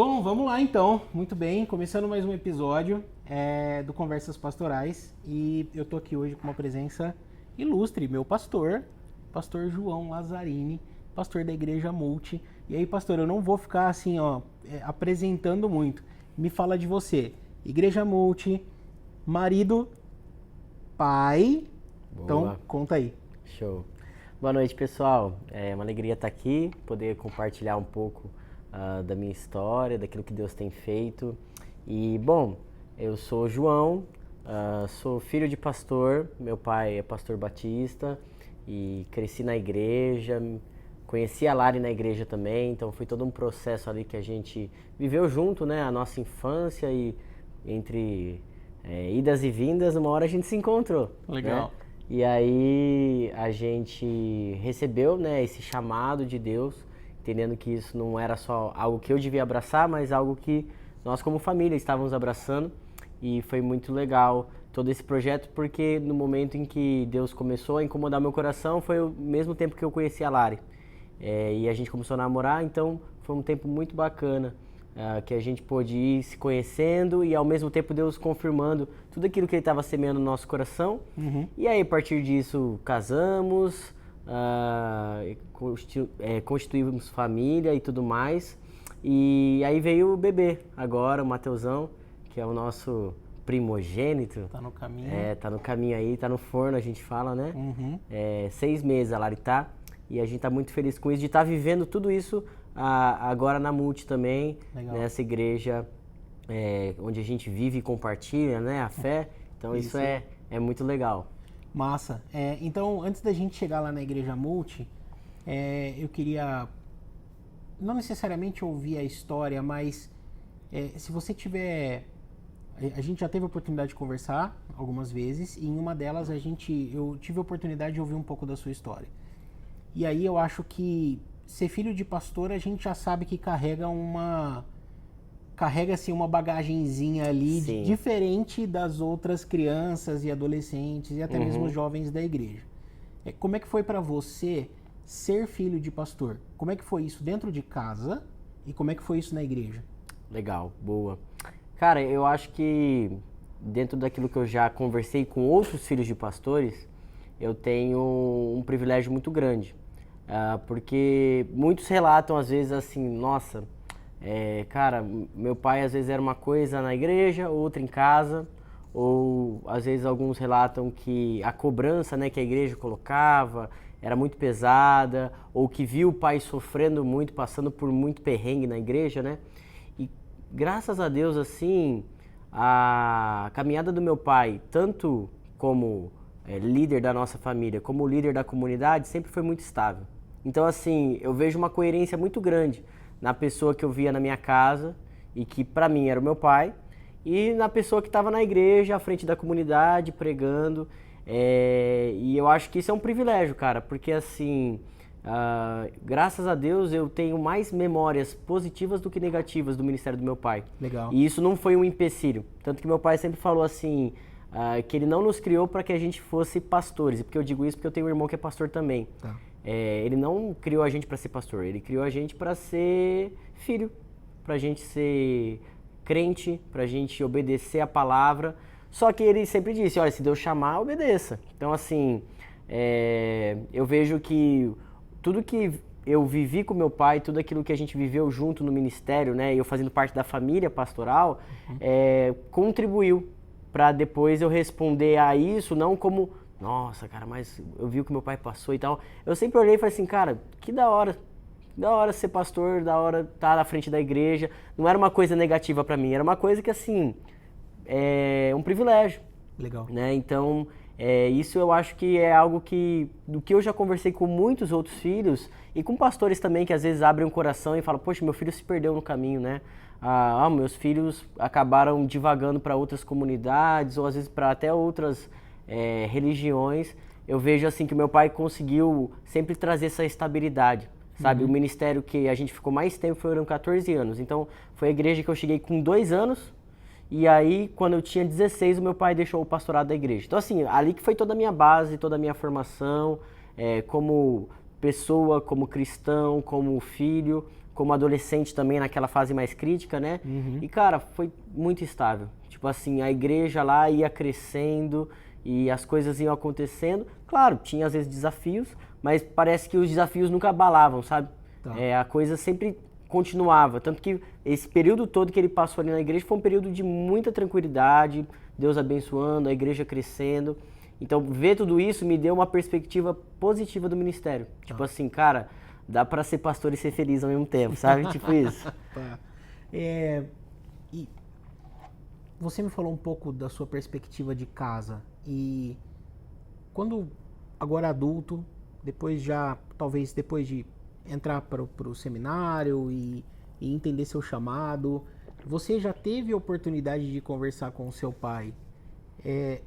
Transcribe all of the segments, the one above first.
Bom, vamos lá então. Muito bem, começando mais um episódio do Conversas Pastorais. E eu tô aqui hoje com uma presença ilustre, meu pastor, pastor João Lazzarini, pastor da Igreja Multi. E aí, pastor, eu não vou ficar assim, apresentando muito. Me fala de você. Igreja Multi, marido, pai. Então, Boa, conta aí. show. Boa noite, pessoal. É uma alegria estar aqui, poder compartilhar um pouco da minha história, daquilo que Deus tem feito. E, bom, eu sou João, sou filho de pastor, meu pai é pastor batista e cresci na igreja, conheci a Lari na igreja também, então foi todo um processo ali que a gente viveu junto, né, a nossa infância e entre idas e vindas, uma hora a gente se encontrou. Legal. Né? E aí a gente recebeu, né, esse chamado de Deus, entendendo que isso não era só algo que eu devia abraçar, mas algo que nós como família estávamos abraçando. E foi muito legal todo esse projeto, porque no momento em que Deus começou a incomodar meu coração, foi o mesmo tempo que eu conheci a Lari. E a gente começou a namorar, então foi um tempo muito bacana. Que a gente pôde ir se conhecendo e ao mesmo tempo Deus confirmando tudo aquilo que Ele estava semeando no nosso coração. Uhum. E aí a partir disso casamos, constituímos família e tudo mais. E aí veio o bebê agora, o Mateusão, que é o nosso primogênito. Tá no caminho. Tá no caminho aí, tá no forno, a gente fala, né? Uhum. 6 meses a Lari tá. E a gente tá muito feliz com isso, de estar vivendo tudo isso agora na Multi também, Legal. nessa igreja onde a gente vive e compartilha, né, a fé. Então isso é muito legal. Massa. Então, antes da gente chegar lá na Igreja Multi, eu queria não necessariamente ouvir a história, mas se você tiver... A gente já teve a oportunidade de conversar algumas vezes, e em uma delas eu tive a oportunidade de ouvir um pouco da sua história. E aí eu acho que ser filho de pastor, a gente já sabe que carrega-se uma bagagenzinha ali Sim. diferente das outras crianças e adolescentes e até mesmo jovens da igreja. Como é que foi para você ser filho de pastor? Como é que foi isso dentro de casa e como é que foi isso na igreja? Legal, boa. Cara, eu acho que dentro daquilo que eu já conversei com outros filhos de pastores, eu tenho um privilégio muito grande. Porque muitos relatam às vezes assim, nossa, cara, meu pai às vezes era uma coisa na igreja, outra em casa, ou às vezes alguns relatam que a cobrança, né, que a igreja colocava era muito pesada, ou que viu o pai sofrendo muito, passando por muito perrengue na igreja, né? E graças a Deus, assim, a caminhada do meu pai, tanto como líder da nossa família, como líder da comunidade, sempre foi muito estável. Então, assim, eu vejo uma coerência muito grande na pessoa que eu via na minha casa e que para mim era o meu pai, e na pessoa que estava na igreja, à frente da comunidade, pregando. E eu acho que isso é um privilégio, cara, porque assim, graças a Deus eu tenho mais memórias positivas do que negativas do ministério do meu pai. Legal. E isso não foi um empecilho. Tanto que meu pai sempre falou assim, que ele não nos criou para que a gente fosse pastores. E porque eu digo isso porque eu tenho um irmão que é pastor também. Tá. Ele não criou a gente para ser pastor, ele criou a gente para ser filho, para a gente ser crente, para a gente obedecer a palavra. Só que ele sempre disse, olha, se Deus chamar, obedeça. Então, assim, eu vejo que tudo que eu vivi com meu pai, tudo aquilo que a gente viveu junto no ministério, né, eu fazendo parte da família pastoral, contribuiu para depois eu responder a isso, não como, nossa, cara, mas eu vi o que meu pai passou e tal. Eu sempre olhei e falei assim, cara, que da hora ser pastor, da hora estar na frente da igreja. Não era uma coisa negativa para mim, era uma coisa que, assim, um privilégio. Legal. Né? Então, isso eu acho que é algo do que eu já conversei com muitos outros filhos e com pastores também, que às vezes abrem o coração e falam, poxa, meu filho se perdeu no caminho, né? Meus filhos acabaram divagando para outras comunidades ou às vezes para até outras religiões. Eu vejo assim que meu pai conseguiu sempre trazer essa estabilidade, sabe? O ministério que a gente ficou mais tempo foram 14 anos. Então, foi a igreja que eu cheguei com 2 anos. E aí, quando eu tinha 16, o meu pai deixou o pastorado da igreja. Então, assim, ali que foi toda a minha base, toda a minha formação, como pessoa, como cristão, como filho, como adolescente também, naquela fase mais crítica, né? Uhum. E, cara, foi muito estável. Tipo assim, a igreja lá ia crescendo e as coisas iam acontecendo. Claro, tinha às vezes desafios, mas parece que os desafios nunca abalavam, sabe? Tá. A coisa sempre continuava. Tanto que esse período todo que ele passou ali na igreja foi um período de muita tranquilidade, Deus abençoando, a igreja crescendo. Então, ver tudo isso me deu uma perspectiva positiva do ministério. Tipo assim, cara, dá pra ser pastor e ser feliz ao mesmo tempo, sabe? Tipo isso. Tá. E você me falou um pouco da sua perspectiva de casa. E quando, agora adulto, talvez depois de entrar para o seminário e entender seu chamado, você já teve a oportunidade de conversar com o seu pai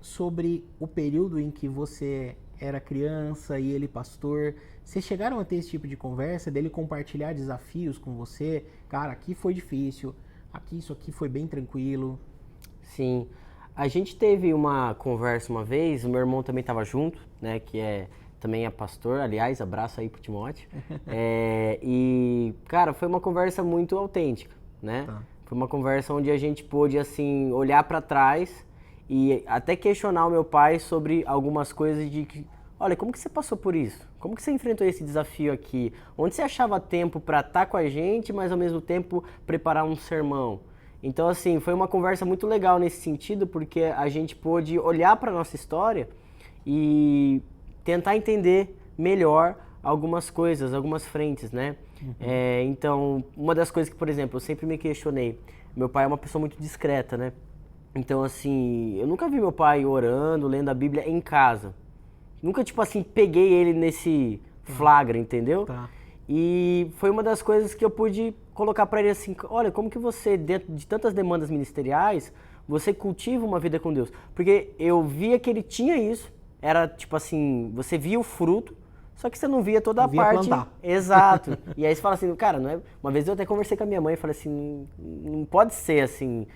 sobre o período em que você era criança e ele pastor? Vocês chegaram a ter esse tipo de conversa, dele compartilhar desafios com você? Cara, aqui foi difícil, isso aqui foi bem tranquilo. Sim. A gente teve uma conversa uma vez, o meu irmão também estava junto, né, também é pastor, aliás, abraço aí pro Timóteo. E, cara, foi uma conversa muito autêntica, né? Tá. Foi uma conversa onde a gente pôde, assim, olhar para trás e até questionar o meu pai sobre algumas coisas de que, olha, como que você passou por isso? Como que você enfrentou esse desafio aqui? Onde você achava tempo para estar com a gente, mas ao mesmo tempo preparar um sermão? Então, assim, foi uma conversa muito legal nesse sentido, porque a gente pôde olhar para nossa história e tentar entender melhor algumas coisas, algumas frentes, né? Uhum. Então, uma das coisas que, por exemplo, eu sempre me questionei, meu pai é uma pessoa muito discreta, né? Então, assim, eu nunca vi meu pai orando, lendo a Bíblia em casa. Nunca, tipo assim, peguei ele nesse flagra, entendeu? Tá. E foi uma das coisas que eu pude colocar para ele assim, olha, como que você, dentro de tantas demandas ministeriais, você cultiva uma vida com Deus? Porque eu via que ele tinha isso, era tipo assim, você via o fruto, só que você não via toda a parte. Plantar. Exato. E aí você fala assim, cara, não é... Uma vez eu até conversei com a minha mãe e falei assim, não pode ser assim,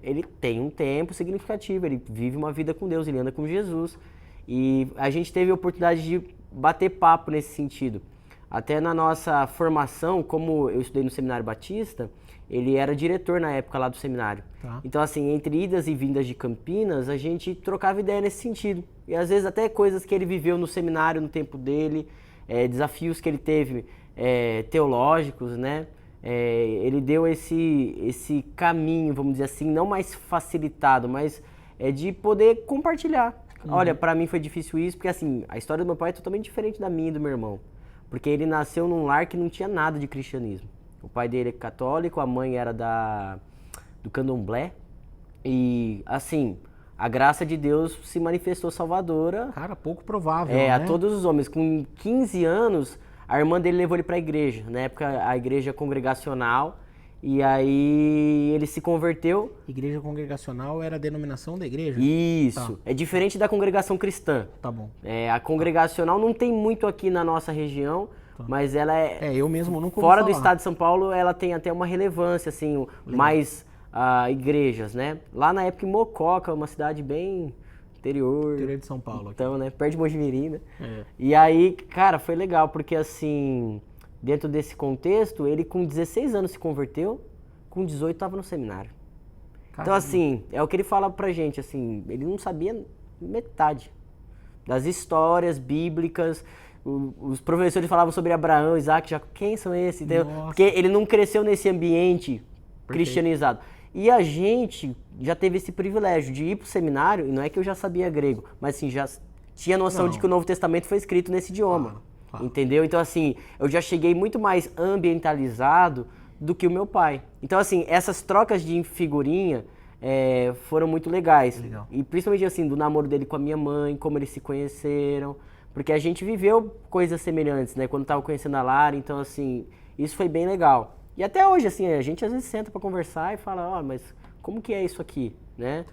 ele tem um tempo significativo, ele vive uma vida com Deus, ele anda com Jesus. E a gente teve a oportunidade de bater papo nesse sentido. Até na nossa formação, como eu estudei no Seminário Batista, ele era diretor na época lá do seminário. Tá. Então, assim, entre idas e vindas de Campinas, a gente trocava ideia nesse sentido. E às vezes até coisas que ele viveu no seminário no tempo dele, desafios que ele teve teológicos, né? Ele deu esse caminho, vamos dizer assim, não mais facilitado, mas de poder compartilhar. Uhum. Olha, pra mim foi difícil isso, porque assim, a história do meu pai é totalmente diferente da minha e do meu irmão. Porque ele nasceu num lar que não tinha nada de cristianismo. O pai dele é católico, a mãe era do candomblé. E, assim, a graça de Deus se manifestou salvadora. Cara, pouco provável, né? A todos os homens. Com 15 anos, a irmã dele levou ele pra igreja. Na época, a igreja congregacional. E aí, ele se converteu. Igreja congregacional era a denominação da igreja? Isso. Tá. É diferente da congregação cristã. Tá bom. A congregacional não tem muito aqui na nossa região, tá. Mas ela eu mesmo nunca ouvi fora falar. do estado de São Paulo, ela tem até uma relevância, assim, legal. Mais igrejas, né? Lá na época em Mococa, uma cidade bem interior de São Paulo. Então, né? Perto de Mojimirim, né? É. E aí, cara, foi legal, porque assim, dentro desse contexto, ele com 16 anos se converteu, com 18 estava no seminário. Caramba. Então, assim, é o que ele fala pra gente, assim, ele não sabia metade das histórias bíblicas. Os professores falavam sobre Abraão, Isaac, Jacó, quem são esses? Porque ele não cresceu nesse ambiente cristianizado. E a gente já teve esse privilégio de ir pro seminário, e não é que eu já sabia grego, mas assim, já tinha noção de que o Novo Testamento foi escrito nesse idioma. Claro. Entendeu? Então, assim, eu já cheguei muito mais ambientalizado do que o meu pai. Então, assim, essas trocas de figurinha foram muito legais. Legal. E principalmente, assim, do namoro dele com a minha mãe, como eles se conheceram. Porque a gente viveu coisas semelhantes, né? Quando tava conhecendo a Lara, então, assim, isso foi bem legal. E até hoje, assim, a gente às vezes senta para conversar e fala, mas como que é isso aqui, né?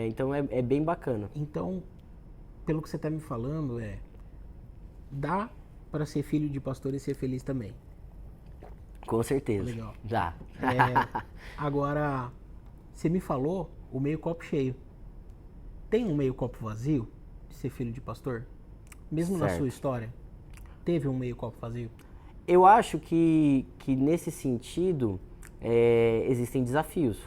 Então, é bem bacana. Então, pelo que você tá me falando, dá para ser filho de pastor e ser feliz também. Com certeza. Legal. Dá. Agora, você me falou o meio copo cheio. Tem um meio copo vazio de ser filho de pastor? Mesmo certo. Na sua história, teve um meio copo vazio? Eu acho que nesse sentido existem desafios.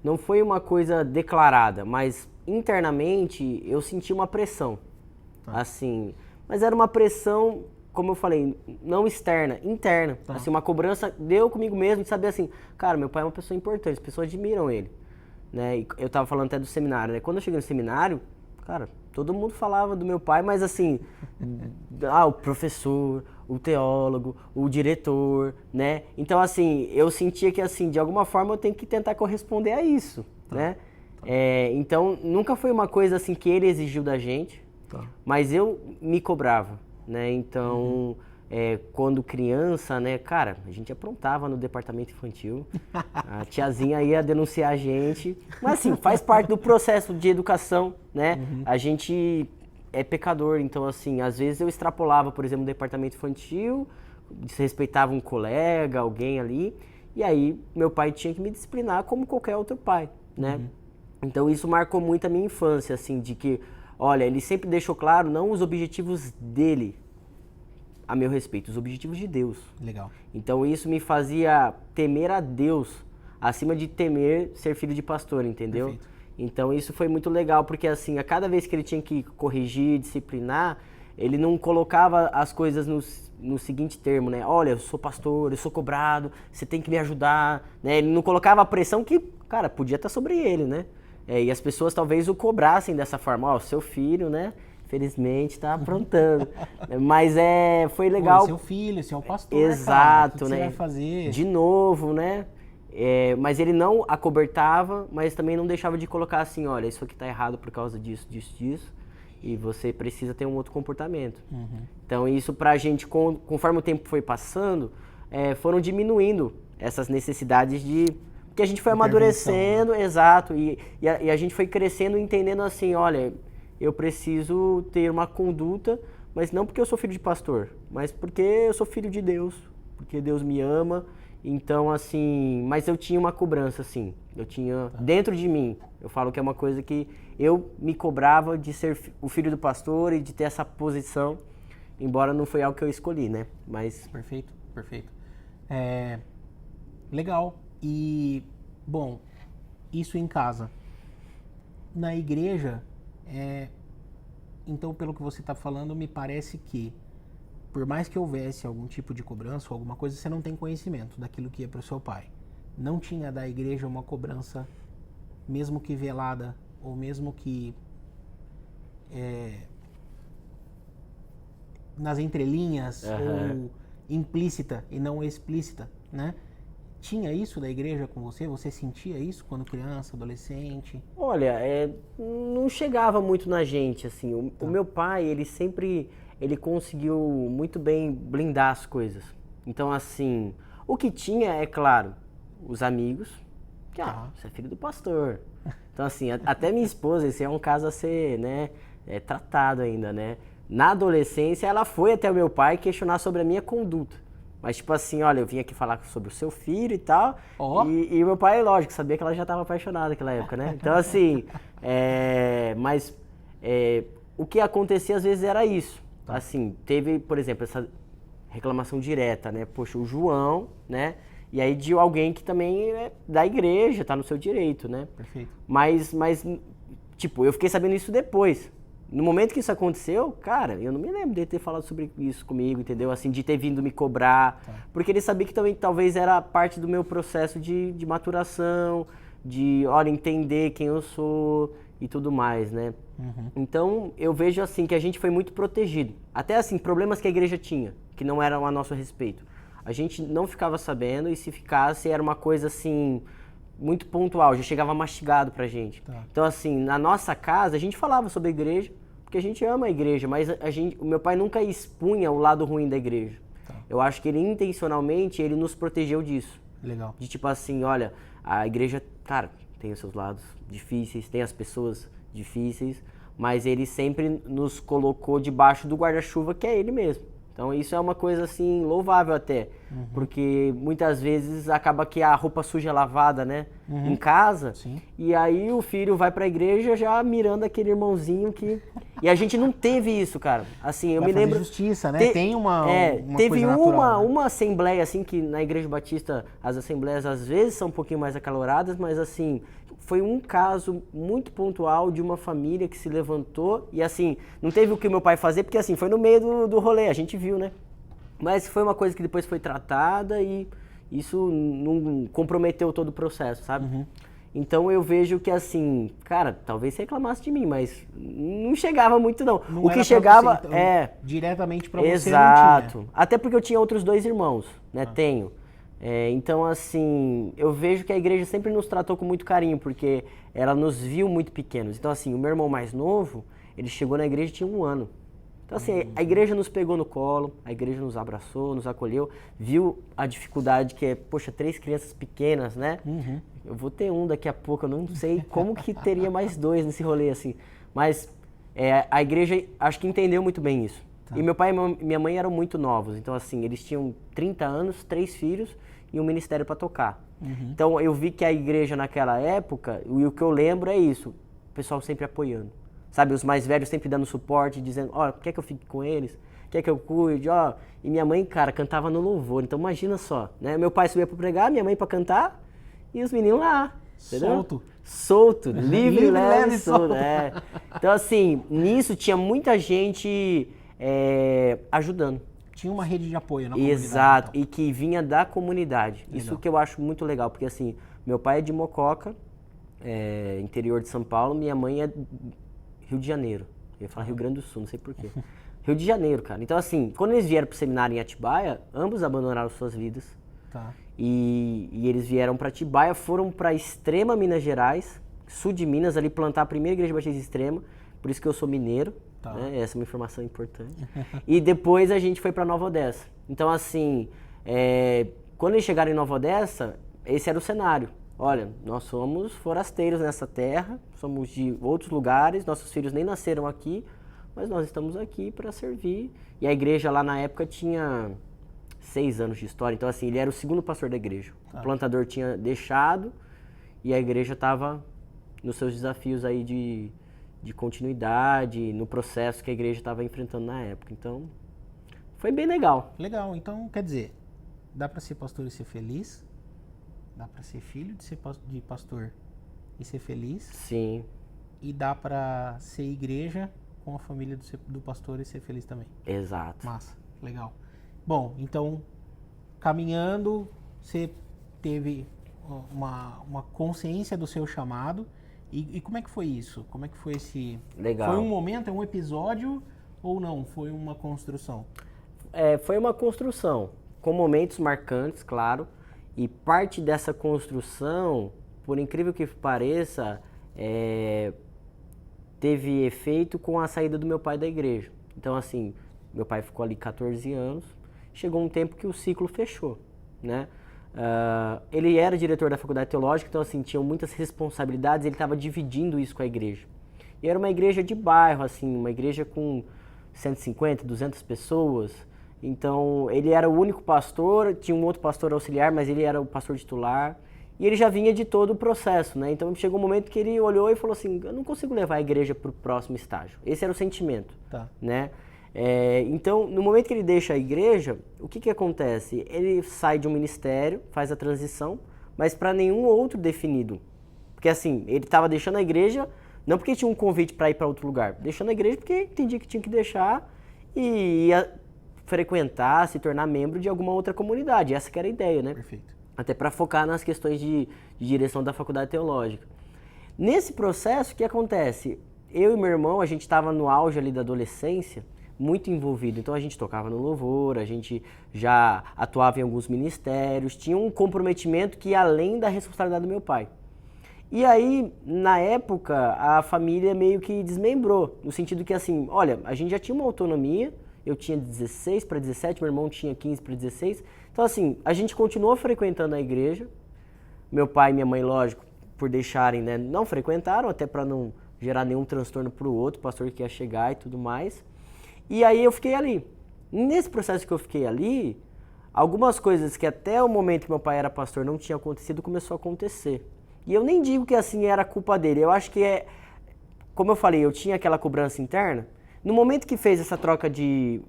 Não foi uma coisa declarada, mas internamente eu senti uma pressão. Assim, mas era uma pressão, como eu falei, não externa, interna. Assim, uma cobrança deu comigo mesmo de saber assim, cara, meu pai é uma pessoa importante, as pessoas admiram ele. Né? E eu tava falando até do seminário, né? Quando eu cheguei no seminário, cara, todo mundo falava do meu pai, mas assim, o professor, o teólogo, o diretor, né? Então, assim, eu sentia que, assim, de alguma forma eu tenho que tentar corresponder a isso, né? Então, nunca foi uma coisa, assim, que ele exigiu da gente, mas eu me cobrava, né? Então, quando criança, né, cara, a gente aprontava no departamento infantil, a tiazinha ia denunciar a gente, mas assim, faz parte do processo de educação, né? A gente é pecador, então assim, às vezes eu extrapolava, por exemplo, no departamento infantil, desrespeitava um colega, alguém ali, e aí meu pai tinha que me disciplinar como qualquer outro pai, né? Então isso marcou muito a minha infância, assim, de que, olha, ele sempre deixou claro não os objetivos dele, a meu respeito, os objetivos de Deus. Legal. Então isso me fazia temer a Deus, acima de temer ser filho de pastor, entendeu? Perfeito. Então isso foi muito legal, porque assim, a cada vez que ele tinha que corrigir, disciplinar, ele não colocava as coisas no seguinte termo, né? Olha, eu sou pastor, eu sou cobrado, você tem que me ajudar, né? Ele não colocava a pressão que, cara, podia estar sobre ele, né? E as pessoas talvez o cobrassem dessa forma, ó, seu filho, né? Felizmente está aprontando. Mas foi legal. Pô, seu filho, seu pastor. Exato, cara, o que né? você vai fazer? De novo, né? Mas ele não acobertava, mas também não deixava de colocar assim, olha, isso aqui tá errado por causa disso, disso, disso. E você precisa ter um outro comportamento. Então isso pra gente, conforme o tempo foi passando, foram diminuindo essas necessidades de... Porque a gente foi amadurecendo, exato. E a gente foi crescendo entendendo assim, olha... Eu preciso ter uma conduta, mas não porque eu sou filho de pastor, mas porque eu sou filho de Deus, porque Deus me ama. Então, assim, mas eu tinha uma cobrança, assim, eu tinha dentro de mim, eu falo que é uma coisa que eu me cobrava de ser o filho do pastor e de ter essa posição, embora não foi algo que eu escolhi, né? Mas... Perfeito, perfeito. Legal. E, bom, isso em casa. Na igreja... Então, pelo que você está falando, me parece que, por mais que houvesse algum tipo de cobrança ou alguma coisa, você não tem conhecimento daquilo que ia para o seu pai. Não tinha da igreja uma cobrança, mesmo que velada, ou mesmo que nas entrelinhas, ou implícita e não explícita, né? Tinha isso da igreja com você? Você sentia isso quando criança, adolescente? Olha, não chegava muito na gente, assim. O meu pai, ele conseguiu muito bem blindar as coisas. Então, assim, o que tinha, é claro, os amigos, que, você é filho do pastor. Então, assim, até minha esposa, esse é um caso a ser, né, tratado ainda, né. Na adolescência, ela foi até o meu pai questionar sobre a minha conduta. Mas tipo assim, olha, eu vim aqui falar sobre o seu filho e tal, e o meu pai, lógico, sabia que ela já estava apaixonada naquela época, né? Então assim, o que acontecia às vezes era isso. Assim, teve, por exemplo, essa reclamação direta, né? Poxa, o João, né? E aí de alguém que também é da igreja, tá no seu direito, né? Perfeito. Mas, tipo, eu fiquei sabendo isso depois. No momento que isso aconteceu, cara, eu não me lembro de ter falado sobre isso comigo, entendeu? Assim, de ter vindo me cobrar. Porque ele sabia que também talvez era parte do meu processo de maturação, de, olha, entender quem eu sou e tudo mais, né? Então, eu vejo assim que a gente foi muito protegido. Até assim, problemas que a igreja tinha, que não eram a nosso respeito. A gente não ficava sabendo, e se ficasse era uma coisa assim... muito pontual, já chegava mastigado pra gente. Então, assim, na nossa casa, a gente falava sobre a igreja, porque a gente ama a igreja, mas o meu pai nunca expunha o lado ruim da igreja. Eu acho que ele, intencionalmente, ele nos protegeu disso. Legal. De tipo assim, olha, a igreja, cara, tem os seus lados difíceis, tem as pessoas difíceis, mas ele sempre nos colocou debaixo do guarda-chuva, que é ele mesmo. Então, isso é uma coisa, assim, louvável até. Porque muitas vezes acaba que a roupa suja é lavada, né? Em casa. Sim. E aí o filho vai pra igreja já mirando aquele irmãozinho que... E a gente não teve isso, cara. Assim, eu Vai me fazer lembro... justiça, né? Tem uma teve coisa natural, né? uma assembleia, assim, que na Igreja Batista as assembleias às vezes são um pouquinho mais acaloradas, mas assim, foi um caso muito pontual de uma família que se levantou e assim, não teve o que meu pai fazer, porque assim, foi no meio do rolê, a gente viu, né? Mas foi uma coisa que depois foi tratada e isso não comprometeu todo o processo, sabe? Então eu vejo que assim, cara, talvez você reclamasse de mim, mas não chegava muito não. Não O era que pra chegava você, então, diretamente pra você não Exato. tinha. Até porque eu tinha outros 2 irmãos, né? Tenho. Então assim, eu vejo que a igreja sempre nos tratou com muito carinho, porque ela nos viu muito pequenos. Então assim, o meu irmão mais novo, ele chegou na igreja e tinha 1 ano. Então assim, a igreja nos pegou no colo, a igreja nos abraçou, nos acolheu, viu a dificuldade que é, poxa, 3 crianças pequenas, né? Eu vou ter um daqui a pouco, eu não sei como que teria mais 2 nesse rolê assim. Mas a igreja acho que entendeu muito bem isso. E meu pai e minha mãe eram muito novos, então assim, eles tinham 30 anos, 3 filhos e um ministério para tocar. Então eu vi que a igreja naquela época, e o que eu lembro é isso, o pessoal sempre apoiando. Sabe, os mais velhos sempre dando suporte, dizendo, ó, quer que eu fique com eles? Quer que eu cuide? Ó, e minha mãe, cara, cantava no louvor, então imagina só, né? Meu pai subia para pregar, minha mãe para cantar e os meninos lá, entendeu? Solto, livre, leve, solto. Então assim, nisso tinha muita gente ajudando. Tinha uma rede de apoio na comunidade. Exato, Então. e que vinha da comunidade. Legal. Isso que eu acho muito legal, porque assim, meu pai é de Mococa, interior de São Paulo, minha mãe é Rio de Janeiro. Eu ia falar Rio Grande do Sul, não sei porquê. Rio de Janeiro, cara. Então assim, quando eles vieram pro seminário em Atibaia, ambos abandonaram suas vidas. Tá. E eles vieram para Atibaia, foram para Extrema, Minas Gerais, sul de Minas, ali plantar a primeira igreja batista Extrema, por isso que eu sou mineiro, né? Essa é uma informação importante. E depois a gente foi para Nova Odessa. Então assim, quando eles chegaram em Nova Odessa, esse era o cenário. Olha, nós somos forasteiros nessa terra, somos de outros lugares, nossos filhos nem nasceram aqui, mas nós estamos aqui para servir. E a igreja lá na época tinha 6 anos de história, então assim, ele era o segundo pastor da igreja. O plantador tinha deixado e a igreja estava nos seus desafios aí de continuidade, no processo que a igreja estava enfrentando na época. Então, foi bem legal. Legal, então quer dizer, dá para ser pastor e ser feliz? Dá para ser filho de pastor e ser feliz? Sim. E dá para ser igreja com a família do pastor e ser feliz também? Exato. Massa, legal. Bom, então, caminhando, você teve uma consciência do seu chamado. E como é que foi isso? Como é que foi esse... Legal. Foi um momento, é um episódio ou não? Foi uma construção? Foi uma construção, com momentos marcantes, claro. E parte dessa construção, por incrível que pareça, teve efeito com a saída do meu pai da igreja. Então, assim, meu pai ficou ali 14 anos, chegou um tempo que o ciclo fechou, né? Ele era diretor da faculdade teológica, então assim, tinham muitas responsabilidades, ele estava dividindo isso com a igreja. E era uma igreja de bairro, assim, uma igreja com 150, 200 pessoas. Então, ele era o único pastor, tinha um outro pastor auxiliar, mas ele era o pastor titular. E ele já vinha de todo o processo, né? Então, chegou um momento que ele olhou e falou assim, eu não consigo levar a igreja para o próximo estágio. Esse era o sentimento, né? Então, no momento que ele deixa a igreja, o que acontece? Ele sai de um ministério, faz a transição, mas para nenhum outro definido. Porque assim, ele estava deixando a igreja, não porque tinha um convite para ir para outro lugar, deixando a igreja porque entendia que tinha que deixar e ia frequentar, se tornar membro de alguma outra comunidade. Essa que era a ideia, né? Perfeito. Até para focar nas questões de direção da faculdade teológica. Nesse processo, o que acontece? Eu e meu irmão, a gente estava no auge ali da adolescência, muito envolvido. Então a gente tocava no louvor, a gente já atuava em alguns ministérios, tinha um comprometimento que ia além da responsabilidade do meu pai. E aí, na época, a família meio que desmembrou, no sentido que assim, olha, a gente já tinha uma autonomia, eu tinha 16 para 17, meu irmão tinha 15 para 16, então assim, a gente continuou frequentando a igreja, meu pai e minha mãe, lógico, por deixarem, né, não frequentaram, até para não gerar nenhum transtorno para o outro, o pastor que ia chegar e tudo mais. E aí eu fiquei ali. Nesse processo que eu fiquei ali, algumas coisas que até o momento que meu pai era pastor não tinha acontecido, começou a acontecer. E eu nem digo que assim era culpa dele, eu acho que como eu falei, eu tinha aquela cobrança interna. No momento que fez essa troca de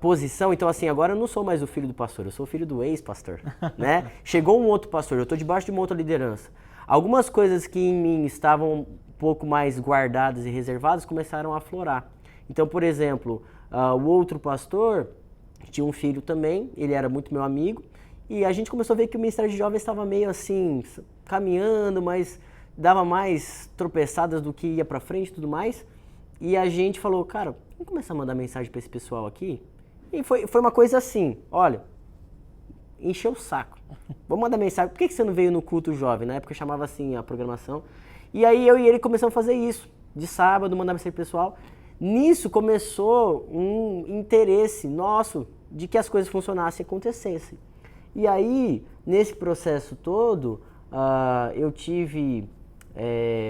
posição, então assim, agora eu não sou mais o filho do pastor, eu sou o filho do ex-pastor, né? Chegou um outro pastor, eu estou debaixo de uma outra liderança. Algumas coisas que em mim estavam um pouco mais guardadas e reservadas começaram a aflorar. Então, por exemplo, o outro pastor tinha um filho também, ele era muito meu amigo, e a gente começou a ver que o Ministério de Jovens estava meio assim, caminhando, mas dava mais tropeçadas do que ia pra frente e tudo mais. E a gente falou, cara, vamos começar a mandar mensagem pra esse pessoal aqui? E foi uma coisa assim, olha, encheu o saco. Vamos mandar mensagem, por que você não veio no culto jovem? Na época eu chamava assim a programação. E aí eu e ele começamos a fazer isso, de sábado, mandar mensagem pro pessoal. Nisso começou um interesse nosso de que as coisas funcionassem e acontecessem. E aí, nesse processo todo, eu tive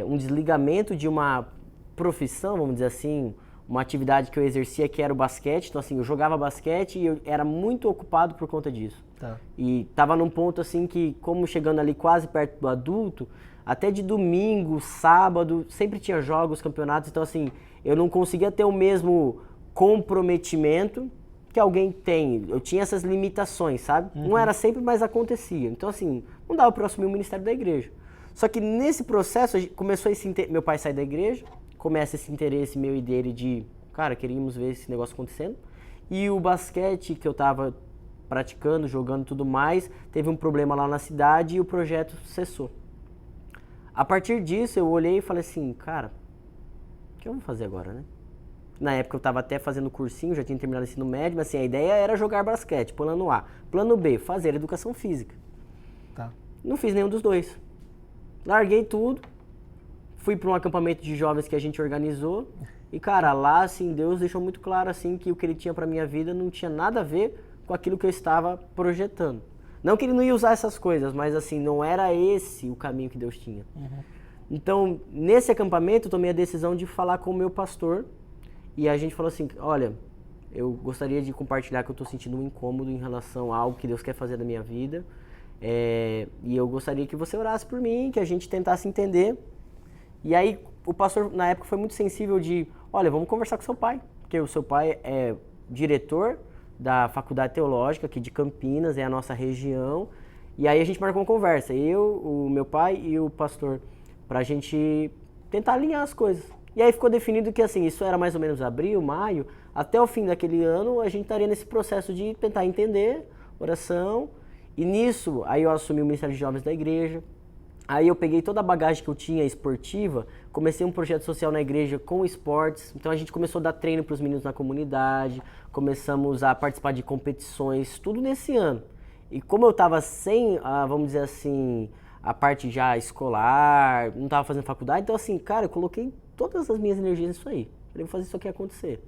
um desligamento de uma profissão, vamos dizer assim, uma atividade que eu exercia que era o basquete. Então assim, eu jogava basquete e eu era muito ocupado por conta disso. Tá. E tava num ponto assim que, como chegando ali quase perto do adulto, até de domingo, sábado, sempre tinha jogos, campeonatos, então assim, eu não conseguia ter o mesmo comprometimento que alguém tem. Eu tinha essas limitações, sabe? Não era sempre, mas acontecia. Então assim, não dava para assumir o ministério da igreja. Só que nesse processo, começou meu pai sai da igreja, começa esse interesse meu e dele de, cara, queríamos ver esse negócio acontecendo. E o basquete que eu tava praticando, jogando e tudo mais, teve um problema lá na cidade e o projeto cessou. A partir disso, eu olhei e falei assim, cara, o que eu vou fazer agora, né? Na época eu tava até fazendo cursinho, já tinha terminado o ensino médio, mas assim, a ideia era jogar basquete, plano A. Plano B, fazer educação física. Tá. Não fiz nenhum dos dois. Larguei tudo, fui para um acampamento de jovens que a gente organizou e, cara, lá, assim, Deus deixou muito claro, assim, que o que ele tinha para minha vida não tinha nada a ver com aquilo que eu estava projetando. Não que ele não ia usar essas coisas, mas, assim, não era esse o caminho que Deus tinha. Então, nesse acampamento, eu tomei a decisão de falar com o meu pastor e a gente falou assim, olha, eu gostaria de compartilhar que eu estou sentindo um incômodo em relação a algo que Deus quer fazer da minha vida e eu gostaria que você orasse por mim, que a gente tentasse entender. E aí o pastor na época foi muito sensível de, olha, vamos conversar com seu pai, porque o seu pai é diretor da Faculdade Teológica aqui de Campinas, é a nossa região. E aí a gente marcou uma conversa, eu, o meu pai e o pastor, pra gente tentar alinhar as coisas. E aí ficou definido que assim, isso era mais ou menos abril, maio, até o fim daquele ano a gente estaria nesse processo de tentar entender, oração. E nisso, aí eu assumi o Ministério de Jovens da igreja. Aí eu peguei toda a bagagem que eu tinha esportiva, comecei um projeto social na igreja com esportes, então a gente começou a dar treino para os meninos na comunidade, começamos a participar de competições, tudo nesse ano. E como eu estava sem, vamos dizer assim, a parte já escolar, não estava fazendo faculdade, então assim, cara, eu coloquei todas as minhas energias nisso aí. Falei, vou fazer isso aqui acontecer.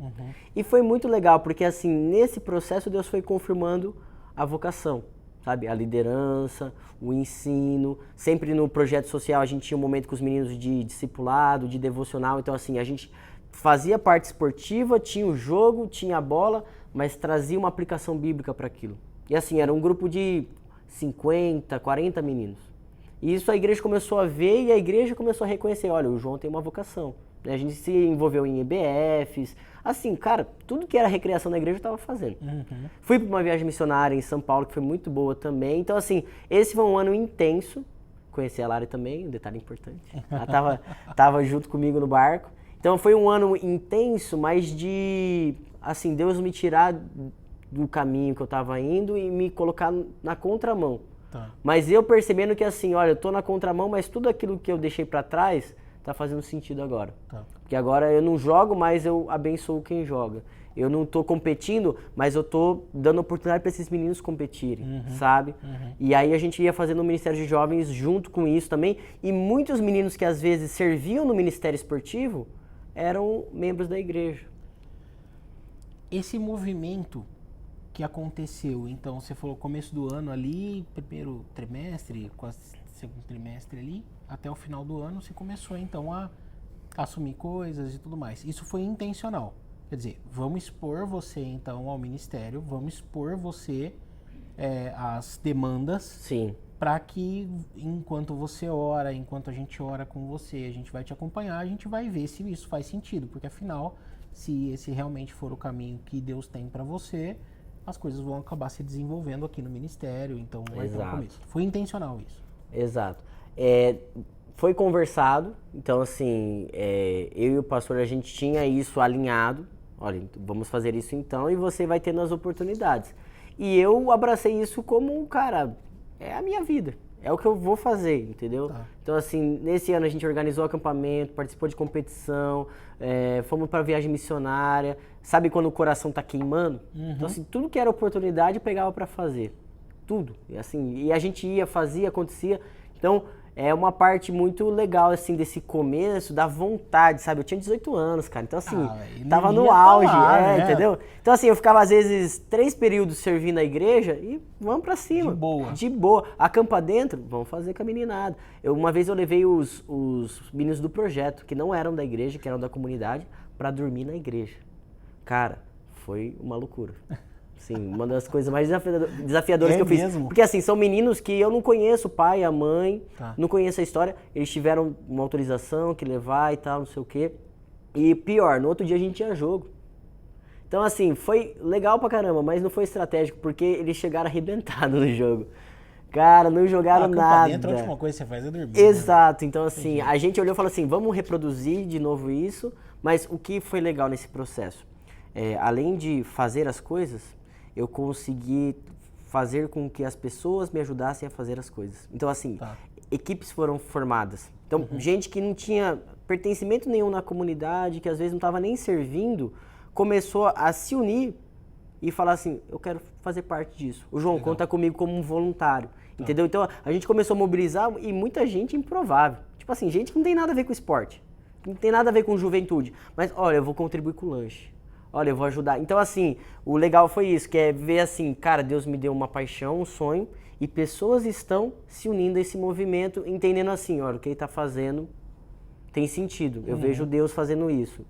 E foi muito legal, porque assim, nesse processo Deus foi confirmando a vocação. Sabe, a liderança, o ensino, sempre no projeto social a gente tinha um momento com os meninos de discipulado, de devocional, então assim, a gente fazia parte esportiva, tinha o jogo, tinha a bola, mas trazia uma aplicação bíblica para aquilo. E assim, era um grupo de 50, 40 meninos. E isso a igreja começou a ver e a igreja começou a reconhecer, olha, o João tem uma vocação. A gente se envolveu em EBFs, assim, cara, tudo que era recreação na igreja eu estava fazendo. Fui para uma viagem missionária em São Paulo, que foi muito boa também. Então, assim, esse foi um ano intenso. Conheci a Lara também, um detalhe importante. Ela tava junto comigo no barco. Então, foi um ano intenso, mas de, assim, Deus me tirar do caminho que eu estava indo e me colocar na contramão. Tá. Mas eu percebendo que, assim, olha, eu tô na contramão, mas tudo aquilo que eu deixei para trás tá fazendo sentido agora. Tá. Porque agora eu não jogo, mas eu abençoo quem joga. Eu não tô competindo, mas eu tô dando oportunidade para esses meninos competirem, sabe? E aí a gente ia fazendo o Ministério de Jovens junto com isso também. E muitos meninos que às vezes serviam no Ministério Esportivo eram membros da igreja. Esse movimento que aconteceu, então você falou começo do ano ali, primeiro trimestre, quase segundo trimestre ali, até o final do ano você começou então a assumir coisas e tudo mais. Isso foi intencional. Quer dizer, vamos expor você então ao ministério, vamos expor você às demandas, Sim, para que enquanto você ora, enquanto a gente ora com você, a gente vai te acompanhar, a gente vai ver se isso faz sentido, porque afinal, se esse realmente for o caminho que Deus tem para você, as coisas vão acabar se desenvolvendo aqui no ministério, então vai ter um exato. começo. Foi intencional isso. Exato. Foi conversado, então assim, eu e o pastor, a gente tinha isso alinhado. Olha, vamos fazer isso então e você vai tendo as oportunidades. E eu abracei isso como, cara, é a minha vida, é o que eu vou fazer, entendeu? Tá. Então assim, nesse ano a gente organizou acampamento, participou de competição, fomos para viagem missionária, sabe quando o coração tá queimando? Então assim, tudo que era oportunidade eu pegava para fazer. Tudo. E, assim, e a gente ia, fazia, acontecia. Então, é uma parte muito legal, assim, desse começo, da vontade, sabe? Eu tinha 18 anos, cara. Então, assim, tava no auge, né? entendeu? Então, assim, eu ficava, às vezes, 3 períodos servindo a igreja e vamos pra cima. De boa. De boa. Acampa dentro, vamos fazer com a meninada. Uma vez eu levei os meninos do projeto, que não eram da igreja, que eram da comunidade, pra dormir na igreja. Cara, foi uma loucura. Sim, uma das coisas mais desafiadoras que eu fiz. Mesmo? Porque assim, são meninos que eu não conheço, o pai, a mãe, Tá. não conheço a história. Eles tiveram uma autorização que levar e tal, não sei o quê. E pior, no outro dia a gente tinha jogo. Então assim, foi legal pra caramba, mas não foi estratégico, porque eles chegaram arrebentados no jogo. Cara, não jogaram Acampa nada. dentro, a última coisa que você faz é dormir. Exato, então assim, a gente olhou e falou assim, vamos reproduzir de novo isso, mas o que foi legal nesse processo? Além de fazer as coisas, eu consegui fazer com que as pessoas me ajudassem a fazer as coisas. Então assim, equipes foram formadas. Então, gente que não tinha pertencimento nenhum na comunidade, que às vezes não estava nem servindo, começou a se unir e falar assim, eu quero fazer parte disso. O João conta comigo como um voluntário, entendeu? Então a gente começou a mobilizar e muita gente improvável. Tipo assim, gente que não tem nada a ver com esporte, que não tem nada a ver com juventude. Mas olha, eu vou contribuir com o lanche. Olha, eu vou ajudar. Então assim, o legal foi isso, que é ver assim, cara, Deus me deu uma paixão, um sonho, e pessoas estão se unindo a esse movimento, entendendo assim, olha, o que ele está fazendo tem sentido. Eu vejo Deus fazendo isso.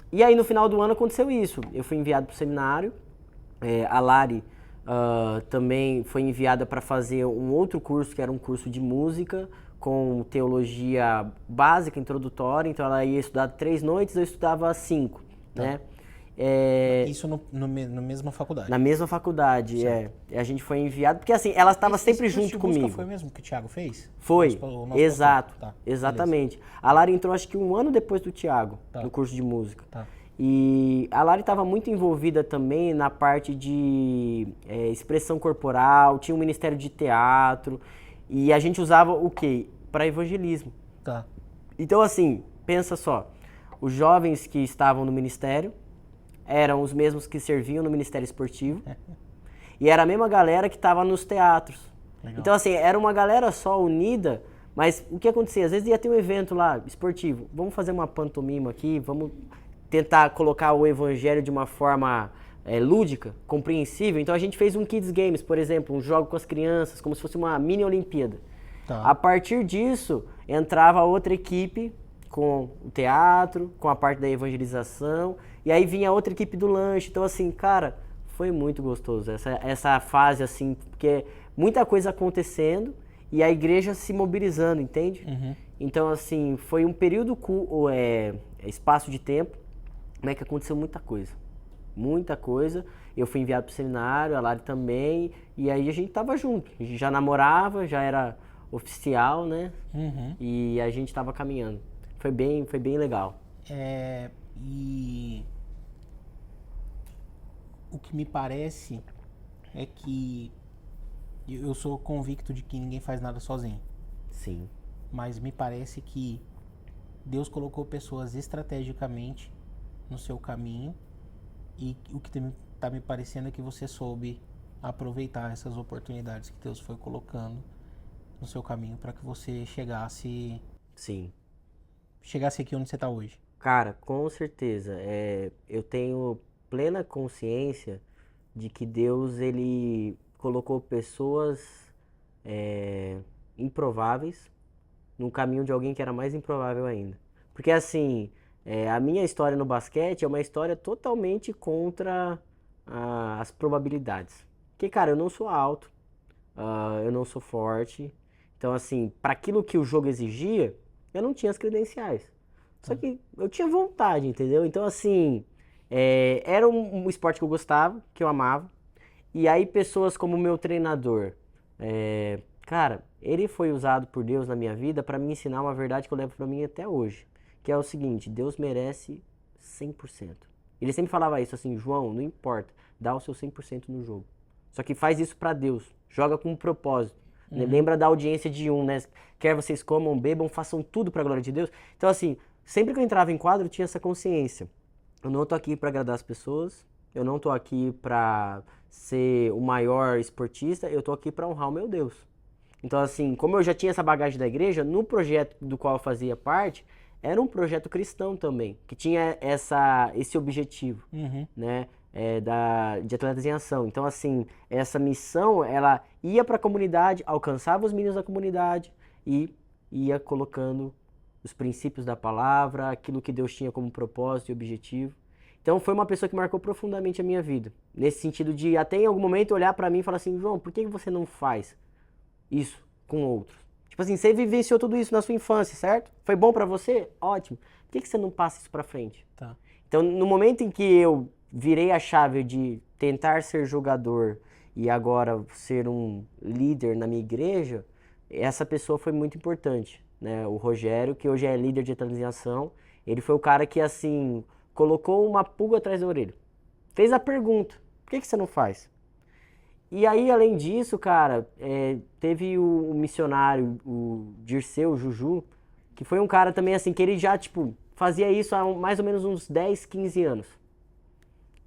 E aí no final do ano aconteceu isso. Eu fui enviado para o seminário, a Lari também foi enviada para fazer um outro curso, que era um curso de música, com teologia básica, introdutória. Então ela ia estudar 3 noites, eu estudava 5, né? Isso na mesma faculdade? Na mesma faculdade, A gente foi enviado, porque assim, ela estava sempre junto comigo. Foi mesmo que o Thiago fez? Foi, exato, Tá, exatamente. A Lari entrou acho que 1 ano depois do Thiago, no curso de música. Tá. E a Lari estava muito envolvida também na parte de expressão corporal, tinha um ministério de teatro, e a gente usava o quê? Para evangelismo. Tá. Então assim, pensa só, os jovens que estavam no ministério eram os mesmos que serviam no Ministério Esportivo, e era a mesma galera que estava nos teatros. Legal. Então assim, era uma galera só unida, mas o que acontecia? Às vezes ia ter um evento lá, esportivo, vamos fazer uma pantomima aqui, vamos tentar colocar o evangelho de uma forma lúdica, compreensível. Então a gente fez um Kids Games, por exemplo, um jogo com as crianças, como se fosse uma mini Olimpíada. Tá. A partir disso, entrava outra equipe com o teatro, com a parte da evangelização, e aí vinha outra equipe do lanche. Então assim, cara, foi muito gostoso essa fase, assim, porque muita coisa acontecendo e a igreja se mobilizando, entende? Então assim, foi um período, espaço de tempo, como é que aconteceu muita coisa. Eu fui enviado para o seminário, a Lari também, e aí a gente tava junto, a gente já namorava, já era oficial, né? E a gente tava caminhando. Foi bem legal. E o que me parece é que eu sou convicto de que ninguém faz nada sozinho. Sim. Mas me parece que Deus colocou pessoas estrategicamente no seu caminho, e o que tá me parecendo é que você soube aproveitar essas oportunidades que Deus foi colocando no seu caminho para que você chegasse aqui onde você está hoje. Cara, com certeza. Eu tenho plena consciência de que Deus, ele colocou pessoas improváveis no caminho de alguém que era mais improvável ainda. Porque assim, A minha história no basquete é uma história totalmente contra as probabilidades. Porque, cara, eu não sou alto, eu não sou forte. Então, assim, para aquilo que o jogo exigia, eu não tinha as credenciais. Só que eu tinha vontade, entendeu? Então, assim, era um esporte que eu gostava, que eu amava. E aí, pessoas como o meu treinador, cara, ele foi usado por Deus na minha vida para me ensinar uma verdade que eu levo para mim até hoje. Que é o seguinte: Deus merece 100%. Ele sempre falava isso assim: João, não importa, dá o seu 100% no jogo. Só que faz isso para Deus, joga com um propósito. Lembra da audiência de né? Quer vocês comam, bebam, façam tudo para a glória de Deus. Então, assim, sempre que eu entrava em quadro, eu tinha essa consciência. Eu não tô aqui para agradar as pessoas, eu não tô aqui para ser o maior esportista, eu tô aqui para honrar o meu Deus. Então, assim, como eu já tinha essa bagagem da igreja, no projeto do qual eu fazia parte, era um projeto cristão também, que tinha esse objetivo, né, de Atletas em Ação. Então, assim, essa missão, ela ia para a comunidade, alcançava os meninos da comunidade e ia colocando os princípios da palavra, aquilo que Deus tinha como propósito e objetivo. Então, foi uma pessoa que marcou profundamente a minha vida, nesse sentido de até em algum momento olhar para mim e falar assim: João, por que você não faz isso com outros? Tipo assim, você vivenciou tudo isso na sua infância, certo? Foi bom pra você? Ótimo. Por que você não passa isso pra frente? Tá. Então, no momento em que eu virei a chave de tentar ser jogador e agora ser um líder na minha igreja, essa pessoa foi muito importante, né? O Rogério, que hoje é líder de transição, ele foi o cara que, assim, colocou uma pulga atrás da orelha. Fez a pergunta: por que você não faz? E aí, além disso, cara, teve o missionário, o Dirceu Juju, que foi um cara também, assim, que ele já, tipo, fazia isso há mais ou menos uns 10, 15 anos.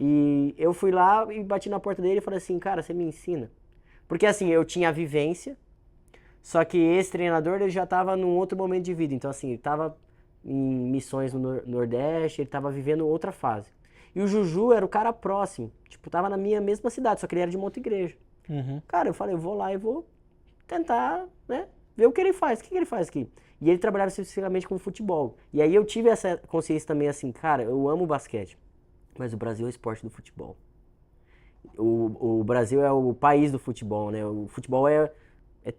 E eu fui lá e bati na porta dele e falei assim: cara, você me ensina? Porque, assim, eu tinha a vivência, só que esse treinador, ele já tava num outro momento de vida. Então, assim, ele tava em missões no Nordeste, ele tava vivendo outra fase. E o Juju era o cara próximo, tipo, tava na minha mesma cidade, só que ele era de uma outra igreja. Cara, eu falei: eu vou lá e vou tentar, né, ver o que ele faz. O que ele faz aqui? E ele trabalhava especificamente com futebol. E aí eu tive essa consciência também, assim, cara, eu amo basquete, mas o Brasil é o esporte do futebol. O Brasil é o país do futebol, né? O futebol é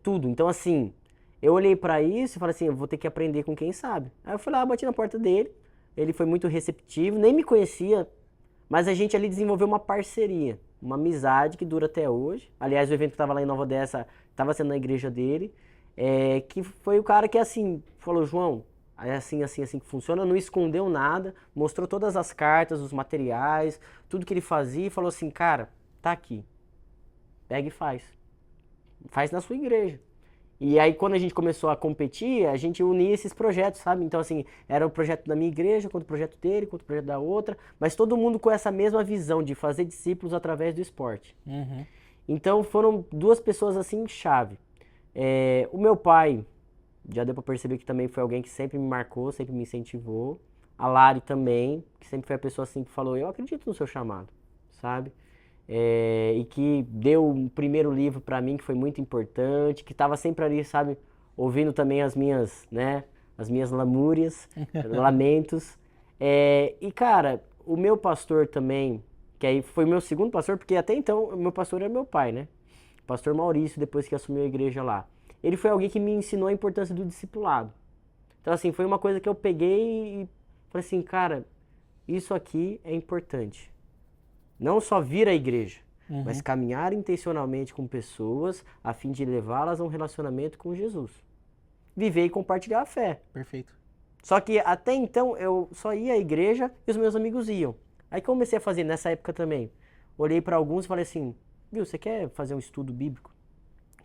tudo. Então, assim, eu olhei pra isso e falei assim: eu vou ter que aprender com quem sabe. Aí eu fui lá, bati na porta dele, ele foi muito receptivo, nem me conhecia, mas a gente ali desenvolveu uma parceria, uma amizade que dura até hoje. Aliás, o evento que estava lá em Nova Odessa estava sendo na igreja dele, que foi o cara que, assim, falou: João, é assim, assim, assim que funciona, não escondeu nada, mostrou todas as cartas, os materiais, tudo que ele fazia e falou assim: cara, tá aqui, pega e faz. Faz na sua igreja. E aí, quando a gente começou a competir, a gente unia esses projetos, sabe? Então, assim, era o projeto da minha igreja, contra o projeto dele, contra o projeto da outra, mas todo mundo com essa mesma visão de fazer discípulos através do esporte. Então, foram duas pessoas, assim, chave. O meu pai, já deu pra perceber que também foi alguém que sempre me marcou, sempre me incentivou. A Lari também, que sempre foi a pessoa, assim, que falou: eu acredito no seu chamado, sabe? E que deu um primeiro livro pra mim que foi muito importante, que tava sempre ali, sabe, ouvindo também as minhas, né, as minhas lamúrias, lamentos. E cara, o meu pastor também, que aí foi o meu segundo pastor, porque até então o meu pastor era meu pai, né? O pastor Maurício, depois que assumiu a igreja lá. Ele foi alguém que me ensinou a importância do discipulado. Então, assim, foi uma coisa que eu peguei e falei assim: cara, isso aqui é importante. Não só vir à igreja, mas caminhar intencionalmente com pessoas a fim de levá-las a um relacionamento com Jesus. Viver e compartilhar a fé. Perfeito. Só que até então eu só ia à igreja e os meus amigos iam. Aí comecei a fazer nessa época também. Olhei para alguns e falei assim: viu, você quer fazer um estudo bíblico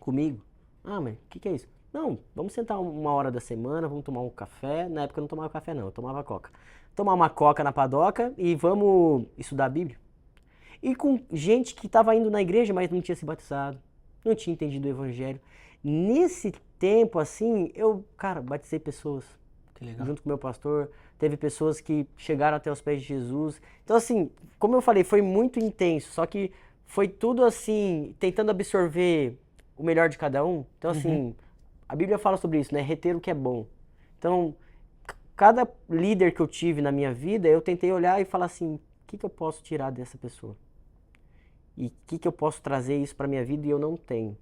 comigo? Ah, mas o que é isso? Não, vamos sentar uma hora da semana, vamos tomar um café. Na época eu não tomava café não, eu tomava coca. Tomar uma coca na padoca e vamos estudar a Bíblia. E com gente que estava indo na igreja, mas não tinha se batizado, não tinha entendido o evangelho. Nesse tempo, assim, eu, cara, batizei pessoas. Que legal. Junto com o meu pastor, teve pessoas que chegaram até os pés de Jesus. Então, assim, como eu falei, foi muito intenso, só que foi tudo, assim, tentando absorver o melhor de cada um. Então, assim, a Bíblia fala sobre isso, né? Reter o que é bom. Então, cada líder que eu tive na minha vida, eu tentei olhar e falar assim, o que eu posso tirar dessa pessoa? E o que eu posso trazer isso para minha vida e eu não tenho?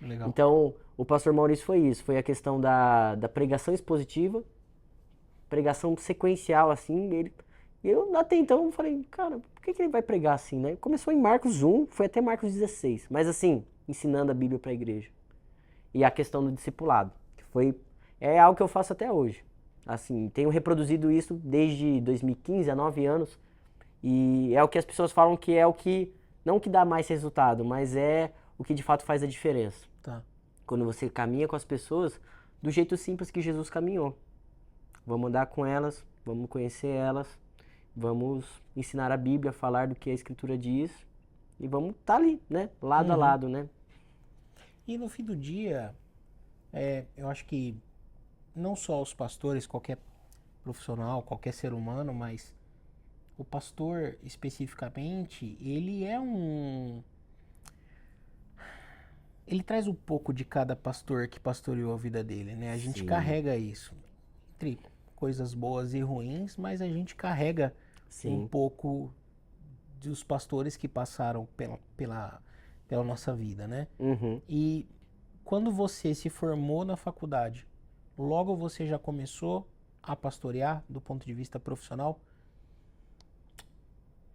Legal. Então, o pastor Maurício foi isso, foi a questão da pregação expositiva, pregação sequencial, assim, eu até então falei, cara, por que ele vai pregar assim, né? Começou em Marcos 1, foi até Marcos 16, mas assim, ensinando a Bíblia para a igreja. E a questão do discipulado, que é algo que eu faço até hoje. Assim, tenho reproduzido isso desde 2015, há 9 anos, e é o que as pessoas falam que é o que, não o que dá mais resultado, mas é o que de fato faz a diferença. Tá. Quando você caminha com as pessoas do jeito simples que Jesus caminhou. Vamos andar com elas, vamos conhecer elas, vamos ensinar a Bíblia, falar do que a Escritura diz e vamos estar ali, né? Lado a lado, né? E no fim do dia, eu acho que não só os pastores, qualquer profissional, qualquer ser humano, mas o pastor especificamente, ele traz um pouco de cada pastor que pastoreou a vida dele, né? A gente Sim. carrega isso, entre coisas boas e ruins, mas a gente carrega um pouco dos pastores que passaram pela nossa vida, né? Uhum. E quando você se formou na faculdade, logo você já começou a pastorear do ponto de vista profissional?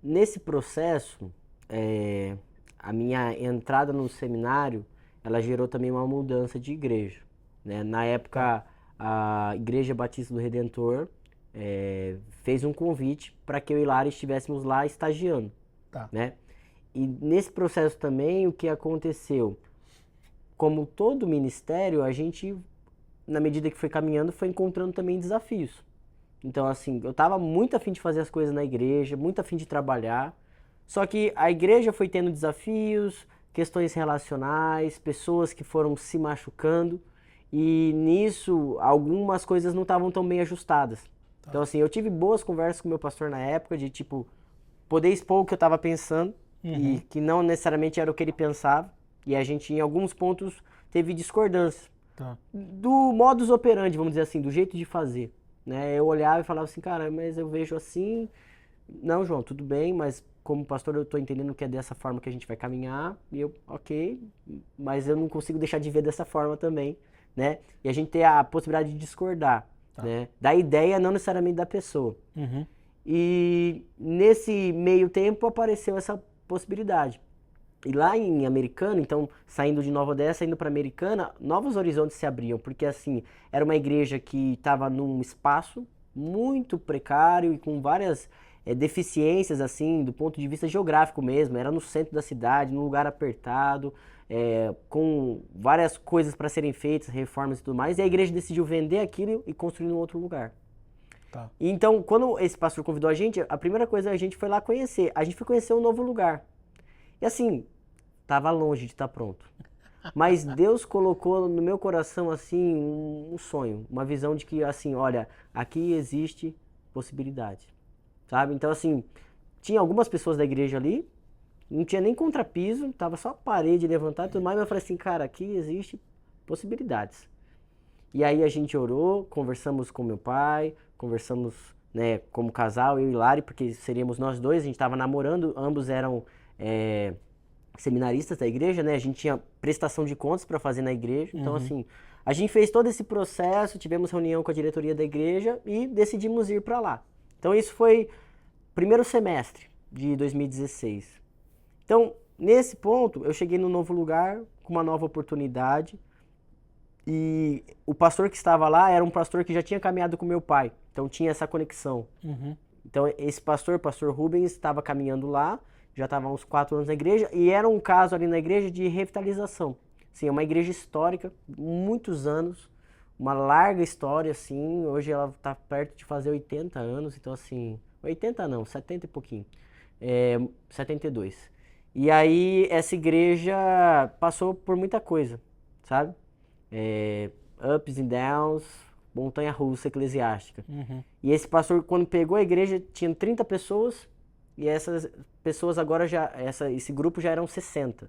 Nesse processo, a minha entrada no seminário, ela gerou também uma mudança de igreja, né? Na época, a Igreja Batista do Redentor fez um convite para que eu e Lara estivéssemos lá estagiando, né? E nesse processo também, o que aconteceu? Como todo ministério, a gente, na medida que foi caminhando, foi encontrando também desafios. Então, assim, eu estava muito afim de fazer as coisas na igreja, muito afim de trabalhar, só que a igreja foi tendo desafios, questões relacionais, pessoas que foram se machucando, e nisso, algumas coisas não estavam tão bem ajustadas. Então, assim, eu tive boas conversas com o meu pastor na época, de, tipo, poder expor o que eu estava pensando, e que não necessariamente era o que ele pensava, e a gente, em alguns pontos, teve discordância. Do modus operandi, vamos dizer assim, do jeito de fazer. Né? Eu olhava e falava assim, cara, mas eu vejo assim, não, João, tudo bem, mas como pastor eu estou entendendo que é dessa forma que a gente vai caminhar, e eu, ok, mas eu não consigo deixar de ver dessa forma também, né? E a gente ter a possibilidade de discordar, né? Da ideia, não necessariamente da pessoa. E nesse meio tempo apareceu essa possibilidade. E lá em Americana, então, saindo de Nova Odessa, indo para Americana, novos horizontes se abriam, porque assim, era uma igreja que estava num espaço muito precário e com várias deficiências, assim, do ponto de vista geográfico mesmo. Era no centro da cidade, num lugar apertado, com várias coisas para serem feitas, reformas e tudo mais, e a igreja decidiu vender aquilo e construir em outro lugar. E então, quando esse pastor convidou a gente, a primeira coisa a gente foi lá conhecer. A gente foi conhecer um novo lugar. E assim, estava longe de estar pronto. Mas Deus colocou no meu coração, assim, um sonho, uma visão de que, assim, olha, aqui existe possibilidade, sabe? Então, assim, tinha algumas pessoas da igreja ali, não tinha nem contrapiso, tava só a parede levantada e tudo mais, mas eu falei assim, cara, aqui existe possibilidades. E aí a gente orou, conversamos com meu pai, conversamos, né, como casal, eu e Lari, porque seríamos nós dois, a gente estava namorando, ambos eram seminaristas da igreja, né? A gente tinha prestação de contas para fazer na igreja. Então, assim, a gente fez todo esse processo, tivemos reunião com a diretoria da igreja e decidimos ir para lá. Então, isso foi primeiro semestre de 2016. Então, nesse ponto, eu cheguei num novo lugar, com uma nova oportunidade. E o pastor que estava lá era um pastor que já tinha caminhado com meu pai. Então, tinha essa conexão. Então, esse pastor, pastor Rubens, estava caminhando lá, já estava há uns 4 anos na igreja, e era um caso ali na igreja de revitalização. Sim, é uma igreja histórica, muitos anos, uma larga história, assim, hoje ela está perto de fazer 80 anos, então assim, 80 não, 70 e pouquinho, 72. E aí essa igreja passou por muita coisa, sabe? Ups and downs, montanha-russa eclesiástica. E esse pastor, quando pegou a igreja, tinha 30 pessoas, e essas pessoas agora esse grupo já eram 60.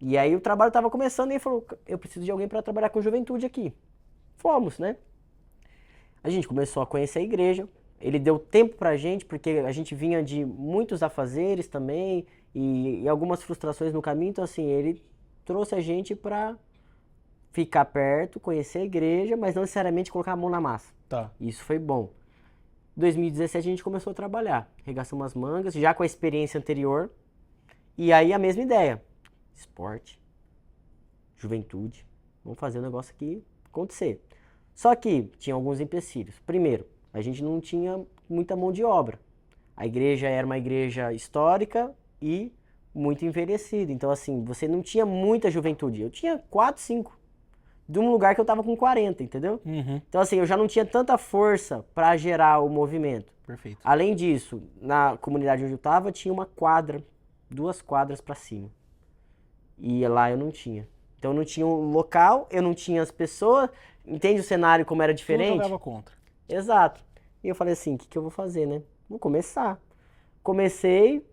E aí o trabalho estava começando e ele falou, eu preciso de alguém para trabalhar com juventude aqui. Fomos, né? A gente começou a conhecer a igreja, ele deu tempo pra gente, porque a gente vinha de muitos afazeres também, e algumas frustrações no caminho, então assim, ele trouxe a gente pra ficar perto, conhecer a igreja, mas não necessariamente colocar a mão na massa. Tá. Isso foi bom. Em 2017 a gente começou a trabalhar, arregaçamos as mangas, já com a experiência anterior, e aí a mesma ideia, esporte, juventude, vamos fazer o negócio aqui acontecer. Só que tinha alguns empecilhos. Primeiro, a gente não tinha muita mão de obra. A igreja era uma igreja histórica e muito envelhecida. Então, assim, você não tinha muita juventude. Eu tinha 4, 5. De um lugar que eu tava com 40, entendeu? Uhum. Então, assim, eu já não tinha tanta força para gerar o movimento. Perfeito. Além disso, na comunidade onde eu tava, tinha uma quadra, 2 quadras para cima. E lá eu não tinha. Então, eu não tinha um local, eu não tinha as pessoas. Entende o cenário como era Tudo diferente? jogava contra. Exato. E eu falei assim, o que eu vou fazer, né? Vou começar. Comecei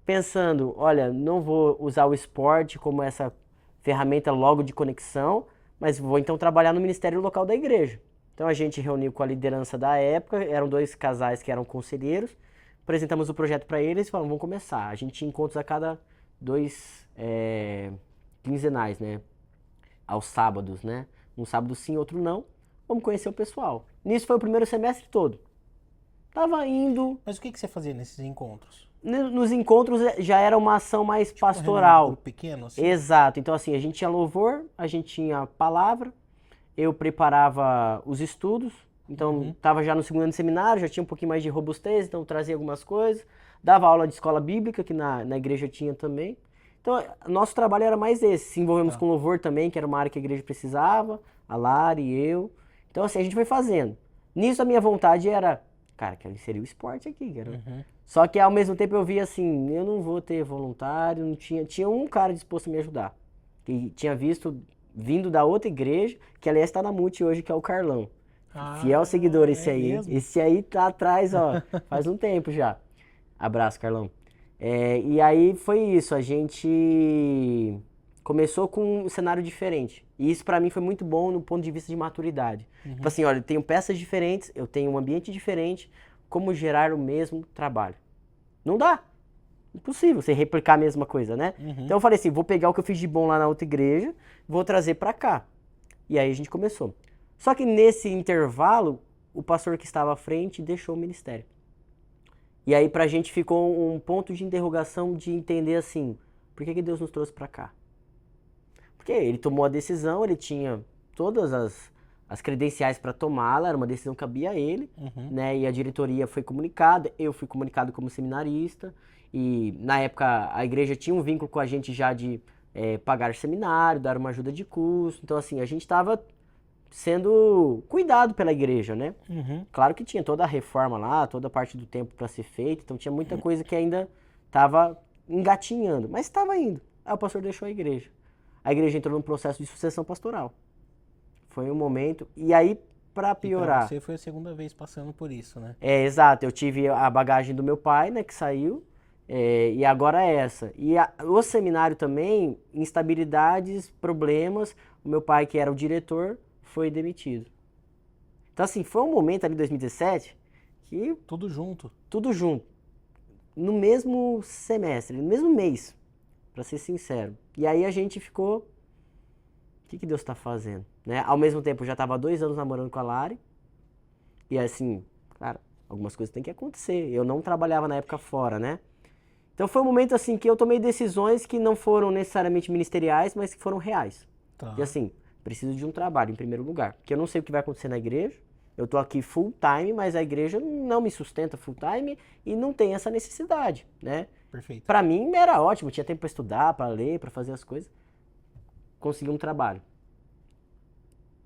pensando, olha, não vou usar o esporte como essa ferramenta logo de conexão, mas vou então trabalhar no ministério local da igreja. Então a gente reuniu com a liderança da época, eram 2 casais que eram conselheiros, apresentamos o projeto para eles e falamos, vamos começar. A gente tinha encontros a cada 2 quinzenais, né? Aos sábados, né? Um sábado sim, outro não. Vamos conhecer o pessoal. Nisso foi o primeiro semestre todo. Tava indo. Mas o que você fazia nesses encontros? Nos encontros já era uma ação mais Tipo, um pastoral. grupo pequeno, assim? Exato. Então, assim, a gente tinha louvor, a gente tinha palavra, eu preparava os estudos. Então, tava já no segundo ano de seminário, já tinha um pouquinho mais de robustez, então trazia algumas coisas. Dava aula de escola bíblica, que na igreja tinha também. Então, nosso trabalho era mais esse. Se envolvemos com louvor também, que era uma área que a igreja precisava, a Lari e eu. Então, assim, a gente foi fazendo. Nisso, a minha vontade era, cara, quero inserir o esporte aqui, cara. Só que, ao mesmo tempo, eu via assim, eu não vou ter voluntário, não tinha um cara disposto a me ajudar. Que tinha vindo da outra igreja, que aliás está na Multi hoje, que é o Carlão. Fiel seguidor esse aí. Mesmo? Esse aí tá atrás, ó, faz um tempo já. Abraço, Carlão. E aí foi isso, a gente começou com um cenário diferente. E isso pra mim foi muito bom no ponto de vista de maturidade. Tipo assim, olha, eu tenho peças diferentes, eu tenho um ambiente diferente, como gerar o mesmo trabalho? Não dá. Impossível você replicar a mesma coisa, né? Então eu falei assim, vou pegar o que eu fiz de bom lá na outra igreja, vou trazer pra cá. E aí a gente começou. Só que nesse intervalo, o pastor que estava à frente deixou o ministério. E aí pra gente ficou um ponto de interrogação de entender assim, por que Deus nos trouxe pra cá? Porque ele tomou a decisão, ele tinha todas as credenciais para tomá-la, era uma decisão que cabia a ele, né? E a diretoria foi comunicada, eu fui comunicado como seminarista, e na época a igreja tinha um vínculo com a gente já de pagar seminário, dar uma ajuda de custo, então assim, a gente estava sendo cuidado pela igreja, né? Claro que tinha toda a reforma lá, toda a parte do tempo para ser feita, então tinha muita coisa que ainda estava engatinhando, mas estava indo. Aí o pastor deixou a igreja entrou num processo de sucessão pastoral. Foi um momento, e aí para piorar... E pra você foi a segunda vez passando por isso, né? Exato, eu tive a bagagem do meu pai, né, que saiu, e agora é essa. E o seminário também, instabilidades, problemas, o meu pai, que era o diretor, foi demitido. Então, assim, foi um momento ali em 2017 que... Tudo junto. Tudo junto. No mesmo semestre, no mesmo mês, para ser sincero. E aí a gente ficou... O que Deus está fazendo? Né? Ao mesmo tempo, eu já estava há 2 anos namorando com a Lari. E assim, claro, algumas coisas têm que acontecer. Eu não trabalhava na época fora, né? Então foi um momento assim que eu tomei decisões que não foram necessariamente ministeriais, mas que foram reais. Tá. E assim, preciso de um trabalho em primeiro lugar. Porque eu não sei o que vai acontecer na igreja. Eu tô aqui full time, mas a igreja não me sustenta full time e não tem essa necessidade, né? Perfeito. Pra mim era ótimo, tinha tempo pra estudar, pra ler, pra fazer as coisas. Consegui um trabalho.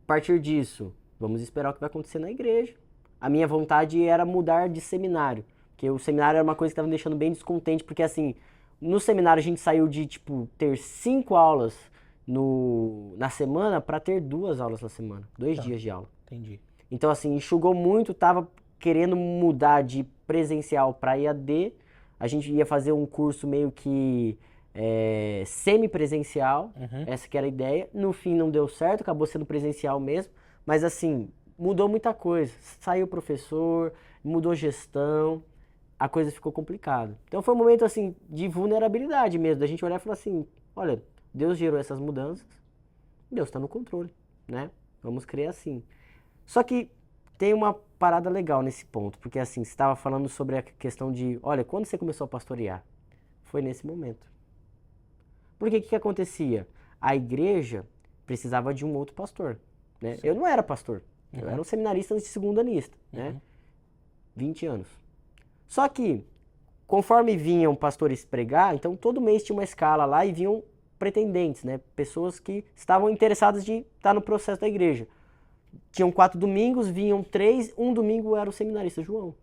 A partir disso, vamos esperar o que vai acontecer na igreja. A minha vontade era mudar de seminário, porque o seminário era uma coisa que estava me deixando bem descontente, porque assim, no seminário a gente saiu de, tipo, ter 5 aulas na semana para ter 2 aulas na semana, 2 dias de aula. Entendi. Então assim, enxugou muito, tava querendo mudar de presencial para EAD, a gente ia fazer um curso meio que semi-presencial, essa que era a ideia. No fim não deu certo, acabou sendo presencial mesmo, mas assim, mudou muita coisa. Saiu o professor, mudou gestão, a coisa ficou complicada. Então foi um momento assim de vulnerabilidade mesmo, da gente olhar e falar assim, olha, Deus gerou essas mudanças, Deus está no controle, né? Vamos crer assim. Só que tem uma parada legal nesse ponto, porque assim, você estava falando sobre a questão de, olha, quando você começou a pastorear? Foi nesse momento. Porque o que acontecia? A igreja precisava de um outro pastor, né? Eu não era pastor, eu era um seminarista de segundanista, né? 20 anos. Só que, conforme vinham pastores pregar, então todo mês tinha uma escala lá e vinham pretendentes, né? Pessoas que estavam interessadas de estar no processo da igreja. Tinham 4 domingos, vinham 3, um domingo era o seminarista João.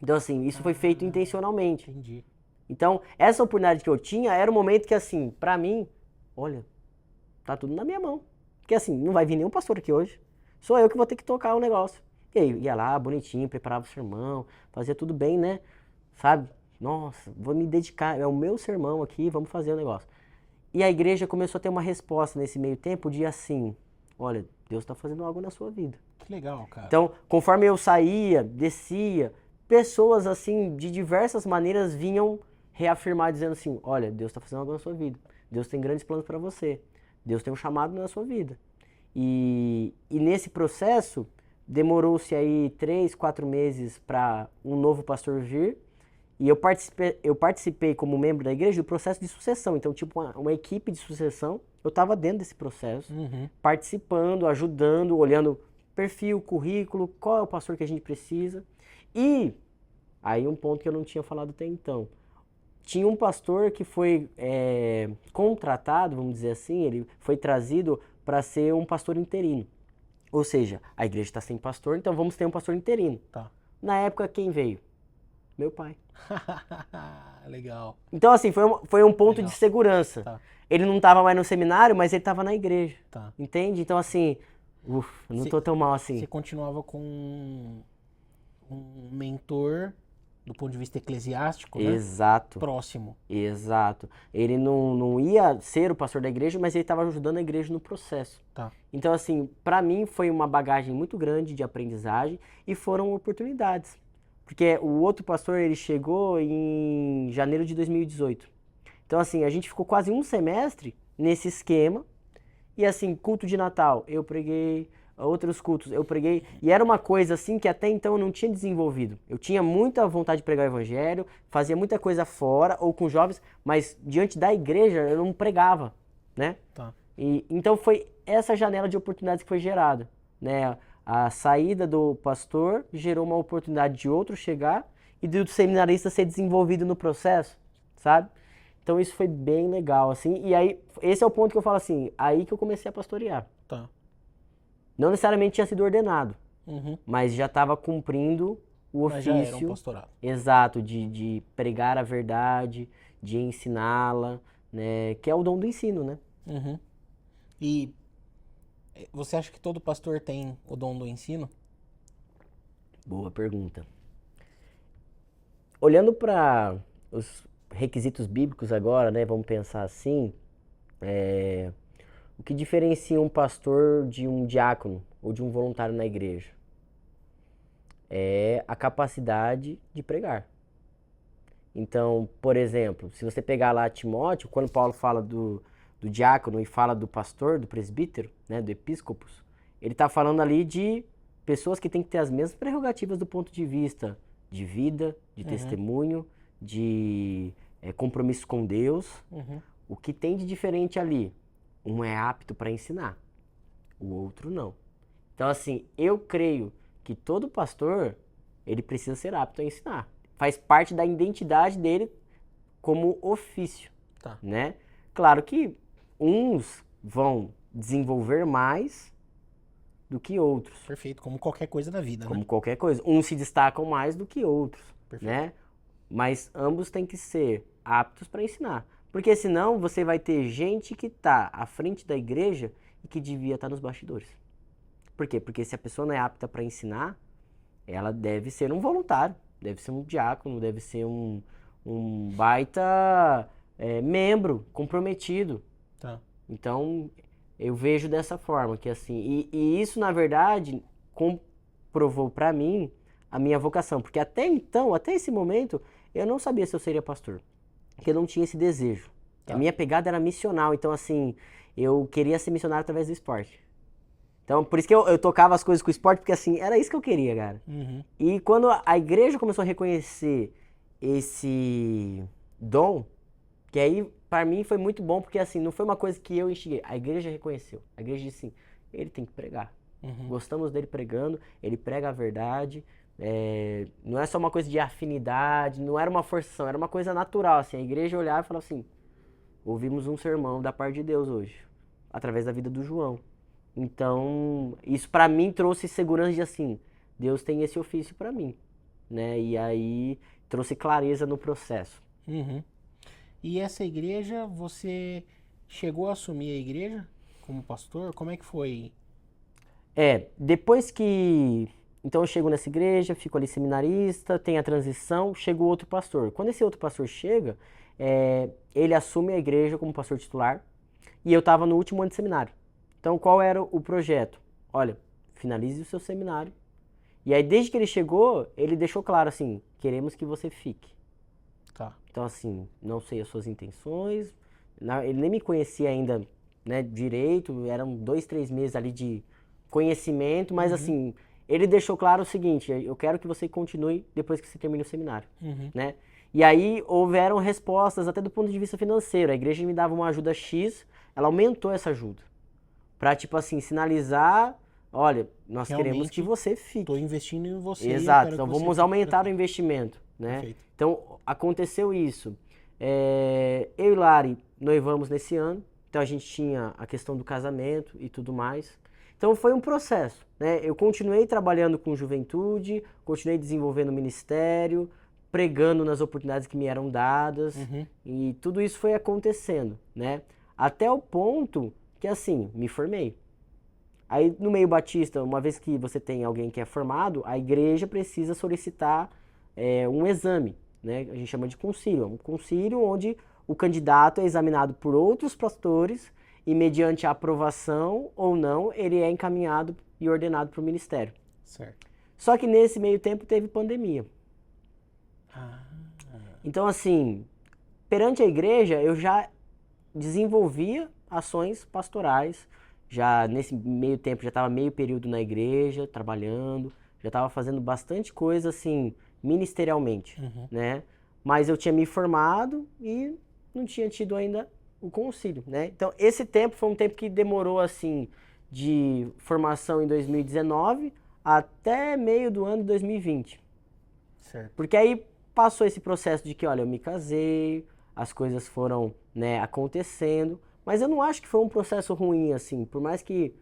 Então assim, isso foi feito intencionalmente. Entendi. Então, essa oportunidade que eu tinha era um momento que assim, pra mim, olha, tá tudo na minha mão. Porque assim, não vai vir nenhum pastor aqui hoje. Sou eu que vou ter que tocar o negócio. E aí, ia lá, bonitinho, preparava o sermão, fazia tudo bem, né? Sabe? Nossa, vou me dedicar, é o meu sermão aqui, vamos fazer o negócio. E a igreja começou a ter uma resposta nesse meio tempo de assim, olha, Deus está fazendo algo na sua vida. Que legal, cara. Então, conforme eu saía, descia, pessoas assim, de diversas maneiras vinham reafirmar, dizendo assim, olha, Deus está fazendo algo na sua vida. Deus tem grandes planos para você. Deus tem um chamado na sua vida. E nesse processo, demorou-se aí 3, 4 meses para um novo pastor vir. E eu participei como membro da igreja do processo de sucessão. Então, tipo, uma equipe de sucessão. Eu estava dentro desse processo, participando, ajudando, olhando perfil, currículo, qual é o pastor que a gente precisa. E aí um ponto que eu não tinha falado até então. Tinha um pastor que foi contratado, vamos dizer assim, ele foi trazido para ser um pastor interino. Ou seja, a igreja está sem pastor, então vamos ter um pastor interino. Tá. Na época, quem veio? Meu pai. Legal. Então, assim, foi um ponto Legal. de segurança. Tá. Ele não estava mais no seminário, mas ele estava na igreja. Tá. Entende? Então, assim, eu não tô tão mal assim. Você continuava com um mentor do ponto de vista eclesiástico, né? Exato. Próximo. Exato. Ele não ia ser o pastor da igreja, mas ele estava ajudando a igreja no processo. Tá. Então, assim, para mim foi uma bagagem muito grande de aprendizagem e foram oportunidades. Porque o outro pastor, ele chegou em janeiro de 2018. Então, assim, a gente ficou quase um semestre nesse esquema. E, assim, culto de Natal, eu preguei, outros cultos eu preguei. E era uma coisa, assim, que até então eu não tinha desenvolvido. Eu tinha muita vontade de pregar o evangelho, fazia muita coisa fora ou com jovens, mas diante da igreja eu não pregava, né? Tá. E, então, foi essa janela de oportunidades que foi gerada, né? A saída do pastor gerou uma oportunidade de outro chegar e do seminarista ser desenvolvido no processo, sabe? Então isso foi bem legal, assim. E aí, esse é o ponto que eu falo assim, aí que eu comecei a pastorear. Tá. Não necessariamente tinha sido ordenado, Uhum. mas já estava cumprindo o Mas já era um ofício. pastorado. Exato, de pregar a verdade, de ensiná-la, né? Que é o dom do ensino, né? Uhum. E você acha que todo pastor tem o dom do ensino? Boa pergunta. Olhando para os requisitos bíblicos agora, né? Vamos pensar assim, o que diferencia um pastor de um diácono ou de um voluntário na igreja? É a capacidade de pregar. Então, por exemplo, se você pegar lá Timóteo, quando Paulo fala do diácono e fala do pastor, do presbítero, né, do episcopos, ele está falando ali de pessoas que têm que ter as mesmas prerrogativas do ponto de vista de vida, de testemunho, de compromisso com Deus. O que tem de diferente ali? Um é apto para ensinar, o outro não. Então, assim, eu creio que todo pastor, ele precisa ser apto a ensinar. Faz parte da identidade dele como ofício, Tá. né? Claro que uns vão desenvolver mais do que outros. Perfeito, como qualquer coisa na vida, Como né? qualquer coisa. Uns se destacam mais do que outros, Perfeito. né? Mas ambos têm que ser aptos para ensinar. Porque senão você vai ter gente que está à frente da igreja e que devia estar nos bastidores. Por quê? Porque se a pessoa não é apta para ensinar, ela deve ser um voluntário, deve ser um diácono, deve ser um baita membro comprometido. Tá. Então, eu vejo dessa forma, que assim, e isso, na verdade, comprovou para mim a minha vocação. Porque até então, até esse momento, eu não sabia se eu seria pastor. Porque eu não tinha esse desejo. Tá. A minha pegada era missional. Então, assim, eu queria ser missionário através do esporte. Então, por isso que eu tocava as coisas com o esporte, porque assim, era isso que eu queria, cara. E quando a igreja começou a reconhecer esse dom, que aí, para mim, foi muito bom, porque assim, não foi uma coisa que eu instiguei. A igreja reconheceu. A igreja disse assim, ele tem que pregar. Gostamos dele pregando, ele prega a verdade. Não é só uma coisa de afinidade, não era uma forçação, era uma coisa natural. Assim, a igreja olhava e falava assim, ouvimos um sermão da parte de Deus hoje, através da vida do João. Então, isso para mim trouxe segurança de assim, Deus tem esse ofício para mim, né? E aí trouxe clareza no processo. E essa igreja, você chegou a assumir a igreja como pastor? Como é que foi? Depois que... Então eu chego nessa igreja, fico ali seminarista, tem a transição, chega o outro pastor. Quando esse outro pastor chega, ele assume a igreja como pastor titular e eu estava no último ano de seminário. Então qual era o projeto? Olha, finalize o seu seminário. E aí desde que ele chegou, ele deixou claro assim, queremos que você fique. Tá. Então assim, não sei as suas intenções, ele nem me conhecia ainda, né, direito, eram 2, 3 meses ali de conhecimento, mas assim, ele deixou claro o seguinte, eu quero que você continue depois que você termine o seminário, né? E aí houveram respostas até do ponto de vista financeiro, a igreja me dava uma ajuda X, ela aumentou essa ajuda, pra tipo assim, sinalizar, olha, nós Realmente, queremos que você fique. Estou investindo em você. Exato, então vamos aumentar o investimento, né? Perfeito. Então aconteceu isso. Eu e Lari noivamos nesse ano, então a gente tinha a questão do casamento e tudo mais. Então foi um processo, né? Eu continuei trabalhando com juventude, continuei desenvolvendo o ministério, pregando nas oportunidades que me eram dadas e tudo isso foi acontecendo, né? Até o ponto que assim, me formei. Aí no meio batista, uma vez que você tem alguém que é formado, a igreja precisa solicitar um exame, né? A gente chama de concílio. É um concílio onde o candidato é examinado por outros pastores e mediante a aprovação ou não, ele é encaminhado e ordenado para o ministério. Certo. Só que nesse meio tempo teve pandemia. Então assim, perante a igreja eu já desenvolvia ações pastorais, já nesse meio tempo já estava meio período na igreja, trabalhando, já estava fazendo bastante coisa assim, ministerialmente, né? Mas eu tinha me formado e não tinha tido ainda o concílio, né? Então esse tempo foi um tempo que demorou assim, de formação em 2019 até meio do ano de 2020. Certo. Porque aí passou esse processo de que, olha, eu me casei, as coisas foram, né, acontecendo, mas eu não acho que foi um processo ruim, assim, por mais que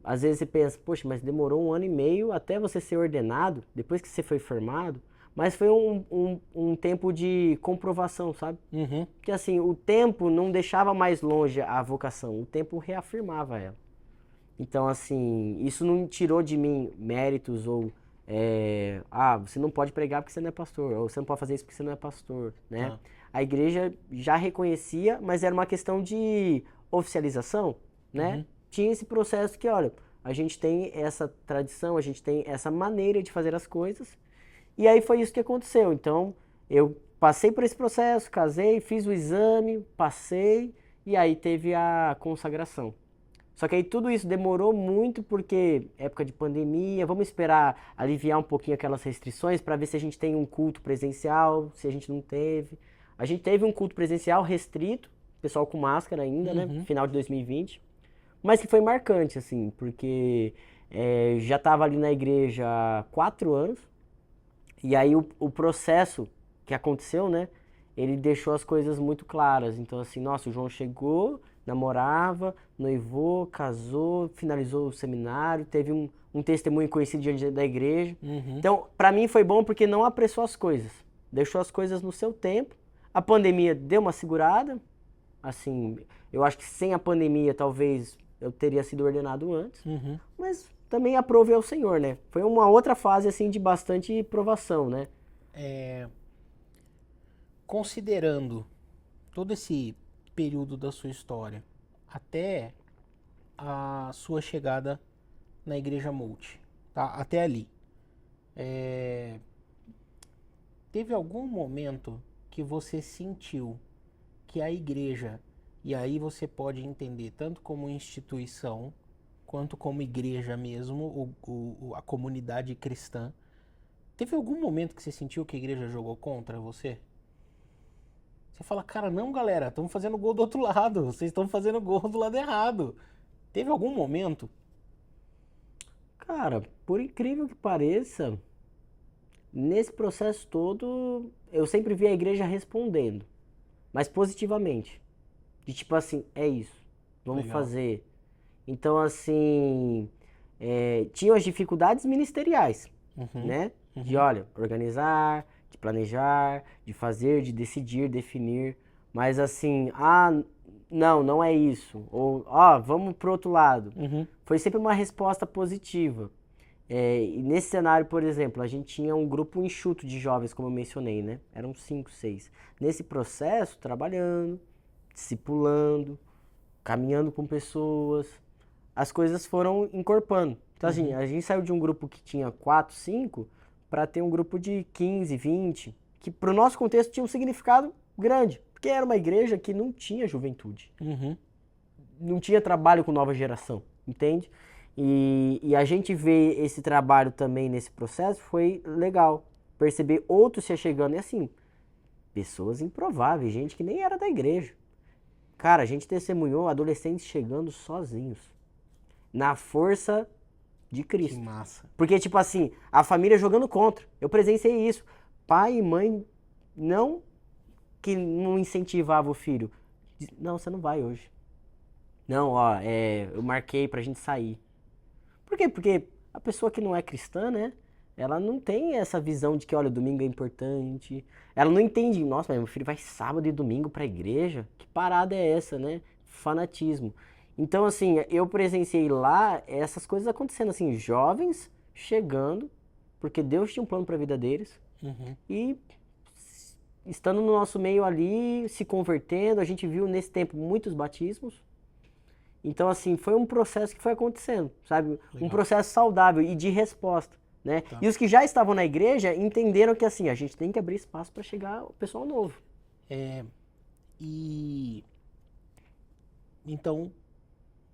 às vezes você pensa, poxa, mas demorou 1 ano e meio até você ser ordenado, depois que você foi formado, mas foi um tempo de comprovação, sabe? Porque assim, o tempo não deixava mais longe a vocação, o tempo reafirmava ela. Então assim, isso não tirou de mim méritos ou você não pode pregar porque você não é pastor, ou você não pode fazer isso porque você não é pastor, né? A igreja já reconhecia, mas era uma questão de oficialização, né? Tinha esse processo que, olha, a gente tem essa tradição, a gente tem essa maneira de fazer as coisas, e aí foi isso que aconteceu. Então, eu passei por esse processo, casei, fiz o exame, passei, e aí teve a consagração. Só que aí tudo isso demorou muito porque época de pandemia, vamos esperar aliviar um pouquinho aquelas restrições para ver se a gente tem um culto presencial, se a gente não teve. A gente teve um culto presencial restrito, pessoal com máscara ainda, né, final de 2020, mas que foi marcante, assim, porque já estava ali na igreja há 4 anos, e aí o processo que aconteceu, né, ele deixou as coisas muito claras. Então assim, nossa, o João chegou, namorava, noivou, casou, finalizou o seminário, teve um testemunho conhecido diante da igreja. Então, para mim foi bom porque não apressou as coisas, deixou as coisas no seu tempo. A pandemia deu uma segurada, assim, eu acho que sem a pandemia talvez eu teria sido ordenado antes, mas também aprove ao Senhor, né? Foi uma outra fase, assim, de bastante provação, né? Considerando todo esse período da sua história até a sua chegada na Igreja Multi, tá? Até ali. Teve algum momento que você sentiu que a igreja, e aí você pode entender tanto como instituição, quanto como igreja mesmo, a comunidade cristã, teve algum momento que você sentiu que a igreja jogou contra você? Você fala, cara, não, galera, estamos fazendo gol do outro lado, vocês estão fazendo gol do lado errado. Teve algum momento? Cara, por incrível que pareça, nesse processo todo, eu sempre vi a igreja respondendo, mas positivamente. De tipo assim, é isso, vamos Legal. fazer. Então, assim, tinham as dificuldades ministeriais, Uhum, né? De, uhum, olha, organizar, de planejar, de fazer, de decidir, definir. Mas assim, não é isso. Ou, vamos pro outro lado. uhum, Foi sempre uma resposta positiva. E nesse cenário, por exemplo, a gente tinha um grupo enxuto de jovens, como eu mencionei, né? Eram 5, 6. Nesse processo, trabalhando, discipulando, caminhando com pessoas, as coisas foram encorpando. Então, assim, uhum. a gente saiu de um grupo que tinha 4, 5, para ter um grupo de 15, 20, que para o nosso contexto tinha um significado grande, porque era uma igreja que não tinha juventude, Uhum. não tinha trabalho com nova geração, entende? E a gente ver esse trabalho também nesse processo foi legal. Perceber outros se chegando, e assim, pessoas improváveis, gente que nem era da igreja. Cara, a gente testemunhou adolescentes chegando sozinhos, na força de Que Cristo. massa. Porque, tipo assim, a família jogando contra. Eu presenciei isso. Pai e mãe não que não incentivava o filho. Não, você não vai hoje. Não, eu marquei pra gente sair. Por quê? Porque a pessoa que não é cristã, né? Ela não tem essa visão de que, olha, domingo é importante. Ela não entende, nossa, mas meu filho vai sábado e domingo pra igreja? Que parada é essa, né? Fanatismo. Então, assim, eu presenciei lá essas coisas acontecendo, assim, jovens chegando, porque Deus tinha um plano pra vida deles, Uhum. e estando no nosso meio ali, se convertendo, a gente viu nesse tempo muitos batismos. Então, assim, foi um processo que foi acontecendo, sabe? Um Legal. processo saudável e de resposta, né? Tá. E os que já estavam na igreja entenderam que, assim, a gente tem que abrir espaço para chegar o pessoal novo. E então,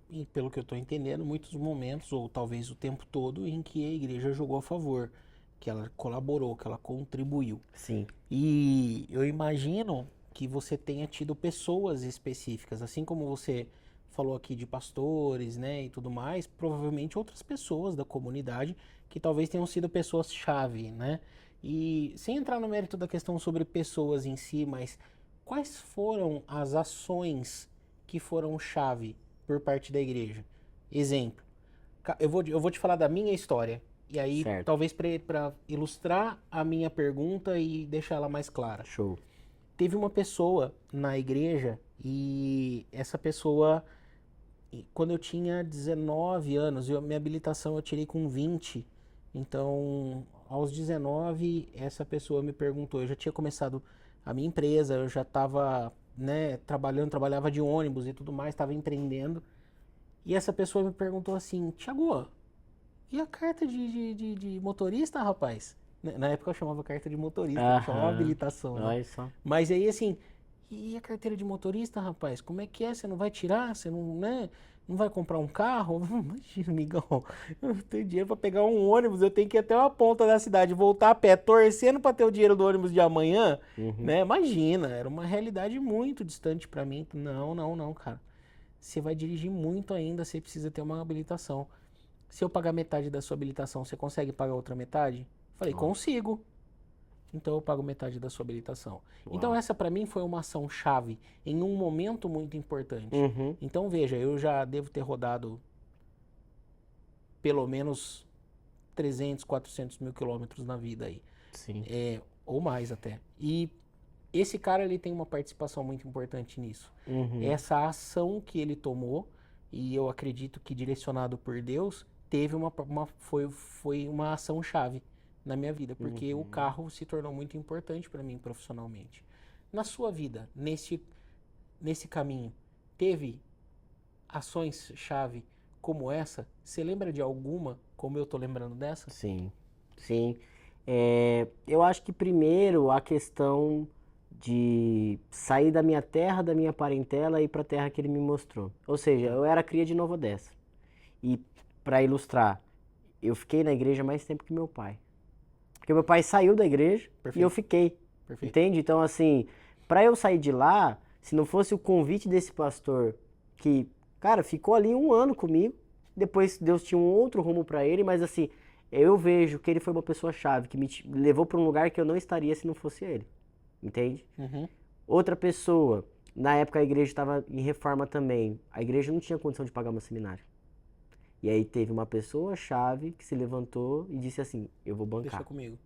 e pelo que eu estou entendendo, muitos momentos, ou talvez o tempo todo, em que a igreja jogou a favor, que ela colaborou, que ela contribuiu. Sim, E eu imagino que você tenha tido pessoas específicas, assim como você falou aqui de pastores, né, e tudo mais, provavelmente outras pessoas da comunidade que talvez tenham sido pessoas-chave, né? E sem entrar no mérito da questão sobre pessoas em si, mas quais foram as ações que foram chave por parte da igreja? Exemplo, eu vou te falar da minha história. E aí, certo. talvez para ilustrar a minha pergunta e deixar ela mais clara. Show. Teve uma pessoa na igreja e essa pessoa, quando eu tinha 19 anos, minha habilitação eu tirei com 20. Então, aos 19, essa pessoa me perguntou. Eu já tinha começado a minha empresa, eu já estava, né, trabalhava de ônibus e tudo mais, estava empreendendo. E essa pessoa me perguntou assim: Tiago, e a carta de motorista, rapaz? Na época eu chamava carta de motorista, não chamava Aham. habilitação, né? Olha só. Mas aí assim, e a carteira de motorista, rapaz? Como é que é? Você não vai tirar? Você não, né? Não vai comprar um carro? Imagina, amigão, eu não tenho dinheiro pra pegar um ônibus, eu tenho que ir até uma ponta da cidade, voltar a pé, torcendo pra ter o dinheiro do ônibus de amanhã, Uhum. né? Imagina, era uma realidade muito distante pra mim. Não, não, não, cara. Você vai dirigir muito ainda, você precisa ter uma habilitação. Se eu pagar metade da sua habilitação, você consegue pagar a outra metade? Falei, Ó, consigo. Então eu pago metade da sua habilitação. Então uau. essa para mim foi uma ação chave em um momento muito importante. Uhum. Então veja, eu já devo ter rodado pelo menos 300, 400 mil quilômetros na vida aí. Sim. Ou mais até. E esse cara ele tem uma participação muito importante nisso. Uhum. Essa ação que ele tomou, e eu acredito que direcionado por Deus, teve foi uma ação chave na minha vida, porque o Uhum. carro se tornou muito importante para mim profissionalmente. Na sua vida, nesse caminho, teve ações chave como essa, você lembra de alguma, como eu tô lembrando dessa? Sim, sim. Eu acho que primeiro a questão de sair da minha terra, da minha parentela e ir para a terra que ele me mostrou. Ou seja, eu era cria de Nova Odessa. E para ilustrar, eu fiquei na igreja mais tempo que meu pai. Porque meu pai saiu da igreja e Perfeito. eu fiquei. Perfeito. Entende? Então, assim, para eu sair de lá, se não fosse o convite desse pastor que, cara, ficou ali um ano comigo, depois Deus tinha um outro rumo para ele, mas assim, eu vejo que ele foi uma pessoa chave, que me levou para um lugar que eu não estaria se não fosse ele. Entende? Uhum. Outra pessoa, na época a igreja estava em reforma também. A igreja não tinha condição de pagar meu seminário. E aí teve uma pessoa chave que se levantou e disse assim, eu vou bancar. Deixa comigo.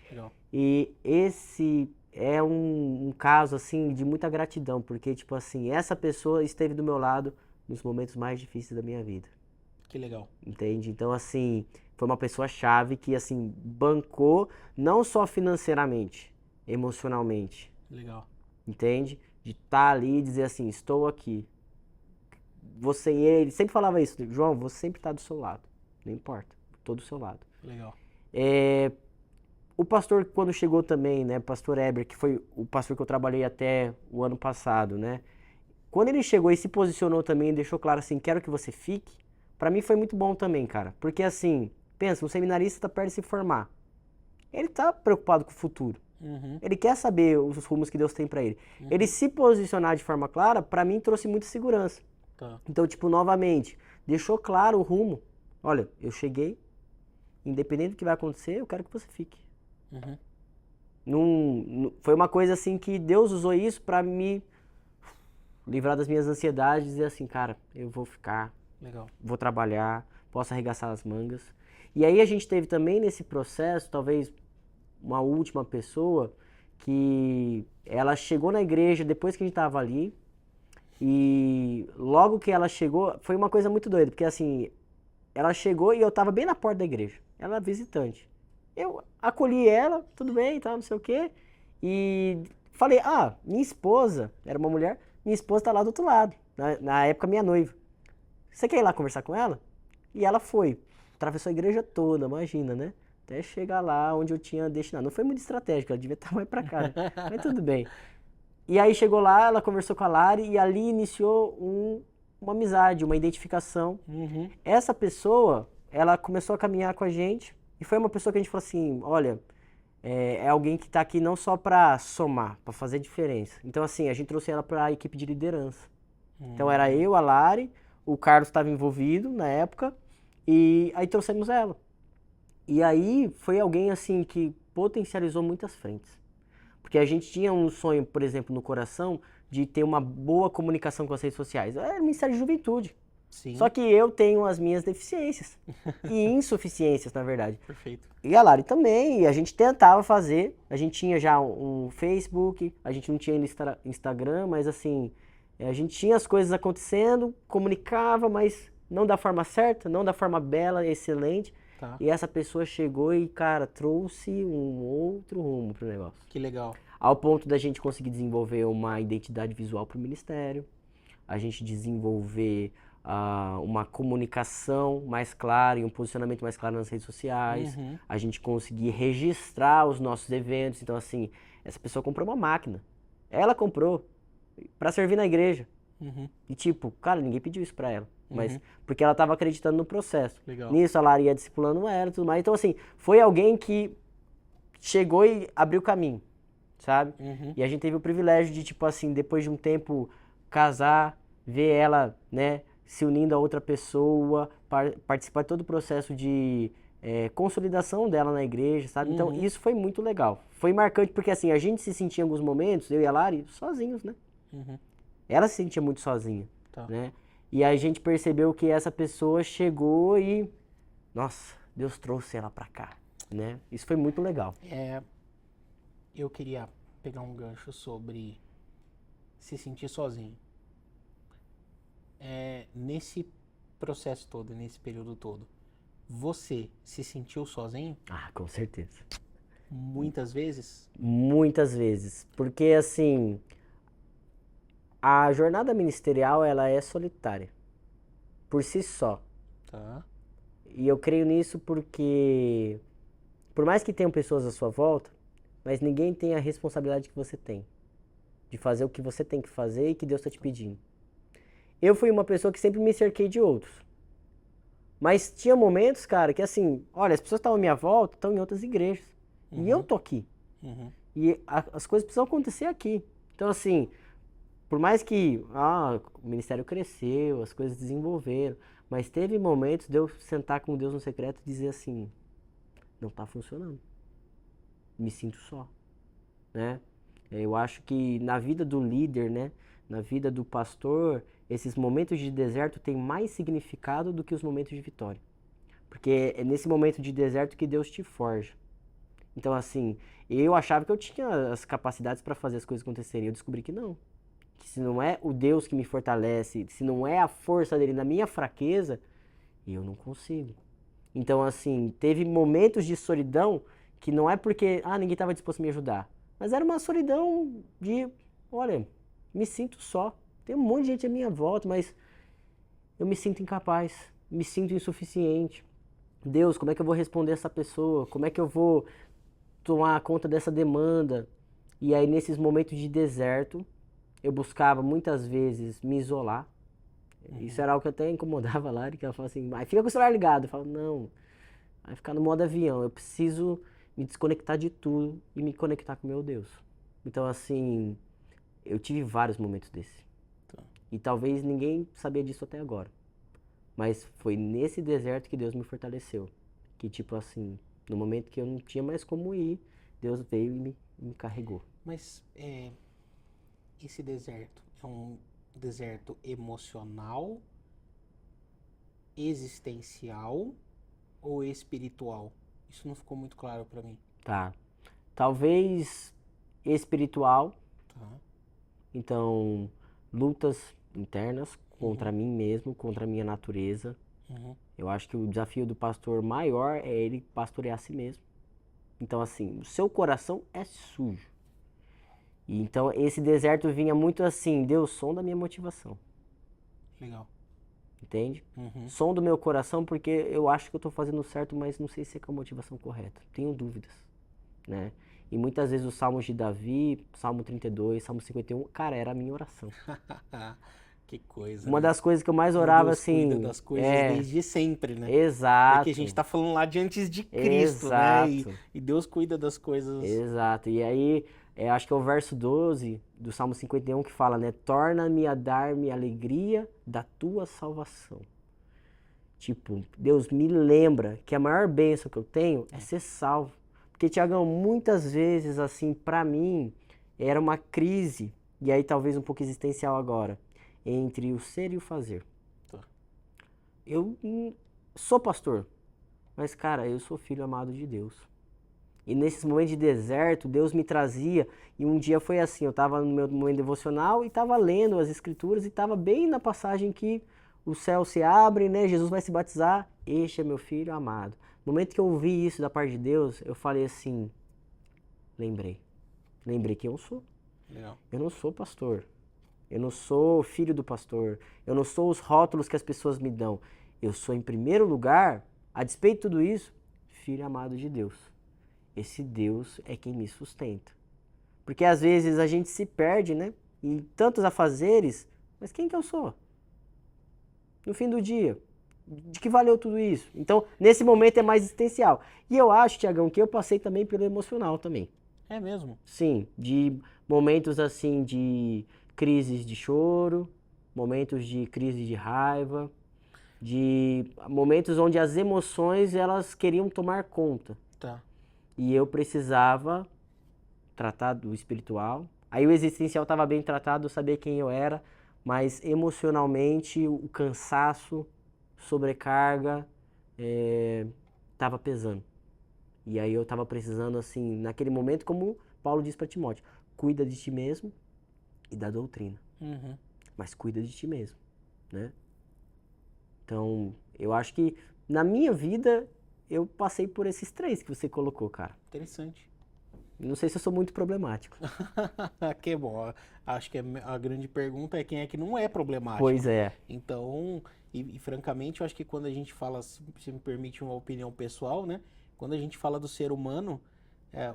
Legal. E esse é um caso assim de muita gratidão, porque tipo assim, essa pessoa esteve do meu lado nos momentos mais difíceis da minha vida. Que legal. Entende? Então assim, foi uma pessoa chave que assim bancou não só financeiramente, emocionalmente. Legal. Entende? De estar ali e dizer assim, estou aqui. Você e ele sempre falava isso, João, você sempre está do seu lado. Não importa, estou do seu lado. Legal. O pastor, quando chegou também, né, pastor Eber, que foi o pastor que eu trabalhei até o ano passado, né? Quando ele chegou e se posicionou também, deixou claro assim, quero que você fique, pra mim foi muito bom também, cara. Porque assim, pensa, um seminarista tá perto de se formar. Ele tá preocupado com o futuro. Uhum. Ele quer saber os rumos que Deus tem pra ele. Ele se posicionar de forma clara, pra mim trouxe muita segurança. Tá. Então, tipo, novamente, deixou claro o rumo. Olha, eu cheguei, independente do que vai acontecer, eu quero que você fique. Uhum. Foi uma coisa assim que Deus usou isso pra me livrar das minhas ansiedades e dizer assim, cara, eu vou ficar, Legal. vou trabalhar, posso arregaçar as mangas. E aí a gente teve também nesse processo, talvez uma última pessoa, que ela chegou na igreja depois que a gente tava ali, e logo que ela chegou, foi uma coisa muito doida, porque assim, ela chegou e eu tava bem na porta da igreja, ela era visitante. Eu acolhi ela, tudo bem e tal, não sei o quê, e falei, minha esposa, era uma mulher, minha esposa tá lá do outro lado, na época minha noiva. Você quer ir lá conversar com ela? E ela foi, atravessou a igreja toda, imagina, né? Até chegar lá onde eu tinha destinado. Não foi muito estratégico, ela devia estar mais pra cá, né? Mas tudo bem. E aí chegou lá, ela conversou com a Lari e ali iniciou uma amizade, uma identificação. Uhum. Essa pessoa, ela começou a caminhar com a gente e foi uma pessoa que a gente falou assim, olha, é alguém que está aqui não só para somar, para fazer diferença. Então assim, a gente trouxe ela para a equipe de liderança. Então era eu, a Lari, o Carlos estava envolvido na época e aí trouxemos ela. E aí foi alguém assim que potencializou muitas frentes. Porque a gente tinha um sonho, por exemplo, no coração de ter uma boa comunicação com as redes sociais. Era o Ministério de Juventude. Sim. Só que eu tenho as minhas deficiências e insuficiências, na verdade. Perfeito. E a Lari também, e a gente tentava fazer, a gente tinha já um Facebook, a gente não tinha Instagram, mas assim, a gente tinha as coisas acontecendo, comunicava, mas não da forma certa, não da forma bela, excelente. Tá. E essa pessoa chegou e, cara, trouxe um outro rumo pro negócio. Que legal. Ao ponto da gente conseguir desenvolver uma identidade visual pro ministério, a gente desenvolver uma comunicação mais clara e um posicionamento mais claro nas redes sociais, a gente conseguir registrar os nossos eventos. Então, assim, essa pessoa comprou uma máquina. Ela comprou para servir na igreja. E tipo, cara, ninguém pediu isso pra ela. Mas porque ela tava acreditando no processo. Legal. Nisso, a Lari ia discipulando ela e tudo mais. Então, assim, foi alguém que chegou e abriu caminho, sabe? E a gente teve o privilégio de, tipo assim, depois de um tempo, casar, ver ela, né, se unindo a outra pessoa, participar de todo o processo de consolidação dela na igreja, sabe? Então, isso foi muito legal. Foi marcante porque, assim, a gente se sentia em alguns momentos, eu e a Lari, sozinhos, né? Ela se sentia muito sozinha, né? E a gente percebeu que essa pessoa chegou e, nossa, Deus trouxe ela pra cá, né? Isso foi muito legal. Eu queria pegar um gancho sobre se sentir sozinho. Nesse processo todo, nesse período todo, você se sentiu sozinho? Com certeza. Muitas vezes? Muitas vezes. Porque, assim, a jornada ministerial, ela é solitária. Por si só. Tá. E eu creio nisso porque, por mais que tenham pessoas à sua volta, mas ninguém tem a responsabilidade que você tem. De fazer o que você tem que fazer e que Deus está te pedindo. Eu fui uma pessoa que sempre me cerquei de outros. Mas tinha momentos, cara, que assim, olha, as pessoas que estão à minha volta estão em outras igrejas. E eu tô aqui. E as coisas precisam acontecer aqui. Então, assim, por mais que o ministério cresceu, as coisas desenvolveram, mas teve momentos de eu sentar com Deus no secreto e dizer assim, não tá funcionando. Me sinto só, né? Eu acho que na vida do líder, né, na vida do pastor, esses momentos de deserto têm mais significado do que os momentos de vitória. Porque é nesse momento de deserto que Deus te forja. Então, assim, eu achava que eu tinha as capacidades para fazer as coisas acontecerem. Eu descobri que não. Que se não é o Deus que me fortalece, se não é a força dele na minha fraqueza, eu não consigo. Então, assim, teve momentos de solidão que não é porque, ninguém estava disposto a me ajudar. Mas era uma solidão de, olha, me sinto só. Tem um monte de gente à minha volta, mas eu me sinto incapaz, me sinto insuficiente. Deus, como é que eu vou responder essa pessoa? Como é que eu vou tomar conta dessa demanda? E aí, nesses momentos de deserto, eu buscava muitas vezes me isolar. Isso era algo que até incomodava a Lari, que ela falava assim, fica com o celular ligado. Eu falo, não, vai ficar no modo avião. Eu preciso me desconectar de tudo e me conectar com o meu Deus. Então, assim, eu tive vários momentos desses. Tá. E talvez ninguém sabia disso até agora. Mas foi nesse deserto que Deus me fortaleceu. Que, tipo assim, no momento que eu não tinha mais como ir, Deus veio e me carregou. Mas esse deserto é um deserto emocional, existencial ou espiritual? Isso não ficou muito claro para mim. Tá. Talvez espiritual. Tá. Então, lutas internas contra mim mesmo, contra a minha natureza. Eu acho que o desafio do pastor maior é ele pastorear a si mesmo. Então, assim, o seu coração é sujo. E então, esse deserto vinha muito assim, Deus, som da minha motivação. Legal. Entende? Som do meu coração, porque eu acho que eu estou fazendo certo, mas não sei se é com a motivação correta. Tenho dúvidas, né? E muitas vezes os salmos de Davi, Salmo 32, Salmo 51, cara, era a minha oração. Que coisa, Uma né? das coisas que eu mais Como orava, Deus assim... cuida das coisas desde sempre, né? Exato. Porque a gente tá falando lá de antes de Cristo, né? E Deus cuida das coisas. Exato. E aí, acho que é o verso 12 do Salmo 51 que fala, né? Torna-me a dar-me alegria da tua salvação. Tipo, Deus me lembra que a maior bênção que eu tenho é ser salvo. Porque, Tiagão, muitas vezes, assim, pra mim, era uma crise, e aí talvez um pouco existencial agora, entre o ser e o fazer. Tá. Eu sou pastor, mas, cara, eu sou filho amado de Deus. E nesses momentos de deserto, Deus me trazia, e um dia foi assim, eu estava no meu momento devocional e estava lendo as escrituras e estava bem na passagem que o céu se abre, né? Jesus vai se batizar, este é meu filho amado. No momento que eu ouvi isso da parte de Deus, eu falei assim, lembrei quem eu sou. Legal. Eu não sou pastor, eu não sou filho do pastor, eu não sou os rótulos que as pessoas me dão. Eu sou, em primeiro lugar, a despeito de tudo isso, filho amado de Deus. Esse Deus é quem me sustenta. Porque às vezes a gente se perde, né? Em tantos afazeres, mas quem que eu sou? No fim do dia, de que valeu tudo isso? Então, nesse momento é mais existencial. E eu acho, Tiagão, que eu passei também pelo emocional também. É mesmo? Sim, de momentos assim de crises de choro, momentos de crise de raiva, de momentos onde as emoções elas queriam tomar conta. Tá. E eu precisava tratar do espiritual. Aí o existencial estava bem tratado, eu sabia quem eu era, mas emocionalmente o cansaço, sobrecarga, estava pesando. E aí eu estava precisando, assim, naquele momento, como Paulo diz para Timóteo, cuida de ti mesmo e da doutrina. Mas cuida de ti mesmo, né? Então, eu acho que na minha vida eu passei por esses três que você colocou, cara. Interessante. Não sei se eu sou muito problemático. Que bom. Acho que a grande pergunta é quem é que não é problemático. Pois é. Então, E francamente, eu acho que quando a gente fala, se me permite uma opinião pessoal, né? Quando a gente fala do ser humano,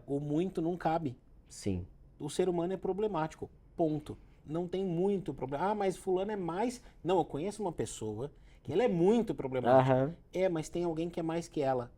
o muito não cabe. Sim. O ser humano é problemático, ponto. Não tem muito problema. Ah, mas fulano é mais... Não, eu conheço uma pessoa que ela é muito problemática. Aham. Mas tem alguém que é mais que ela.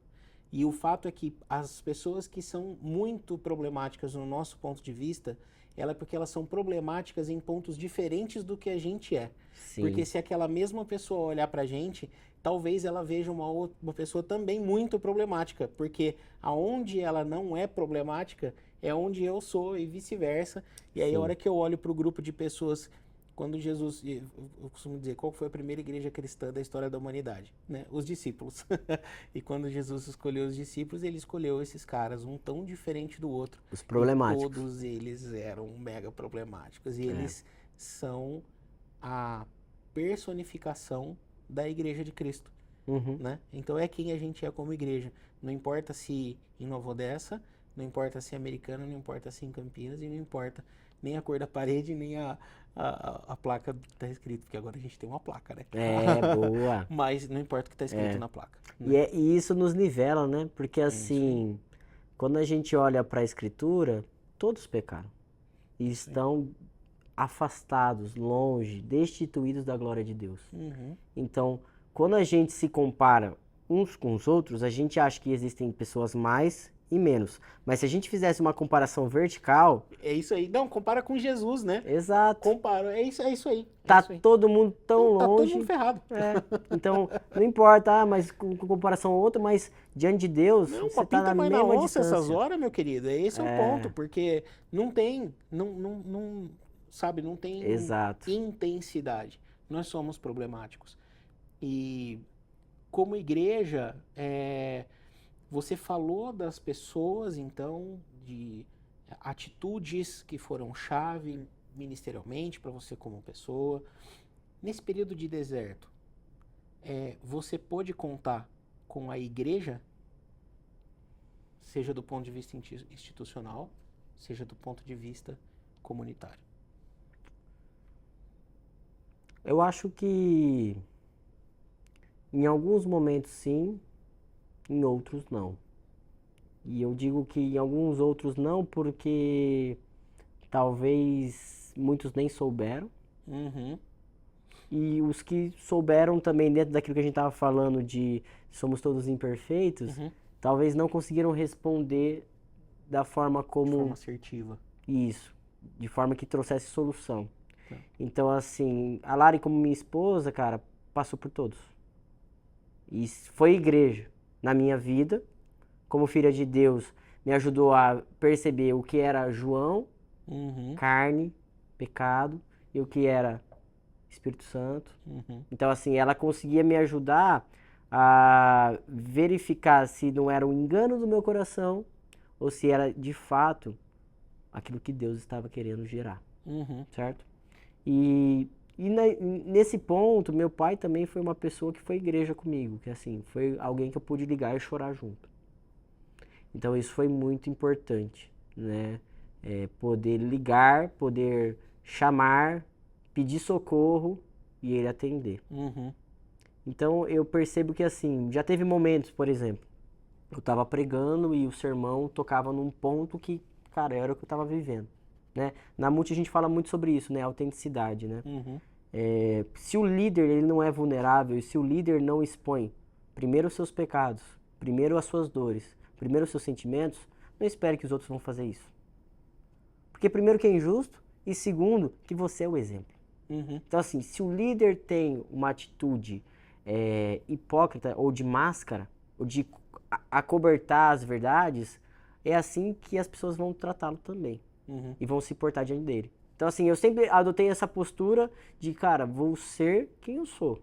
E o fato é que as pessoas que são muito problemáticas no nosso ponto de vista, é porque elas são problemáticas em pontos diferentes do que a gente é. Sim. Porque se aquela mesma pessoa olhar pra gente, talvez ela veja uma pessoa também muito problemática. Porque aonde ela não é problemática, é onde eu sou e vice-versa. E aí Sim. a hora que eu olho pro grupo de pessoas... Quando Jesus, eu costumo dizer, qual foi a primeira igreja cristã da história da humanidade? Né? Os discípulos. E quando Jesus escolheu os discípulos, ele escolheu esses caras, um tão diferente do outro. Os E problemáticos. todos eles eram mega problemáticos. E eles são a personificação da igreja de Cristo. Uhum. Né? Então é quem a gente é como igreja. Não importa se em Nova Odessa, não importa se é americana, não importa se em Campinas, e não importa nem a cor da parede, nem a placa que está escrito, porque agora a gente tem uma placa, né? Boa. Mas não importa o que está escrito na placa. Né? E isso nos nivela, né? Porque assim, quando a gente olha para a Escritura, todos pecaram. E estão afastados, longe, destituídos da glória de Deus. Então, quando a gente se compara uns com os outros, a gente acha que existem pessoas mais e menos. Mas se a gente fizesse uma comparação vertical... É isso aí. Não, compara com Jesus, né? Exato. Compara. É isso aí. Tá todo mundo tão Tá longe. todo mundo ferrado. Então, não importa, mas com comparação a outro, mas diante de Deus, Não, você tá na mais mesma na onça distância. essas horas, meu querido. Esse é o ponto, porque não tem, sabe, não tem Exato. intensidade. Nós somos problemáticos. E como igreja, você falou das pessoas, então, de atitudes que foram chave ministerialmente para você como pessoa. Nesse período de deserto, você pôde contar com a igreja, seja do ponto de vista institucional, seja do ponto de vista comunitário? Eu acho que em alguns momentos sim, em outros não. E eu digo que em alguns outros não porque talvez muitos nem souberam. E os que souberam também, dentro daquilo que a gente estava falando de somos todos imperfeitos, talvez não conseguiram responder da forma como... De forma assertiva. Isso, de forma que trouxesse solução. Então, assim, a Lari como minha esposa, cara, passou por todos. E foi igreja na minha vida, como filha de Deus, me ajudou a perceber o que era João, carne, pecado, e o que era Espírito Santo. Então, assim, ela conseguia me ajudar a verificar se não era um engano do meu coração ou se era, de fato, aquilo que Deus estava querendo gerar, certo? E nesse ponto, meu pai também foi uma pessoa que foi igreja comigo, que assim, foi alguém que eu pude ligar e chorar junto. Então isso foi muito importante, né? Poder ligar, poder chamar, pedir socorro e ele atender. Então eu percebo que assim, já teve momentos, por exemplo, eu estava pregando e o sermão tocava num ponto que, cara, era o que eu estava vivendo. Né? Na Multi a gente fala muito sobre isso, né? Autenticidade, né? Se o líder ele não é vulnerável e se o líder não expõe primeiro os seus pecados, primeiro as suas dores, primeiro os seus sentimentos, não espere que os outros vão fazer isso. Porque primeiro que é injusto e segundo que você é o exemplo. Então assim, se o líder tem uma atitude hipócrita ou de máscara, ou de acobertar as verdades, é assim que as pessoas vão tratá-lo também. E vão se portar diante dele. Então assim, eu sempre adotei essa postura de, cara, vou ser quem eu sou,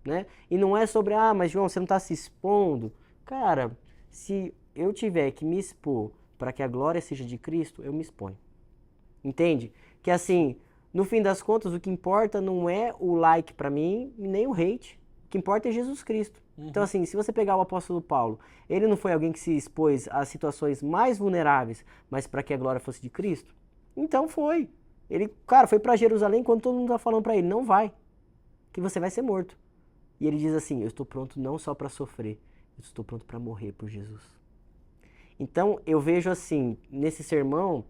né? E não é sobre, mas João, você não está se expondo. Cara, se eu tiver que me expor para que a glória seja de Cristo, eu me exponho. Entende? Que assim, no fim das contas, o que importa não é o like para mim, nem o hate. O que importa é Jesus Cristo. Então assim, se você pegar o apóstolo Paulo, ele não foi alguém que se expôs às situações mais vulneráveis, mas para que a glória fosse de Cristo? Então foi. Ele, cara, foi para Jerusalém quando todo mundo tá falando para ele, não vai, que você vai ser morto. E ele diz assim, eu estou pronto não só para sofrer, eu estou pronto para morrer por Jesus. Então, eu vejo assim, nesse sermão,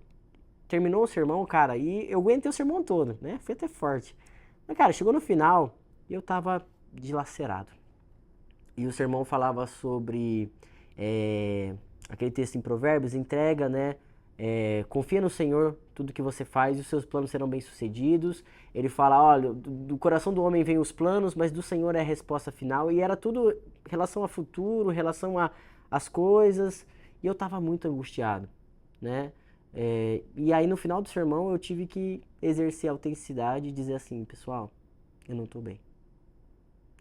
terminou o sermão, cara, e eu aguentei o sermão todo, né? Foi até forte. Mas, cara, chegou no final e eu tava dilacerado. E o sermão falava sobre aquele texto em Provérbios, entrega, né? Confia no Senhor, tudo que você faz e os seus planos serão bem-sucedidos. Ele fala, olha, do coração do homem vêm os planos, mas do Senhor é a resposta final. E era tudo em relação ao futuro, em relação às coisas. E eu tava muito angustiado, né? E aí no final do sermão eu tive que exercer a autenticidade e dizer assim, pessoal, eu não tô bem.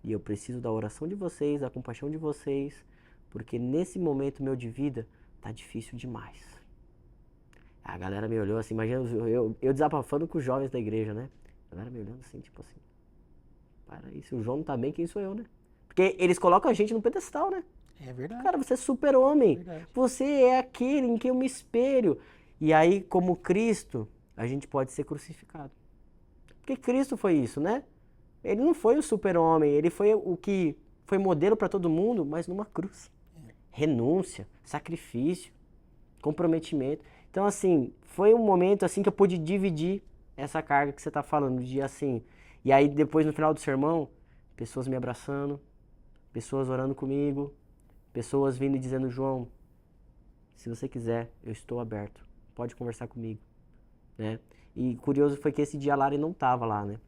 E eu preciso da oração de vocês, da compaixão de vocês, porque nesse momento meu de vida tá difícil demais. A galera me olhou assim, imagina eu desabafando com os jovens da igreja, né? A galera me olhando assim, tipo assim, para aí, se o João não tá bem, quem sou eu, né? Porque eles colocam a gente no pedestal, né? É verdade. Cara, você é super-homem. Verdade. Você é aquele em quem eu me espelho. E aí, como Cristo, a gente pode ser crucificado. Porque Cristo foi isso, né? Ele não foi o super-homem, ele foi o que foi modelo para todo mundo, mas numa cruz. Renúncia, sacrifício, comprometimento. Então, assim, foi um momento assim que eu pude dividir essa carga que você está falando, de assim. E aí, depois, no final do sermão, pessoas me abraçando, pessoas orando comigo, pessoas vindo e dizendo, João, se você quiser, eu estou aberto, pode conversar comigo, né? E curioso foi que esse dia a Lari não estava lá, né?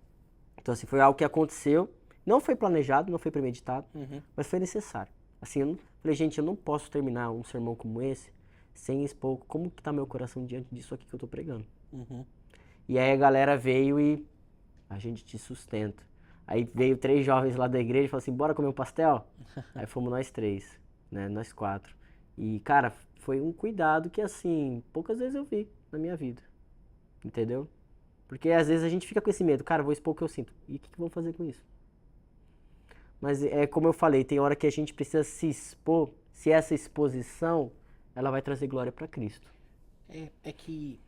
Então, assim, foi algo que aconteceu, não foi planejado, não foi premeditado, mas foi necessário. Assim, eu falei, gente, eu não posso terminar um sermão como esse sem expor como que tá meu coração diante disso aqui que eu tô pregando. E aí a galera veio e a gente te sustenta. Aí veio 3 jovens lá da igreja e falaram assim, bora comer um pastel? Aí fomos nós 3, né, nós 4. E, cara, foi um cuidado que, assim, poucas vezes eu vi na minha vida, entendeu? Porque às vezes a gente fica com esse medo, cara, vou expor o que eu sinto. E o que vão fazer com isso? Mas é como eu falei, tem hora que a gente precisa se expor, se essa exposição, ela vai trazer glória para Cristo. É que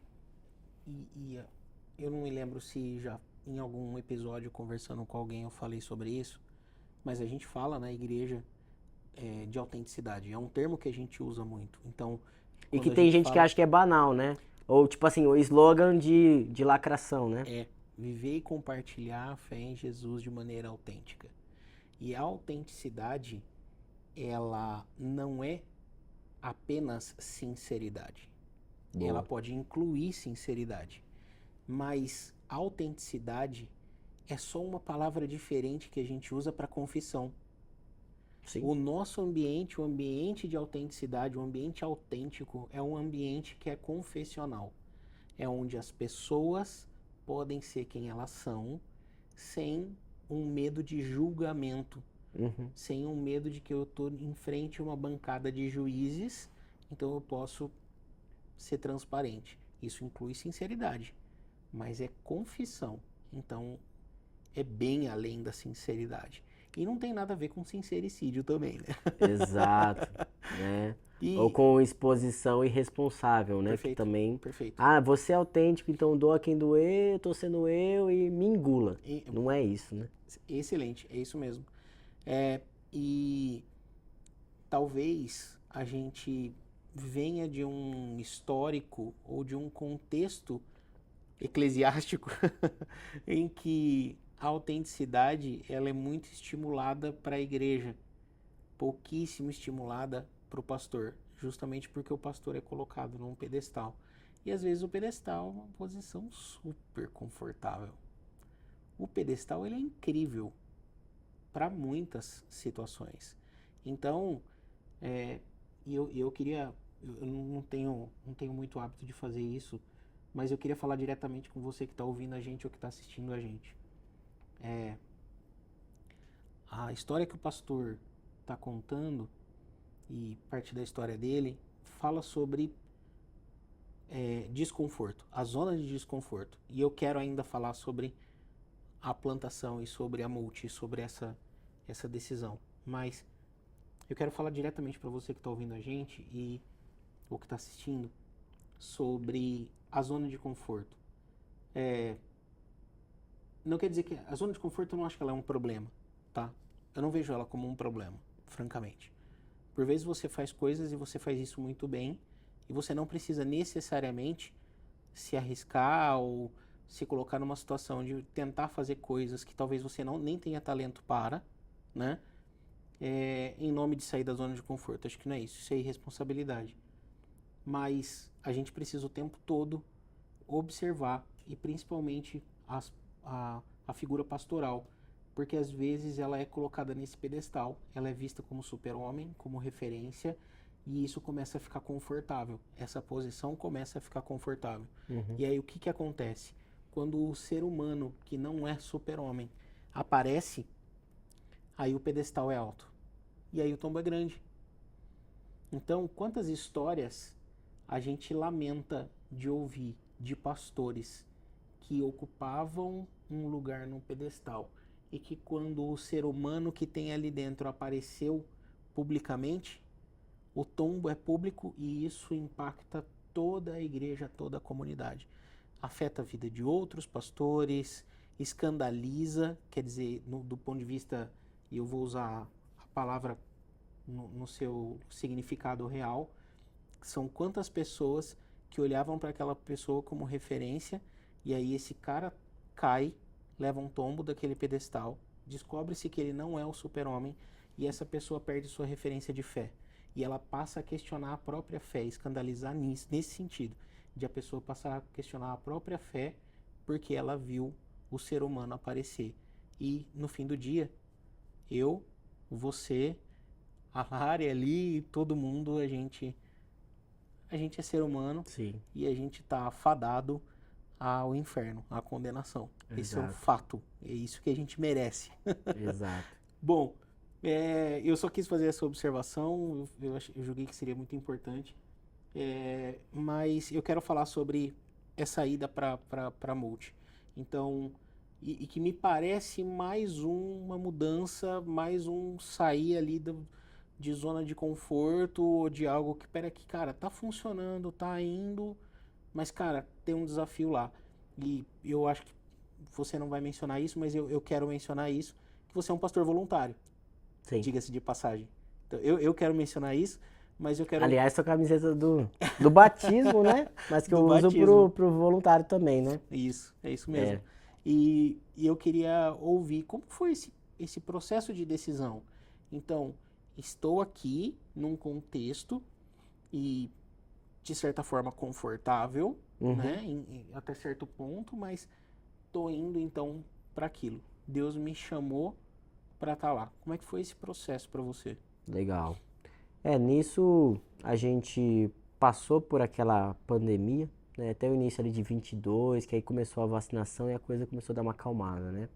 eu não me lembro se já em algum episódio conversando com alguém eu falei sobre isso, mas a gente fala na igreja de autenticidade. É um termo que a gente usa muito. Então, E que a tem gente fala, que acha que é banal, né? Ou tipo assim, o slogan de lacração, né? viver e compartilhar a fé em Jesus de maneira autêntica. E a autenticidade, ela não é apenas sinceridade. Boa. Ela pode incluir sinceridade. Mas autenticidade é só uma palavra diferente que a gente usa para confissão. Sim. O nosso ambiente, o ambiente de autenticidade, o ambiente autêntico, é um ambiente que é confessional. É onde as pessoas podem ser quem elas são, sem um medo de julgamento, sem um medo de que eu estou em frente a uma bancada de juízes, então eu posso ser transparente. Isso inclui sinceridade, mas é confissão. Então é bem além da sinceridade. E não tem nada a ver com sincericídio também, né? Exato, né? Ou com exposição irresponsável, né? Perfeito, que também. Perfeito. Ah, você é autêntico, então doa quem doer, tô sendo eu e me engula. Não é isso, né? Excelente, é isso mesmo. E talvez a gente venha de um histórico ou de um contexto eclesiástico em que a autenticidade ela é muito estimulada para a igreja, pouquíssimo estimulada para o pastor, justamente porque o pastor é colocado num pedestal. E às vezes o pedestal é uma posição super confortável. O pedestal ele é incrível para muitas situações. Então, eu queria, eu não tenho muito hábito de fazer isso, mas eu queria falar diretamente com você que está ouvindo a gente ou que está assistindo a gente. A história que o pastor está contando, e parte da história dele, fala sobre desconforto, a zona de desconforto. E eu quero ainda falar sobre a plantação e sobre a multi, sobre essa decisão. Mas eu quero falar diretamente para você que está ouvindo a gente e ou que está assistindo sobre a zona de conforto. Não quer dizer que a zona de conforto eu não acho que ela é um problema, tá? eu não vejo ela como um problema, francamente. Por vezes você faz coisas e você faz isso muito bem, e você não precisa necessariamente se arriscar ou se colocar numa situação de tentar fazer coisas que talvez você nem tenha talento para, né? Em nome de sair da zona de conforto. Acho que não é isso, isso é irresponsabilidade. Mas a gente precisa o tempo todo observar, e principalmente a figura pastoral, porque às vezes ela é colocada nesse pedestal, ela é vista como super-homem, como referência, e isso começa a ficar confortável. Essa posição começa a ficar confortável. E aí o que acontece? Quando o ser humano que não é super-homem aparece, aí o pedestal é alto. E aí o tombo é grande. Então, quantas histórias a gente lamenta de ouvir de pastores que ocupavam um lugar no pedestal e que quando o ser humano que tem ali dentro apareceu publicamente, o tombo é público e isso impacta toda a igreja, toda a comunidade. Afeta a vida de outros pastores, escandaliza, quer dizer, do ponto de vista, e eu vou usar a palavra no seu significado real, são quantas pessoas que olhavam para aquela pessoa como referência e aí esse cara cai, leva um tombo daquele pedestal, descobre-se que ele não é o super-homem e essa pessoa perde sua referência de fé. E ela passa a questionar a própria fé, escandalizar nesse sentido, de a pessoa passar a questionar a própria fé porque ela viu o ser humano aparecer. E no fim do dia, eu, você, a Lari ali, todo mundo, a gente é ser humano. Sim. E a gente tá fadado ao inferno, à condenação. Esse é o Exato. fato, é isso que a gente merece. Exato. Bom, eu só quis fazer essa observação, eu julguei que seria muito importante, mas eu quero falar sobre essa ida para Multi. Então, e que me parece mais uma mudança, mais um sair ali de zona de conforto ou de algo que, pera aqui, cara, tá funcionando, tá indo, mas, cara, tem um desafio lá. E eu acho que você não vai mencionar isso, mas eu quero mencionar isso, que você é um pastor voluntário. Sim. Diga-se de passagem. Então, eu quero mencionar isso, mas eu quero... Aliás, sua camiseta do batismo, né? Mas que eu uso pro voluntário também, né? Isso, é isso mesmo. E eu queria ouvir como foi esse processo de decisão. Então, estou aqui num contexto e, de certa forma, confortável, né? Até certo ponto, mas estou indo, então, para aquilo. Deus me chamou para estar lá. Como é que foi esse processo para você? Legal. Nisso a gente passou por aquela pandemia, né, até o início ali de 22, que aí começou a vacinação e a coisa começou a dar uma acalmada, né?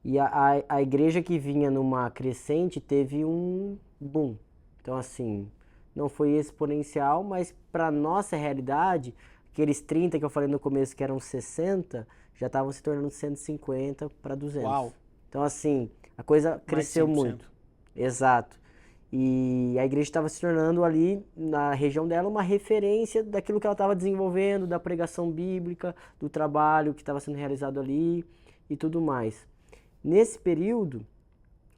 E a igreja que vinha numa crescente teve um boom. Então, assim, não foi exponencial, mas para nossa realidade, aqueles 30 que eu falei no começo que eram 60, já estavam se tornando 150 para 200. Uau! Então, assim, a coisa cresceu muito. Exato. E a igreja estava se tornando ali, na região dela, uma referência daquilo que ela estava desenvolvendo, da pregação bíblica, do trabalho que estava sendo realizado ali e tudo mais. Nesse período,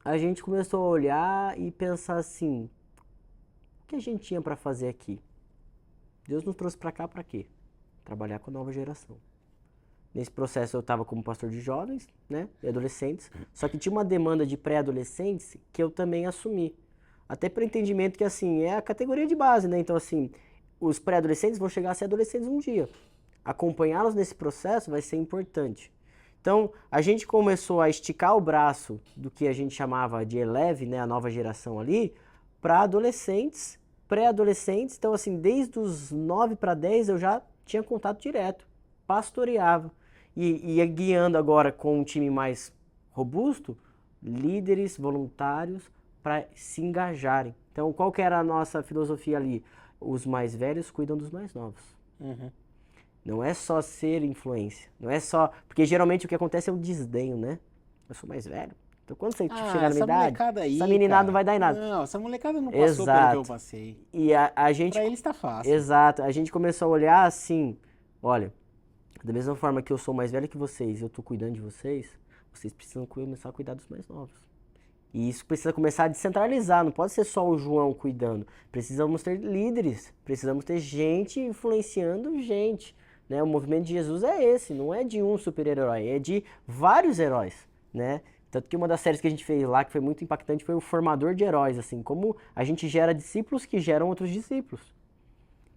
a gente começou a olhar e pensar assim, o que a gente tinha para fazer aqui? Deus nos trouxe para cá para quê? Trabalhar com a nova geração. Nesse processo eu estava como pastor de jovens, né, e adolescentes, só que tinha uma demanda de pré-adolescentes que eu também assumi. Até pelo entendimento que, assim, é a categoria de base, né? Então, assim, os pré-adolescentes vão chegar a ser adolescentes um dia. Acompanhá-los nesse processo vai ser importante. Então, a gente começou a esticar o braço do que a gente chamava de Eleve, né? A nova geração ali, para adolescentes, pré-adolescentes. Então, assim, desde os 9 para 10 eu já tinha contato direto, pastoreava. E ia guiando agora com um time mais robusto, líderes, voluntários, para se engajarem. Então, qual que era a nossa filosofia ali? Os mais velhos cuidam dos mais novos. Não é só ser influência. Não é só... Porque geralmente o que acontece é o desdenho, né? Eu sou mais velho. Então, quando você chegar na minha idade, aí, essa meninada não vai dar em nada. Não, essa molecada não passou pelo que eu passei. E a gente... Pra eles tá fácil. Exato. A gente começou a olhar assim, olha, da mesma forma que eu sou mais velho que vocês, eu tô cuidando de vocês, vocês precisam começar a cuidar dos mais novos. E isso precisa começar a descentralizar, não pode ser só o João cuidando. Precisamos ter líderes, precisamos ter gente influenciando gente, né? O movimento de Jesus é esse, não é de um super-herói, é de vários heróis, né? Tanto que uma das séries que a gente fez lá, que foi muito impactante, foi o Formador de Heróis, assim, como a gente gera discípulos que geram outros discípulos.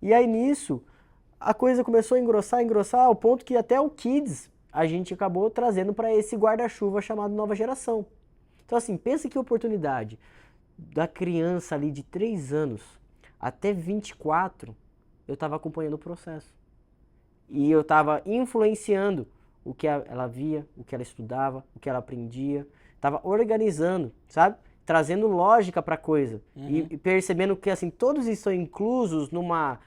E aí nisso, a coisa começou a engrossar, ao ponto que até o Kids a gente acabou trazendo para esse guarda-chuva chamado Nova Geração. Então assim, pensa que oportunidade da criança ali de 3 anos até 24, eu estava acompanhando o processo. E eu estava influenciando o que ela via, o que ela estudava, o que ela aprendia. Estava organizando, sabe? Trazendo lógica para a coisa. E percebendo que assim, todos estão inclusos numa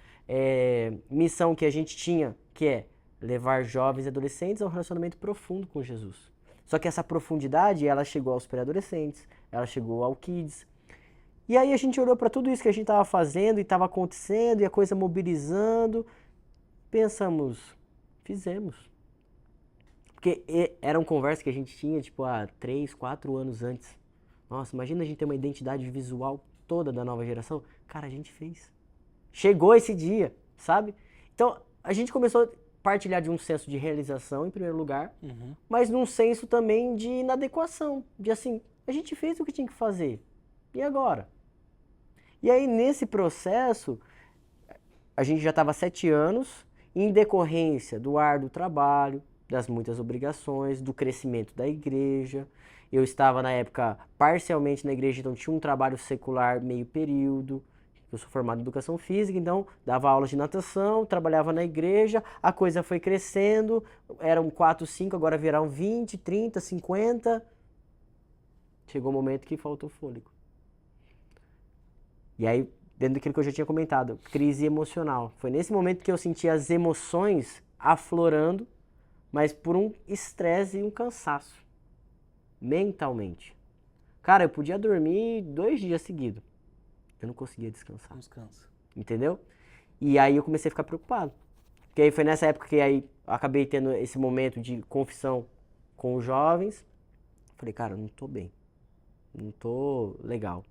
missão que a gente tinha, que é levar jovens e adolescentes a um relacionamento profundo com Jesus. Só que essa profundidade, ela chegou aos pré-adolescentes, ela chegou ao Kids. E aí a gente olhou para tudo isso que a gente estava fazendo e estava acontecendo e a coisa mobilizando. Pensamos, fizemos. Porque eram conversas que a gente tinha, tipo, há 3, 4 anos antes. Nossa, imagina a gente ter uma identidade visual toda da nova geração. Cara, a gente fez. Chegou esse dia, sabe? Então, a gente começou a partilhar de um senso de realização, em primeiro lugar, mas num senso também de inadequação. De assim, a gente fez o que tinha que fazer. E agora? E aí, nesse processo, a gente já estava há 7 anos, em decorrência do árduo trabalho, das muitas obrigações, do crescimento da igreja. Eu estava, na época, parcialmente na igreja, então tinha um trabalho secular meio período. Eu sou formado em educação física, então dava aulas de natação, trabalhava na igreja, a coisa foi crescendo, eram 4, 5, agora viraram 20, 30, 50. Chegou o momento que faltou fôlego. E aí, dentro daquilo que eu já tinha comentado, crise emocional. Foi nesse momento que eu senti as emoções aflorando, mas por um estresse e um cansaço, mentalmente. Cara, eu podia dormir 2 dias seguidos. Eu não conseguia descansar. Descansa. Entendeu? E aí eu comecei a ficar preocupado. Porque aí foi nessa época que aí eu acabei tendo esse momento de confissão com os jovens. Falei, cara, eu não tô bem. Não tô legal.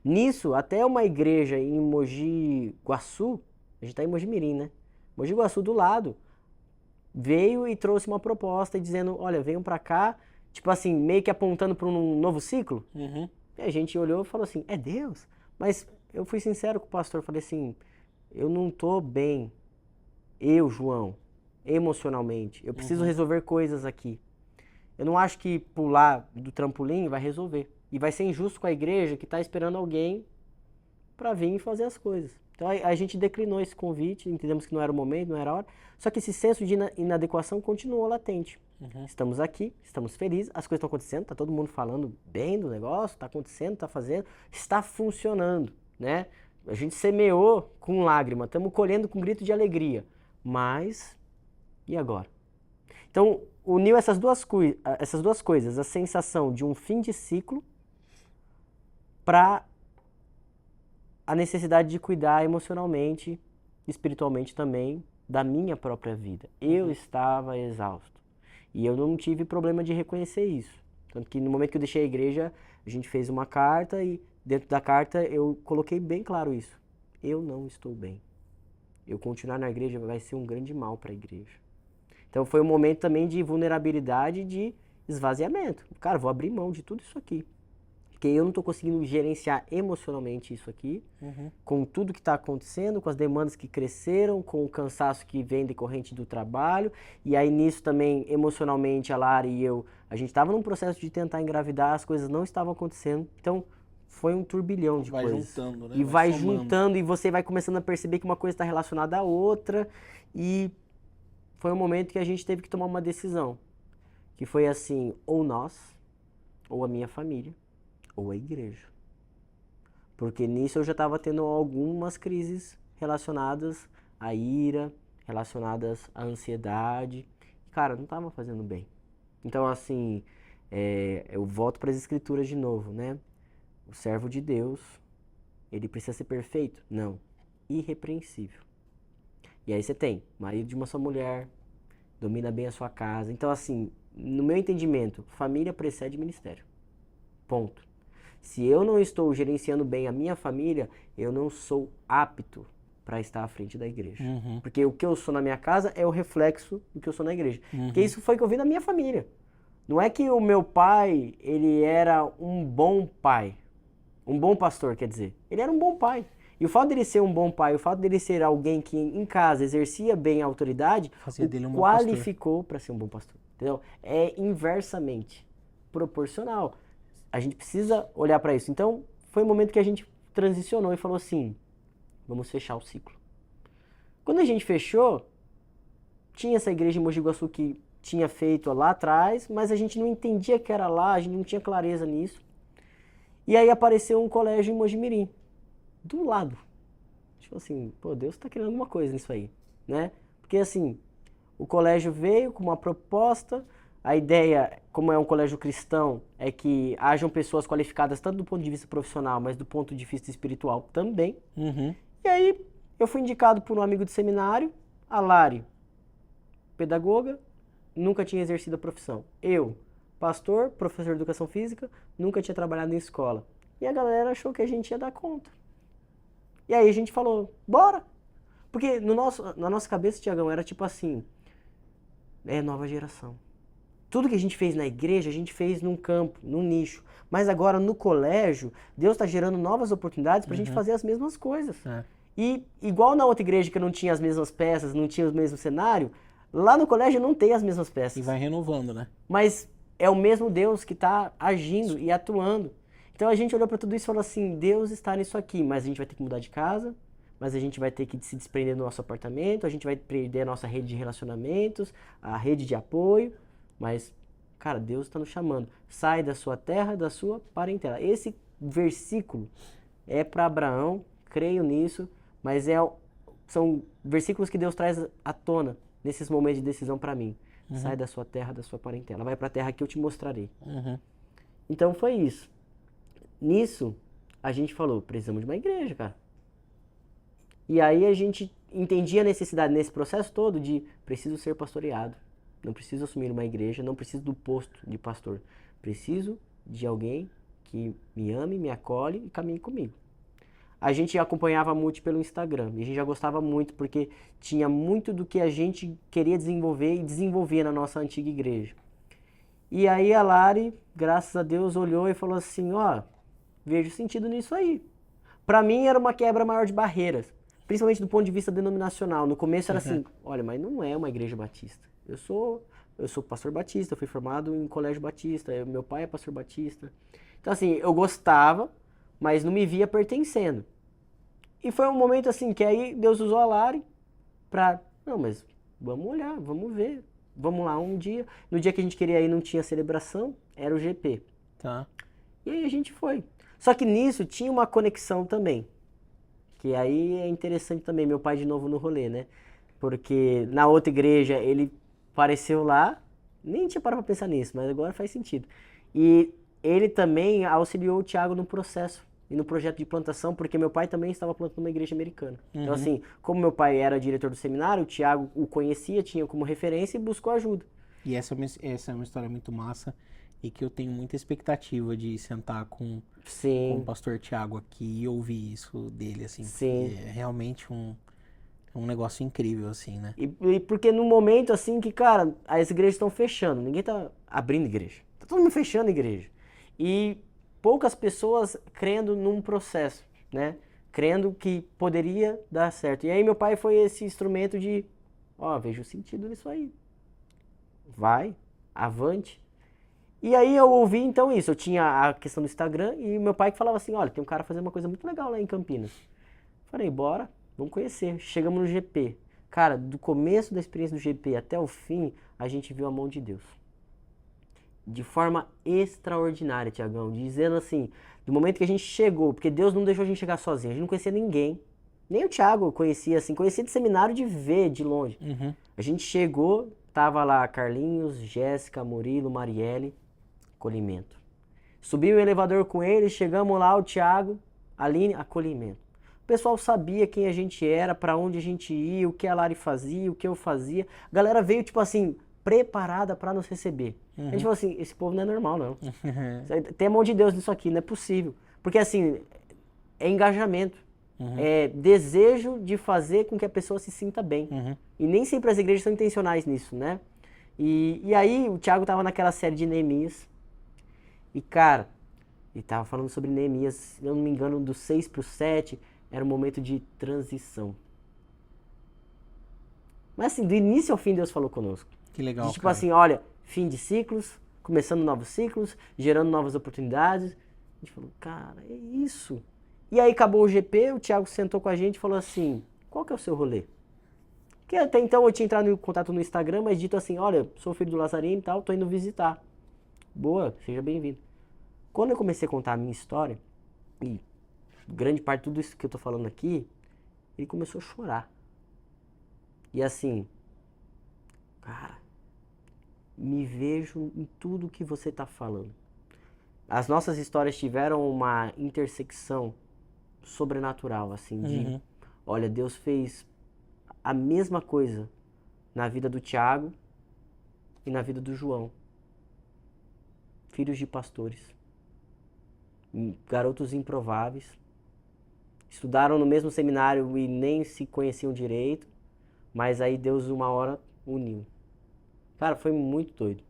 Nisso, até uma igreja em Mogi Guaçu, a gente tá em Mogi Mirim, né? Mogi Guaçu do lado, veio e trouxe uma proposta dizendo, olha, venham pra cá, tipo assim, meio que apontando para um novo ciclo. E a gente olhou e falou assim, é Deus? Mas eu fui sincero com o pastor, falei assim, eu não tô bem, eu, João, emocionalmente, eu preciso resolver coisas aqui. Eu não acho que pular do trampolim vai resolver. E vai ser injusto com a igreja que está esperando alguém para vir e fazer as coisas. Então a gente declinou esse convite, entendemos que não era o momento, não era a hora. Só que esse senso de inadequação continuou latente. Estamos aqui, estamos felizes, as coisas estão acontecendo, está todo mundo falando bem do negócio, está acontecendo, está fazendo, está funcionando, né? A gente semeou com lágrima, estamos colhendo com grito de alegria. Mas, e agora? Então, uniu essas duas coisas, a sensação de um fim de ciclo para a necessidade de cuidar emocionalmente, espiritualmente também, da minha própria vida. Eu estava exausto. E eu não tive problema de reconhecer isso. Tanto que no momento que eu deixei a igreja, a gente fez uma carta e dentro da carta eu coloquei bem claro isso. Eu não estou bem. Eu continuar na igreja vai ser um grande mal para a igreja. Então foi um momento também de vulnerabilidade e de esvaziamento. Cara, vou abrir mão de tudo isso aqui. Porque eu não estou conseguindo gerenciar emocionalmente isso aqui, com tudo que está acontecendo, com as demandas que cresceram, com o cansaço que vem decorrente do trabalho. E aí nisso também, emocionalmente, a Lara e eu, a gente estava num processo de tentar engravidar, as coisas não estavam acontecendo. Então foi um turbilhão de coisas. Vai juntando, né? E vai juntando e você vai começando a perceber que uma coisa está relacionada à outra. E foi um momento que a gente teve que tomar uma decisão. Que foi assim, ou nós, ou a minha família, ou a igreja. Porque nisso eu já estava tendo algumas crises relacionadas à ira, relacionadas à ansiedade. Cara, não estava fazendo bem. Então, assim, eu volto para as escrituras de novo, né? O servo de Deus, ele precisa ser perfeito? Não. Irrepreensível. E aí você tem marido de uma só mulher, domina bem a sua casa. Então, assim, no meu entendimento, família precede ministério. Ponto. Se eu não estou gerenciando bem a minha família, eu não sou apto para estar à frente da igreja. Porque o que eu sou na minha casa é o reflexo do que eu sou na igreja. Porque isso foi o que eu vi na minha família. Não é que o meu pai, ele era um bom pai, um bom pastor, quer dizer. Ele era um bom pai. E o fato dele ser um bom pai, o fato dele ser alguém que em casa exercia bem a autoridade, Fazia dele um bom qualificou para ser um bom pastor. Entendeu? É inversamente proporcional. A gente precisa olhar para isso. Então, foi um momento que a gente transicionou e falou assim, vamos fechar o ciclo. Quando a gente fechou, tinha essa igreja em Mogi Guaçu que tinha feito lá atrás, mas a gente não entendia que era lá, a gente não tinha clareza nisso. E aí apareceu um colégio em Mogi Mirim, do lado. Tipo assim, pô, Deus tá querendo alguma coisa nisso aí, né? Porque assim, o colégio veio com uma proposta, a ideia, como é um colégio cristão, é que hajam pessoas qualificadas tanto do ponto de vista profissional, mas do ponto de vista espiritual também. E aí eu fui indicado por um amigo de seminário, a Lari, pedagoga, nunca tinha exercido a profissão. Eu, pastor, professor de educação física, nunca tinha trabalhado em escola. E a galera achou que a gente ia dar conta. E aí a gente falou, bora! Porque na nossa cabeça, Tiagão, era tipo assim, é nova geração. Tudo que a gente fez na igreja, a gente fez num campo, num nicho. Mas agora no colégio, Deus está gerando novas oportunidades para a gente fazer as mesmas coisas. E igual na outra igreja que não tinha as mesmas peças, não tinha o mesmo cenário, lá no colégio não tem as mesmas peças. E vai renovando, né? Mas é o mesmo Deus que está agindo e atuando. Então a gente olhou para tudo isso e falou assim, Deus está nisso aqui, mas a gente vai ter que mudar de casa, mas a gente vai ter que se desprender do nosso apartamento, a gente vai perder a nossa rede de relacionamentos, a rede de apoio, mas, cara, Deus está nos chamando. Sai da sua terra, da sua parentela. Esse versículo é para Abraão, creio nisso, mas são versículos que Deus traz à tona nesses momentos de decisão para mim. Sai da sua terra, da sua parentela. Vai para a terra que eu te mostrarei. Então foi isso. Nisso, a gente falou, precisamos de uma igreja, cara. E aí a gente entendia a necessidade nesse processo todo de preciso ser pastoreado. Não preciso assumir uma igreja, não preciso do posto de pastor. Preciso de alguém que me ame, me acolhe e caminhe comigo. A gente acompanhava muito pelo Instagram e a gente já gostava muito porque tinha muito do que a gente queria desenvolver e desenvolvia na nossa antiga igreja. E aí a Lari, graças a Deus, olhou e falou assim, ó, vejo sentido nisso aí. Pra mim era uma quebra maior de barreiras, principalmente do ponto de vista denominacional. No começo era assim, olha, mas não é uma igreja batista. Eu sou pastor batista, eu fui formado em colégio batista, meu pai é pastor batista. Então assim, eu gostava, mas não me via pertencendo. E foi um momento assim, que aí Deus usou a Lari pra, não, mas vamos olhar, vamos ver, vamos lá um dia. No dia que a gente queria ir não tinha celebração, era o GP. Tá. E aí a gente foi. Só que nisso tinha uma conexão também, que aí é interessante também, meu pai de novo no rolê, né? Porque na outra igreja ele apareceu lá, nem tinha parado pra pensar nisso, mas agora faz sentido. E ele também auxiliou o Thiago no processo e no projeto de plantação, porque meu pai também estava plantando uma igreja americana. Então assim, como meu pai era diretor do seminário, o Thiago o conhecia, tinha como referência e buscou ajuda. E essa é uma história muito massa e que eu tenho muita expectativa de sentar com o pastor Thiago aqui e ouvir isso dele, assim. Sim. É realmente um negócio incrível, assim, né? E porque no momento, assim, que, cara, as igrejas estão fechando, ninguém tá abrindo igreja. Tá todo mundo fechando igreja. E poucas pessoas crendo num processo, né? Crendo que poderia dar certo. E aí meu pai foi esse instrumento de, ó, vejo sentido nisso aí. Vai, avante. E aí eu ouvi então isso, eu tinha a questão do Instagram e meu pai que falava assim, olha, tem um cara fazendo uma coisa muito legal lá em Campinas. Falei, bora, vamos conhecer. Chegamos no GP. Cara, do começo da experiência do GP até o fim, a gente viu a mão de Deus. De forma extraordinária, Tiagão, dizendo assim, do momento que a gente chegou, porque Deus não deixou a gente chegar sozinho, a gente não conhecia ninguém. Nem o Thiago eu conhecia assim, conhecia de seminário de ver de longe. A gente chegou, tava lá Carlinhos, Jéssica, Murilo, Marielle, acolhimento. Subi o elevador com eles, chegamos lá, o Thiago, Aline, acolhimento. O pessoal sabia quem a gente era, pra onde a gente ia, o que a Lari fazia, o que eu fazia. A galera veio tipo assim, preparada para nos receber. A gente falou assim, esse povo não é normal, não. Tem a mão de Deus nisso aqui, não é possível. Porque assim, é engajamento. É desejo de fazer com que a pessoa se sinta bem. E nem sempre as igrejas são intencionais nisso, né? E aí o Thiago tava naquela série de Neemias. E cara, ele tava falando sobre Neemias, se eu não me engano, do 6 pro 7, era um momento de transição. Mas assim, do início ao fim Deus falou conosco. Que legal, tipo cara. assim, olha, fim de ciclos, começando novos ciclos, gerando novas oportunidades. A gente falou, cara, é isso. E aí acabou o GP, o Thiago sentou com a gente e falou assim, qual que é o seu rolê? Porque até então eu tinha entrado em contato no Instagram, mas dito assim, olha, sou filho do Lazarino e tal, tô indo visitar. Boa, seja bem-vindo. Quando eu comecei a contar a minha história, e grande parte de tudo isso que eu tô falando aqui, ele começou a chorar. E assim, cara, me vejo em tudo que você tá falando. As nossas histórias tiveram uma intersecção sobrenatural, assim, de, olha, Deus fez a mesma coisa na vida do Thiago e na vida do João. Filhos de pastores, garotos improváveis, estudaram no mesmo seminário e nem se conheciam direito, mas aí Deus uma hora uniu. Cara, foi muito doido.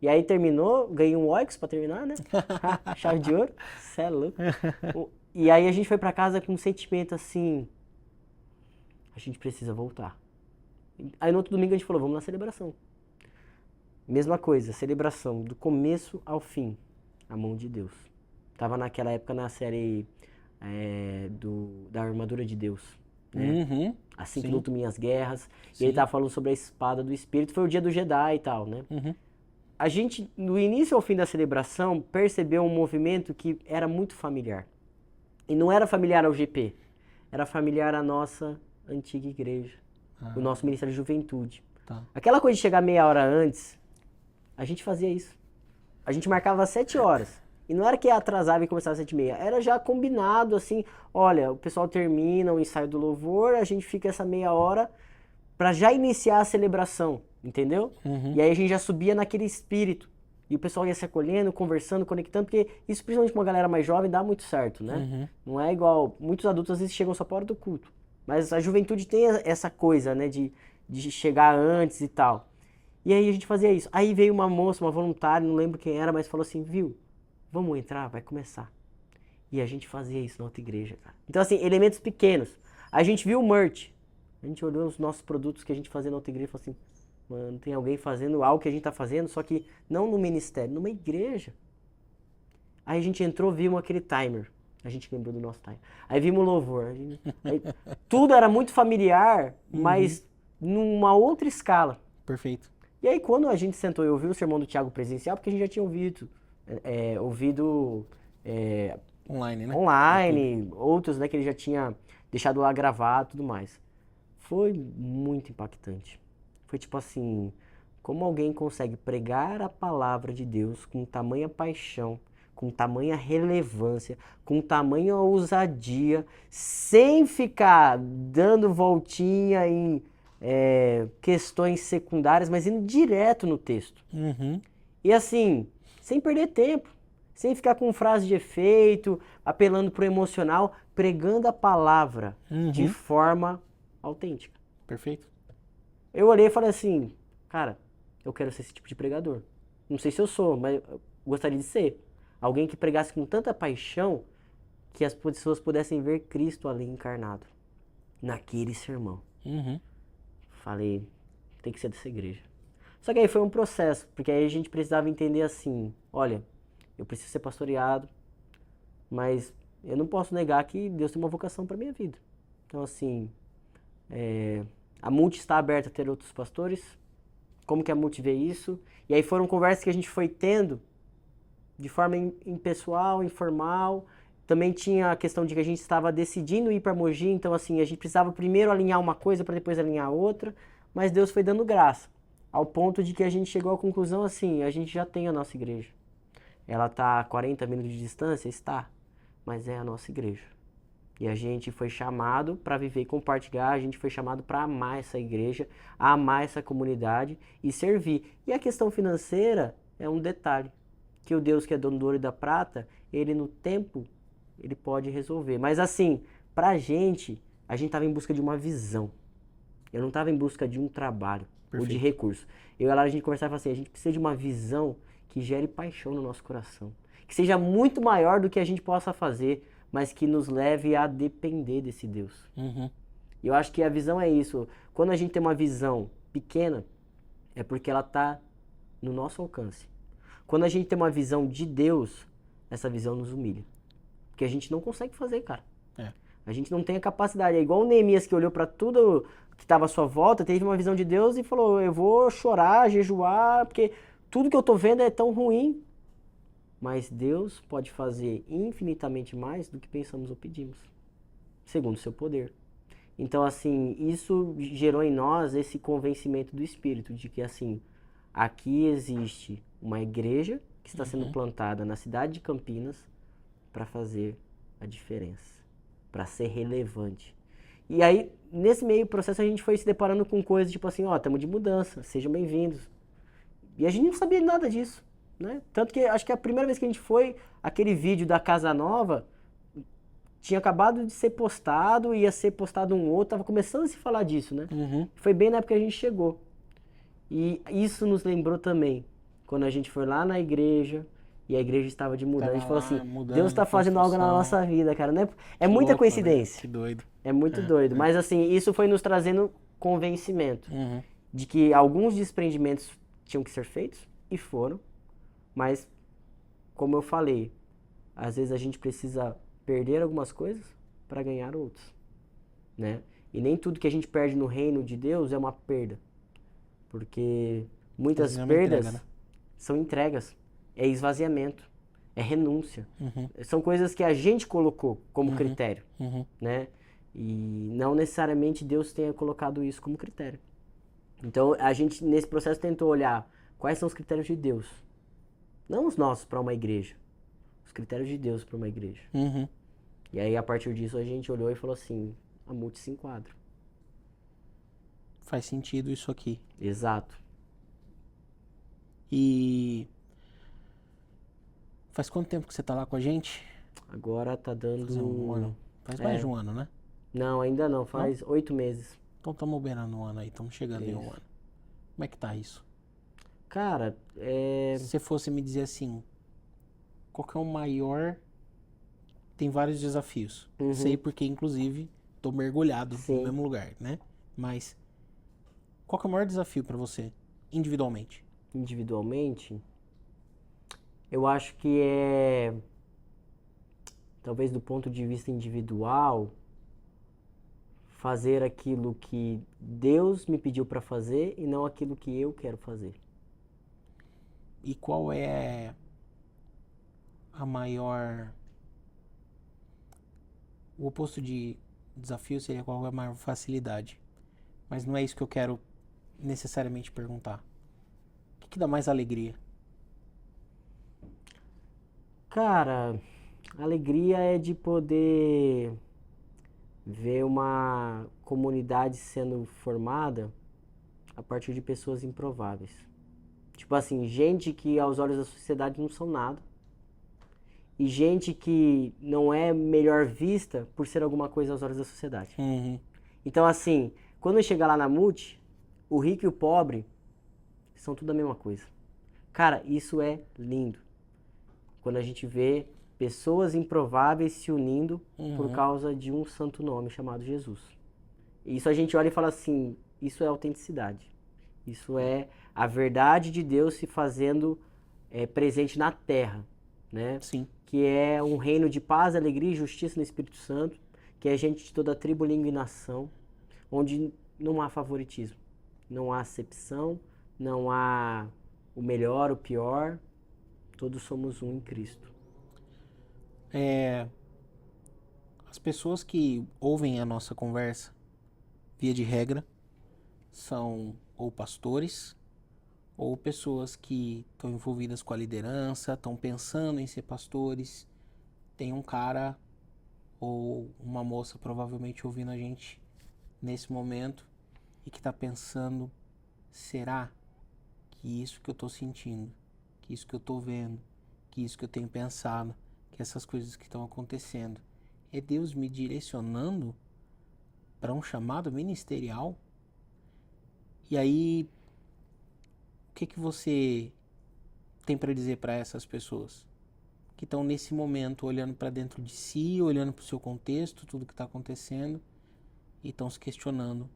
E aí terminou, ganhei um Oix pra terminar, né? Chave de ouro, cê é louco. E aí a gente foi pra casa com um sentimento assim, a gente precisa voltar. Aí no outro domingo a gente falou, vamos na celebração. Mesma coisa, celebração, do começo ao fim, a mão de Deus. Tava naquela época na série da Armadura de Deus. Né? Assim que luto minhas guerras. Sim. E ele tava falando sobre a espada do Espírito, foi o dia do Jedi e tal, né? A gente, no início ao fim da celebração, percebeu um movimento que era muito familiar. E não era familiar ao GP, era familiar à nossa antiga igreja, o nosso Ministério de Juventude. Tá. Aquela coisa de chegar meia hora antes, a gente fazia isso. A gente marcava 7 horas. E não era que atrasava e começava às 7h30. Era já combinado, assim, olha, o pessoal termina o ensaio do louvor, a gente fica essa meia hora para já iniciar a celebração, entendeu? E aí a gente já subia naquele espírito. E o pessoal ia se acolhendo, conversando, conectando, porque isso, principalmente com uma galera mais jovem, dá muito certo, né? Não é igual, muitos adultos às vezes chegam só para a hora do culto. Mas a juventude tem essa coisa, né, de chegar antes e tal. E aí a gente fazia isso. Aí veio uma moça, uma voluntária, não lembro quem era, mas falou assim, viu, vamos entrar, vai começar. E a gente fazia isso na outra igreja, cara. Então assim, elementos pequenos. A gente viu o merch. A gente olhou os nossos produtos que a gente fazia na outra igreja e falou assim, mano, tem alguém fazendo algo que a gente tá fazendo, só que não no ministério, numa igreja. Aí a gente entrou, vimos aquele timer. A gente lembrou do nosso timer. Aí vimos o louvor. Tudo era muito familiar, mas numa outra escala. Perfeito. E aí quando a gente sentou e ouviu o sermão do Thiago presencial, porque a gente já tinha ouvido online, né? Online, outros, né, que ele já tinha deixado lá gravado e tudo mais. Foi muito impactante. Foi tipo assim, como alguém consegue pregar a palavra de Deus com tamanha paixão, com tamanha relevância, com tamanha ousadia, sem ficar dando voltinha em questões secundárias, mas indo direto no texto. E assim, sem perder tempo, sem ficar com frase de efeito, apelando pro emocional, pregando a palavra de forma autêntica. Perfeito. Eu olhei e falei assim, cara, eu quero ser esse tipo de pregador. Não sei se eu sou, mas eu gostaria de ser. Alguém que pregasse com tanta paixão que as pessoas pudessem ver Cristo ali encarnado, naquele sermão. Falei, tem que ser dessa igreja. Só que aí foi um processo, porque aí a gente precisava entender assim, olha, eu preciso ser pastoreado, mas eu não posso negar que Deus tem uma vocação para minha vida. Então assim, a Multi está aberta a ter outros pastores, como que a Multi vê isso? E aí foram conversas que a gente foi tendo de forma impessoal, informal. Também tinha a questão de que a gente estava decidindo ir para Mogi, então assim, a gente precisava primeiro alinhar uma coisa para depois alinhar outra, mas Deus foi dando graça, ao ponto de que a gente chegou à conclusão assim, a gente já tem a nossa igreja. Ela está a 40 minutos de distância? Está, mas é a nossa igreja. E a gente foi chamado para viver e compartilhar, a gente foi chamado para amar essa igreja, amar essa comunidade e servir. E a questão financeira é um detalhe, que o Deus que é dono do ouro e da prata, ele no tempo, ele pode resolver. Mas assim, pra gente, a gente estava em busca de uma visão. Eu não estava em busca de um trabalho ou de recurso. Eu e ela, a gente conversava assim, a gente precisa de uma visão que gere paixão no nosso coração. Que seja muito maior do que a gente possa fazer, mas que nos leve a depender desse Deus. E eu acho que a visão é isso. Quando a gente tem uma visão pequena, é porque ela está no nosso alcance. Quando a gente tem uma visão de Deus, essa visão nos humilha. Porque a gente não consegue fazer, cara. A gente não tem a capacidade. É igual o Neemias que olhou para tudo que estava à sua volta, teve uma visão de Deus e falou, eu vou chorar, jejuar, porque tudo que eu tô vendo é tão ruim. Mas Deus pode fazer infinitamente mais do que pensamos ou pedimos, segundo o seu poder. Então, assim, isso gerou em nós esse convencimento do Espírito, de que, assim, aqui existe uma igreja que está sendo plantada na cidade de Campinas para fazer a diferença, para ser relevante. E aí, nesse meio processo, a gente foi se deparando com coisas tipo assim, ó, estamos de mudança, sejam bem-vindos. E a gente não sabia nada disso, né? Tanto que acho que a primeira vez que a gente foi, aquele vídeo da Casa Nova tinha acabado de ser postado, ia ser postado um outro, tava começando a se falar disso, né? Foi bem na época que a gente chegou. E isso nos lembrou também, quando a gente foi lá na igreja, e a igreja estava de mudança. A gente falou assim, Deus está fazendo algo na nossa vida, cara. Né? É muita coincidência. Né? Que doido. É muito doido. Mas assim, isso foi nos trazendo convencimento de que alguns desprendimentos tinham que ser feitos, e foram. Mas, como eu falei, às vezes a gente precisa perder algumas coisas para ganhar outras, né? E nem tudo que a gente perde no reino de Deus é uma perda. Porque muitas perdas são entregas. É esvaziamento, é renúncia. São coisas que a gente colocou como critério, né? E não necessariamente Deus tenha colocado isso como critério. Então, a gente, nesse processo, tentou olhar quais são os critérios de Deus. Não os nossos para uma igreja. Os critérios de Deus para uma igreja. E aí, a partir disso, a gente olhou e falou assim, a Multi se enquadra. Faz sentido isso aqui. Exato. E... faz quanto tempo que você tá lá com a gente? Agora tá dando... Faz um ano. Faz mais de um ano, né? Não, ainda não. Faz 8 meses. Então estamos beirando um ano aí. Estamos chegando em um ano. Como é que tá isso? Cara, Se você fosse me dizer assim, qual que é o maior... Tem vários desafios. Sei porque, inclusive, tô mergulhado no mesmo lugar, né? Mas qual que é o maior desafio para você, individualmente? Individualmente, eu acho que é, talvez do ponto de vista individual, fazer aquilo que Deus me pediu para fazer e não aquilo que eu quero fazer. E qual é a maior... O oposto de desafio seria qual é a maior facilidade. Mas não é isso que eu quero necessariamente perguntar. O que dá mais alegria? Cara, a alegria é de poder ver uma comunidade sendo formada a partir de pessoas improváveis. Tipo assim, gente que aos olhos da sociedade não são nada. E gente que não é melhor vista por ser alguma coisa aos olhos da sociedade. Então assim, quando eu chegar lá na Multi, o rico e o pobre são tudo a mesma coisa. Cara, isso é lindo. Quando a gente vê pessoas improváveis se unindo por causa de um santo nome chamado Jesus. Isso a gente olha e fala assim, isso é autenticidade. Isso é a verdade de Deus se fazendo presente na terra, né? Sim. Que é um reino de paz, alegria e justiça no Espírito Santo, que é gente de toda tribo, língua e nação, onde não há favoritismo, não há acepção, não há o melhor, o pior, todos somos um em Cristo. As pessoas que ouvem a nossa conversa, via de regra, são ou pastores, ou pessoas que estão envolvidas com a liderança, estão pensando em ser pastores. Tem um cara ou uma moça provavelmente ouvindo a gente nesse momento e que está pensando, será que isso que eu estou sentindo, que isso que eu estou vendo, que isso que eu tenho pensado, que essas coisas que estão acontecendo, é Deus me direcionando para um chamado ministerial? E aí, o que você tem para dizer para essas pessoas que estão nesse momento olhando para dentro de si, olhando para o seu contexto, tudo que está acontecendo e estão se questionando: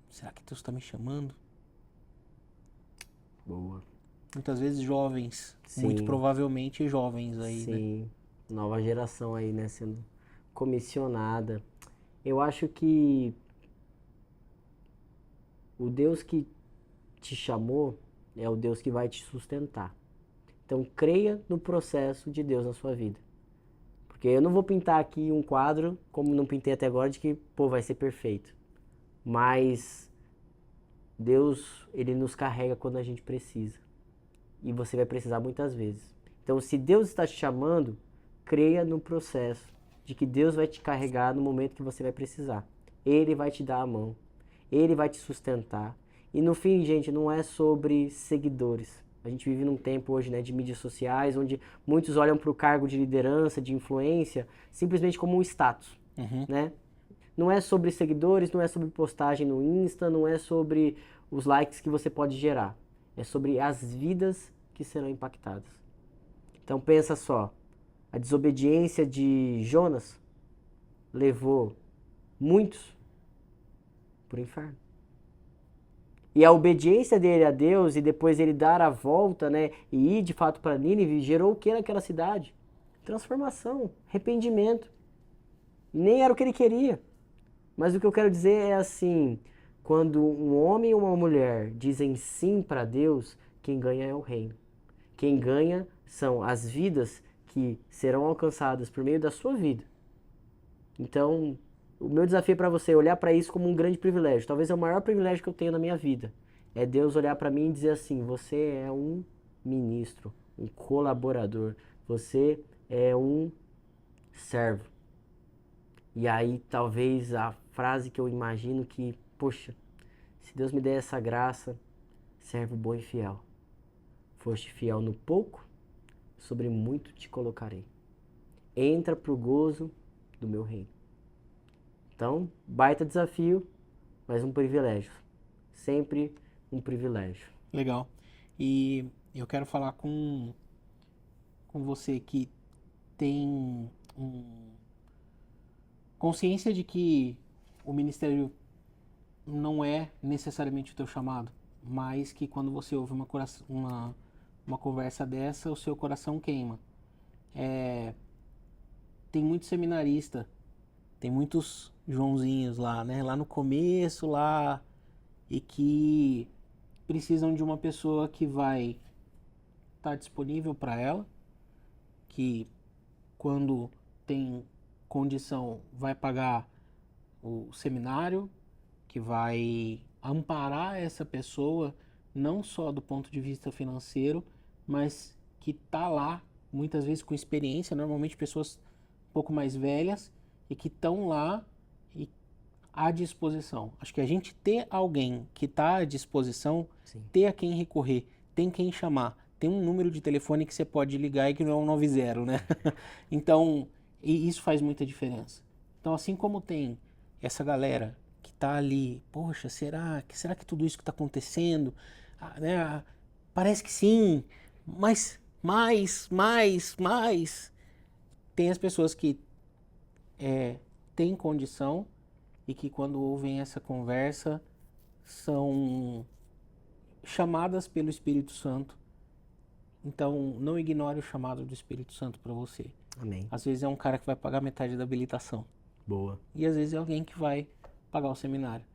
será que Deus está me chamando? Boa. Muitas vezes jovens, muito Sim, provavelmente jovens aí, né? sim. Nova geração aí, né, sendo comissionada. Eu acho que o Deus que te chamou é o Deus que vai te sustentar. Então, creia no processo de Deus na sua vida. Porque eu não vou pintar aqui um quadro, como não pintei até agora, de que, pô, vai ser perfeito. Mas Deus, ele nos carrega quando a gente precisa. E você vai precisar muitas vezes. Então, se Deus está te chamando, creia no processo de que Deus vai te carregar no momento que você vai precisar. Ele vai te dar a mão. Ele vai te sustentar. E no fim, gente, não é sobre seguidores. A gente vive num tempo hoje, né, de mídias sociais, onde muitos olham para o cargo de liderança, de influência, simplesmente como um status, né? Não é sobre seguidores, não é sobre postagem no Insta, não é sobre os likes que você pode gerar. É sobre as vidas que serão impactadas. Então pensa só, a desobediência de Jonas levou muitos para o inferno. E a obediência dele a Deus e depois ele dar a volta, né, e ir de fato para Nínive, gerou o que naquela cidade? Transformação, arrependimento. Nem era o que ele queria. Mas o que eu quero dizer é assim, quando um homem e uma mulher dizem sim para Deus, quem ganha é o reino. Quem ganha são as vidas que serão alcançadas por meio da sua vida. Então, o meu desafio para você é olhar para isso como um grande privilégio. Talvez é o maior privilégio que eu tenho na minha vida. É Deus olhar para mim e dizer assim, você é um ministro, um colaborador, você é um servo. E aí talvez a frase que eu imagino que, poxa, se Deus me der essa graça, servo bom e fiel. Foste fiel no pouco, sobre muito te colocarei. Entra pro gozo do meu reino. Então, baita desafio, mas um privilégio. Sempre um privilégio. Legal. E eu quero falar com você que tem consciência de que o ministério não é necessariamente o teu chamado, mas que quando você ouve uma conversa dessa, o seu coração queima. Tem muito seminarista, tem muitos Joãozinhos lá, né? Lá no começo, lá, e que precisam de uma pessoa que vai estar disponível para ela, que quando tem condição vai pagar o seminário, que vai amparar essa pessoa não só do ponto de vista financeiro, mas que está lá muitas vezes com experiência, normalmente pessoas um pouco mais velhas e que estão lá e à disposição. Acho que a gente ter alguém que está à disposição, Sim. ter a quem recorrer, tem quem chamar, tem um número de telefone que você pode ligar e que não é um 90, né? Então, e isso faz muita diferença. Então, assim como tem essa galera que tá ali, poxa, será que tudo isso que está acontecendo, né, parece que sim, mas mais. Tem as pessoas que têm condição e que quando ouvem essa conversa são chamadas pelo Espírito Santo. Então, não ignore o chamado do Espírito Santo para você. Amém. Às vezes é um cara que vai pagar metade da habilitação. Boa. E às vezes é alguém que vai pagar o seminário.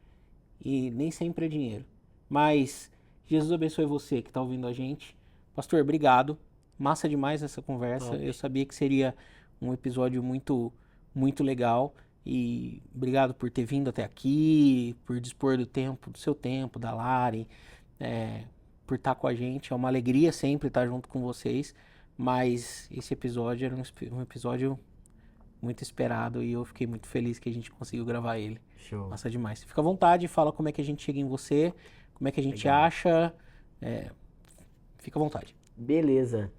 E nem sempre é dinheiro. Mas Jesus abençoe você que está ouvindo a gente. Pastor, obrigado. Massa demais essa conversa. Top. Eu sabia que seria um episódio muito legal. E obrigado por ter vindo até aqui, por dispor do seu tempo, da Lari, por estar com a gente. É uma alegria sempre estar junto com vocês. Mas esse episódio era um episódio muito esperado e eu fiquei muito feliz que a gente conseguiu gravar ele. Show. Massa demais. Fica à vontade, fala como é que a gente chega em você, como é que a gente Legal. acha. Fica à vontade. Beleza.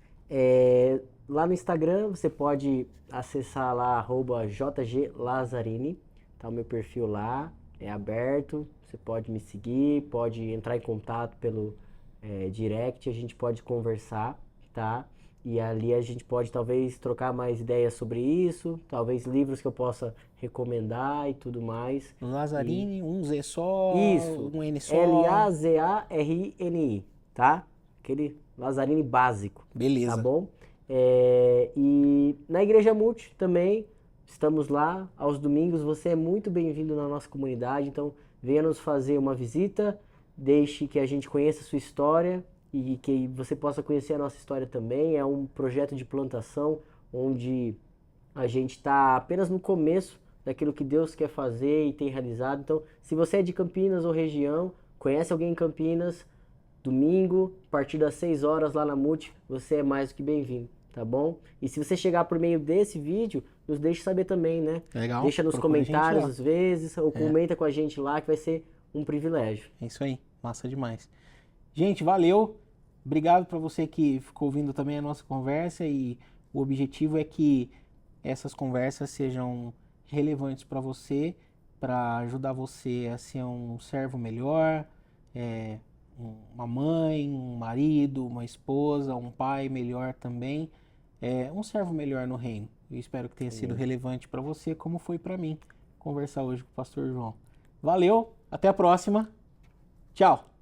Lá no Instagram você pode acessar lá @jglazzarini, tá o meu perfil lá, é aberto, você pode me seguir, pode entrar em contato pelo direct, a gente pode conversar, tá? E ali a gente pode talvez trocar mais ideias sobre isso, talvez livros que eu possa recomendar e tudo mais. Lazzarini, um Z só, Isso, um N só. Lazarini, tá? Aquele Lazzarini básico, Beleza. tá bom? E na Igreja Multi também, estamos lá aos domingos, você é muito bem-vindo na nossa comunidade, então venha nos fazer uma visita, deixe que a gente conheça a sua história e que você possa conhecer a nossa história também. É um projeto de plantação onde a gente está apenas no começo daquilo que Deus quer fazer e tem realizado. Então, se você é de Campinas ou região, conhece alguém em Campinas, domingo, a partir das 6 horas lá na Multi, você é mais do que bem-vindo, tá bom? E se você chegar por meio desse vídeo, nos deixe saber também, né? Legal. Deixa nos Procura a gente comentários lá. às vezes, ou comenta com a gente lá, que vai ser um privilégio. É isso aí, massa demais. Gente, valeu. Obrigado para você que ficou ouvindo também a nossa conversa e o objetivo é que essas conversas sejam relevantes para você, para ajudar você a ser um servo melhor, uma mãe, um marido, uma esposa, um pai melhor também, um servo melhor no reino. Eu espero que tenha sido relevante para você, como foi para mim conversar hoje com o pastor João. Valeu, até a próxima. Tchau.